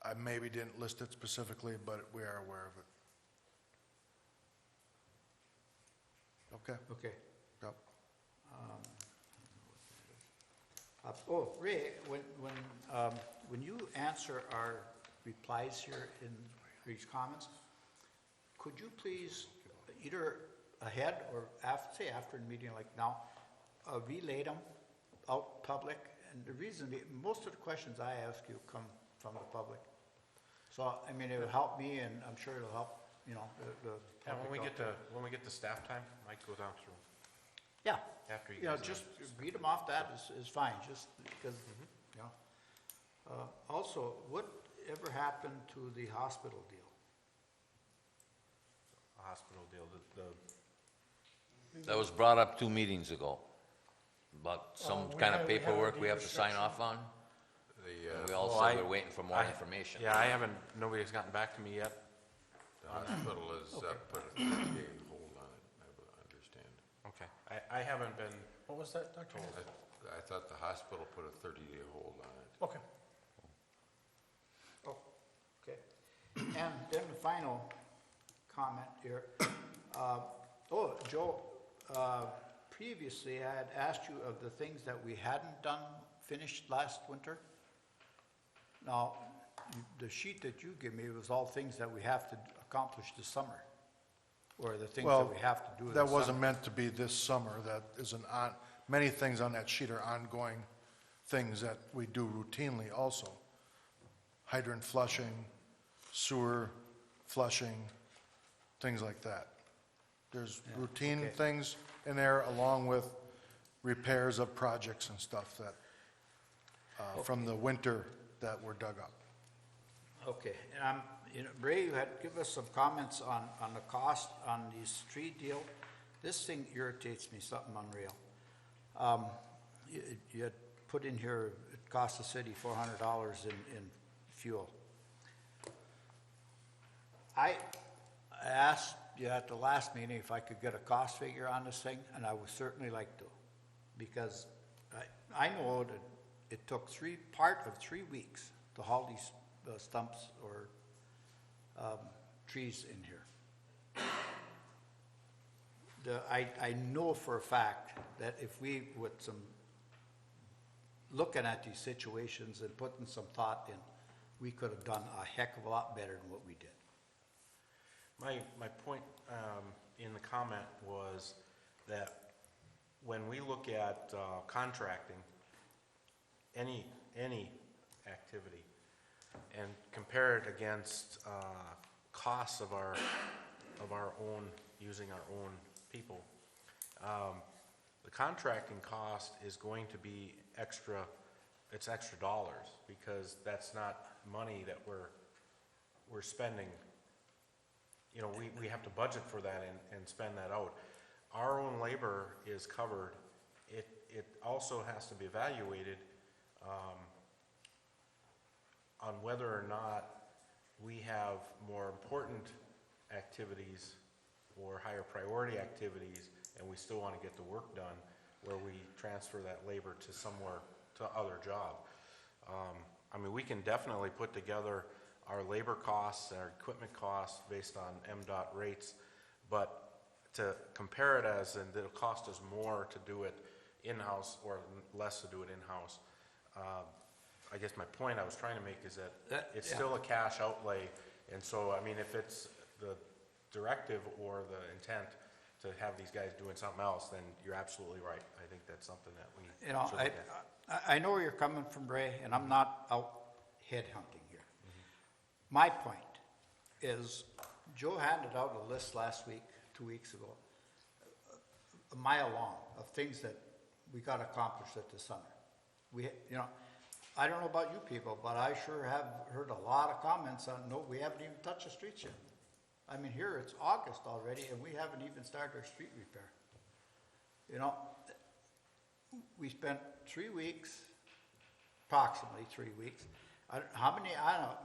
Speaker 11: I maybe didn't list it specifically, but we are aware of it. Okay?
Speaker 6: Okay.
Speaker 11: Yep.
Speaker 6: Oh, Ray, when you answer our replies here in these comments, could you please, either ahead or after, say after the meeting like now, relay them out public? And the reason, most of the questions I ask you come from the public. So, I mean, it would help me, and I'm sure it'll help, you know, the
Speaker 3: Yeah, when we
Speaker 6: public
Speaker 3: get
Speaker 6: out
Speaker 3: to, when we get to staff time, Mike go down through.
Speaker 6: Yeah.
Speaker 3: After you
Speaker 6: You know,
Speaker 3: guys
Speaker 6: just read them off, that is fine, just because, you know. Also, what ever happened to the hospital deal?
Speaker 3: Hospital deal,
Speaker 5: That was brought up 2 meetings ago, about some
Speaker 1: we
Speaker 5: kind
Speaker 1: have-
Speaker 5: of
Speaker 1: we have a
Speaker 5: paperwork we
Speaker 1: deed
Speaker 5: have to sign
Speaker 1: restriction.
Speaker 5: off on. And we all
Speaker 3: Well,
Speaker 5: said we're waiting for more information.
Speaker 3: Yeah, I haven't, nobody's gotten back to me yet.
Speaker 13: The hospital has put a 30-day hold on it, I understand.
Speaker 3: Okay, I haven't been,
Speaker 1: What was that, Dr.?
Speaker 13: I thought the hospital put a 30-day hold on it.
Speaker 1: Okay.
Speaker 6: Oh, okay. And then the final comment here. Joe, previously I had asked you of the things that we hadn't done, finished last winter. Now, the sheet that you give me was all things that we have to accomplish this summer, or the things that
Speaker 11: Well,
Speaker 6: we have to do this
Speaker 11: that
Speaker 6: summer.
Speaker 11: wasn't meant to be this summer. That is many things on that sheet are ongoing things that we do routinely also. Hydrant flushing, sewer flushing, things like that. There's routine
Speaker 6: okay.
Speaker 11: things in there along with repairs of projects and stuff that, from the winter that were dug up.
Speaker 6: Okay, and Ray, you had give us some comments on the cost on the street deal. This thing irritates me, something unreal. You had put in here, it cost the city $400 in fuel. I asked you at the last meeting if I could get a cost figure on this thing, and I would certainly like to, because I know that it took part of 3 weeks to haul these stumps or trees in here. I know for a fact that if we, with some looking at these situations and putting some thought in, we could have done a heck of a lot better than what we did.
Speaker 3: my point in the comment was that when we look at contracting, any activity, and compare it against costs of our own, using our own people, the contracting cost is going to be extra, it's extra dollars, because that's not money that we're spending. You know, we have to budget for that and spend that out. Our own labor is covered. It also has to be evaluated on whether or not we have more important activities or higher priority activities, and we still want to get the work done, where we transfer that labor to somewhere, to other job. I mean, we can definitely put together our labor costs and our equipment costs based on MDOT rates, but to compare it as, and it'll cost us more to do it in-house or less to do it in-house. I guess my point I was trying to make is that it's still a cash outlay, and so, I mean, if it's the directive or the intent to have these guys doing something else, then you're absolutely right. I think that's something that we
Speaker 6: You know,
Speaker 3: should look at.
Speaker 6: I know where you're coming from, Ray, and I'm not out headhunting here. My point is, Joe handed out a list last week, 2 weeks ago, a mile long of things that we got accomplished at the summer. We, you know, I don't know about you people, but I sure have heard a lot of comments on, no, we haven't even touched the streets yet. I mean, here it's August already, and we haven't even started our street repair. You know, we spent 3 weeks, approximately 3 weeks, how many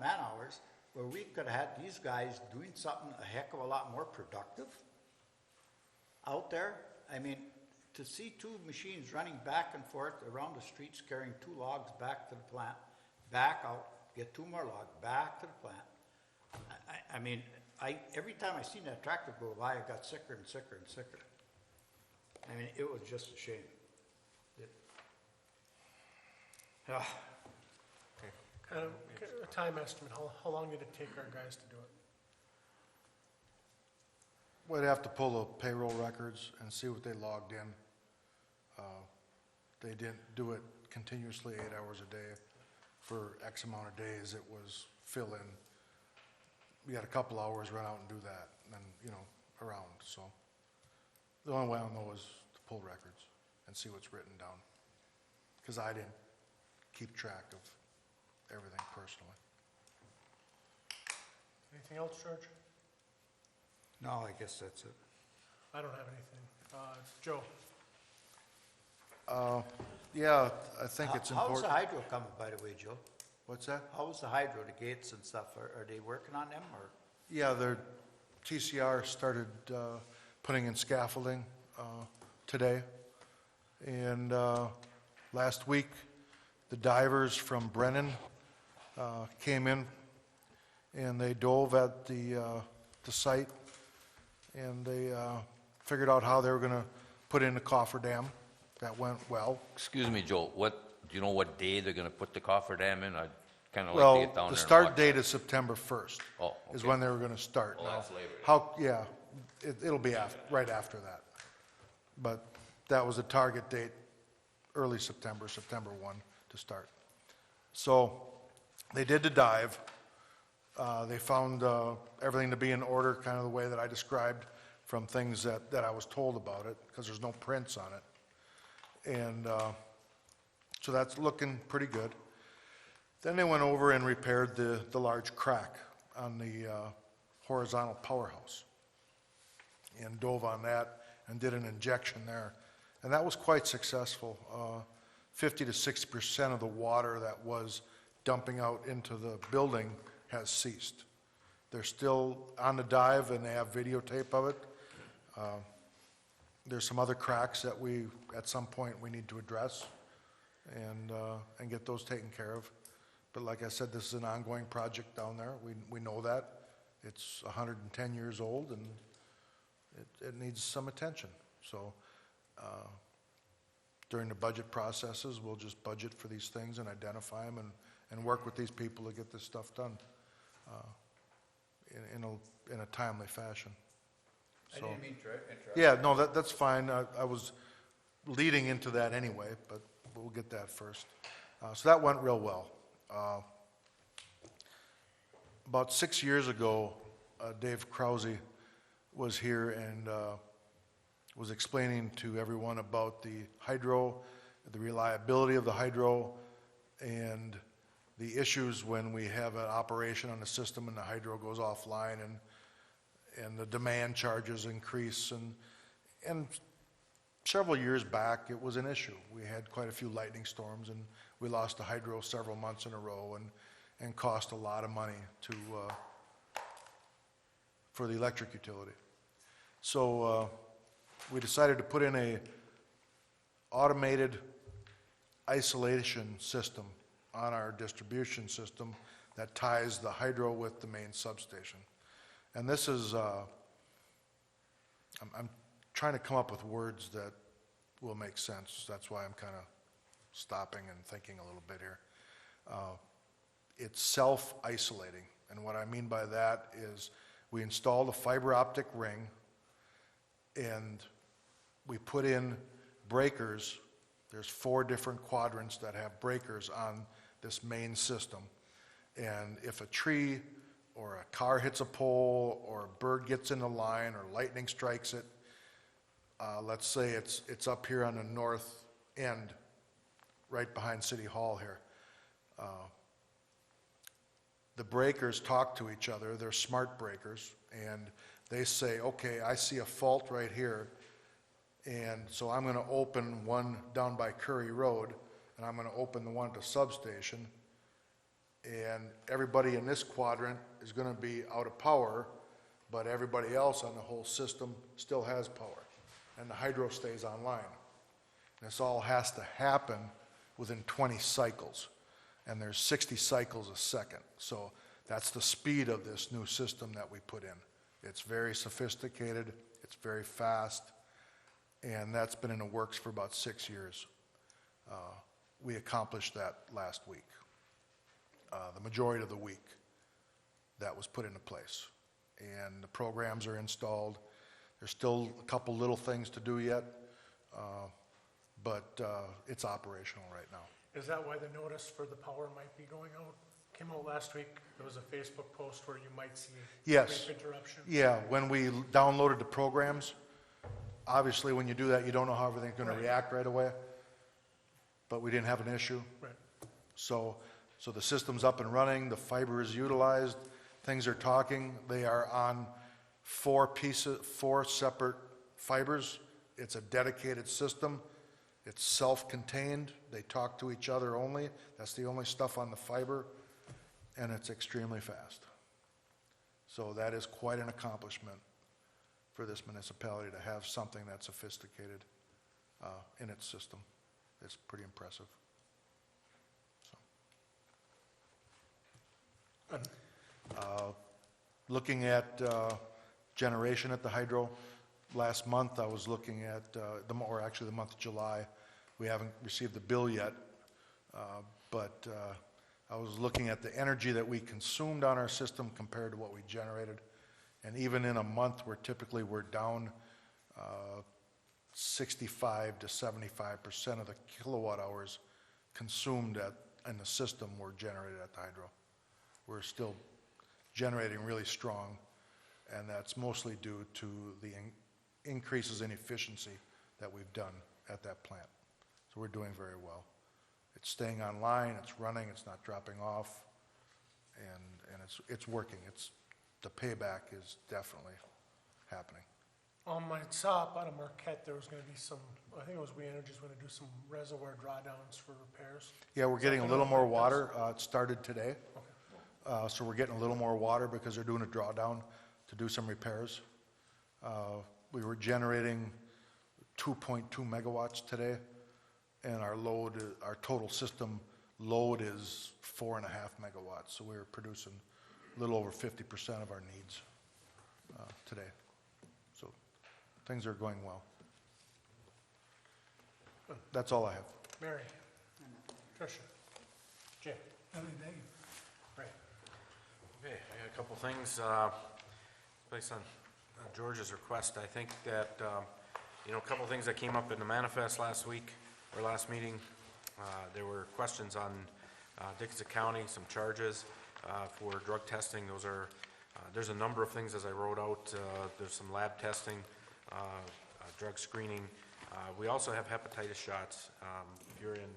Speaker 6: man-hours where we could have had these guys doing something a heck of a lot more productive out there? I mean, to see 2 machines running back and forth around the streets carrying 2 logs back to the plant, back out, get 2 more logs, back to the plant. I mean, every time I seen that tractor go by, I got sicker and sicker and sicker. I mean, it was just a shame.
Speaker 1: Kind of a time estimate, how long did it take our guys to do it?
Speaker 11: We'd have to pull the payroll records and see what they logged in. They didn't do it continuously 8 hours a day for X amount of days. It was fill in. We had a couple hours, run out and do that, and then, you know, around. So the only way I'll know is to pull records and see what's written down, because I didn't keep track of everything personally.
Speaker 1: Anything else, George?
Speaker 6: No, I guess that's it.
Speaker 1: I don't have anything. Joe?
Speaker 11: Yeah, I think it's
Speaker 6: How's
Speaker 11: important.
Speaker 6: the hydro coming, by the way, Joe?
Speaker 11: What's that?
Speaker 6: How's the hydro, the gates and stuff? Are they working on them, or?
Speaker 11: Yeah, their TCR started putting in scaffolding today. And last week, the divers from Brennan came in and they dove at the site, and they figured out how they were going to put in the cofferdam. That went well.
Speaker 5: Excuse me, Joe, do you know what day they're gonna put the cofferdam in? I'd kinda like to
Speaker 11: Well,
Speaker 5: get down there
Speaker 11: the
Speaker 5: and
Speaker 11: start
Speaker 5: watch
Speaker 11: date
Speaker 5: that.
Speaker 11: is September 1st.
Speaker 5: Oh,
Speaker 11: Is
Speaker 5: okay.
Speaker 11: when they were going to start.
Speaker 5: Oh,
Speaker 11: Now,
Speaker 5: that's Labor Day.
Speaker 11: how, yeah, it'll be right after that. But that was the target date, early September, September 1 to start. So they did the dive. They found everything to be in order, kind of the way that I described from things that I was told about it, because there's no prints on it. And so that's looking pretty good. Then they went over and repaired the large crack on the horizontal powerhouse and dove on that and did an injection there. And that was quite successful. 50 to 60% of the water that was dumping out into the building has ceased. They're still on the dive and they have videotape of it. There's some other cracks that at some point we need to address and get those taken care of. But like I said, this is an ongoing project down there. We know that. It's 110 years old and it needs some attention. So during the budget processes, we'll just budget for these things and identify them and work with these people to get this stuff done in a timely fashion.
Speaker 6: I didn't mean to interrupt.
Speaker 11: Yeah, no, that's fine. I was leading into that anyway, but we'll get that first. So that went real well. About 6 years ago, Dave Krause was here and was explaining to everyone about the hydro, the reliability of the hydro, and the issues when we have an operation on the system and the hydro goes offline and the demand charges increase. And several years back, it was an issue. We had quite a few lightning storms and we lost the hydro several months in a row, and cost a lot of money to, for the electric utility. So we decided to put in a automated isolation system on our distribution system that ties the hydro with the main substation. And this is, I'm trying to come up with words that will make sense. That's why I'm kind of stopping and thinking a little bit here. It's self-isolating. And what I mean by that is we installed a fiber optic ring and we put in breakers. There's 4 different quadrants that have breakers on this main system. And if a tree or a car hits a pole or a bird gets in the line or lightning strikes it, let's say it's up here on the north end, right behind City Hall here. The breakers talk to each other. They're smart breakers, and they say, okay, I see a fault right here, and so I'm going to open one down by Curry Road, and I'm going to open the one at the substation, and everybody in this quadrant is going to be out of power, but everybody else on the whole system still has power, and the hydro stays online. This all has to happen within 20 cycles, and there's 60 cycles a second. So that's the speed of this new system that we put in. It's very sophisticated, it's very fast, and that's been in the works for about 6 years. We accomplished that last week. The majority of the week that was put into place. And the programs are installed. There's still a couple little things to do yet, but it's operational right now.
Speaker 1: Is that why the notice for the power might be going out? Came out last week. There was a Facebook post where you might see
Speaker 11: Yes.
Speaker 1: brief interruption.
Speaker 11: Yeah, when we downloaded the programs, obviously when you do that, you don't know how everything's going to react right away. But we didn't have an issue.
Speaker 1: Right.
Speaker 11: So the system's up and running, the fiber is utilized, things are talking. They are on 4 separate fibers. It's a dedicated system. It's self-contained. They talk to each other only. That's the only stuff on the fiber, and it's extremely fast. So that is quite an accomplishment for this municipality to have something that sophisticated in its system. It's pretty impressive. Looking at generation at the hydro, last month I was looking at, the month of July. We haven't received the bill yet, but I was looking at the energy that we consumed on our system compared to what we generated. And even in a month where typically we're down 65 to 75% of the kilowatt hours consumed in the system were generated at the hydro. We're still generating really strong, and that's mostly due to the increases in efficiency that we've done at that plant. So we're doing very well. It's staying online, it's running, it's not dropping off, and it's working. The payback is definitely happening.
Speaker 1: I saw up out of Marquette, there was going to be some, I think it was We Energy's going to do some reservoir drawdowns for repairs.
Speaker 11: Yeah, we're getting a little more water. It started today. So we're getting a little more water because they're doing a drawdown to do some repairs. We were generating 2.2 megawatts today, and our total system load is 4.5 megawatts. So we're producing a little over 50% of our needs today. So things are going well. That's all I have.
Speaker 1: Mary, Tricia, Jay.
Speaker 4: Thank you.
Speaker 1: Ray.
Speaker 3: Okay, I got a couple things, based on George's request. I think that, a couple things that came up in the manifest last week, or last meeting. There were questions on Dickinson County, some charges for drug testing. There's a number of things as I wrote out. There's some lab testing, drug screening. We also have hepatitis shots. If you're in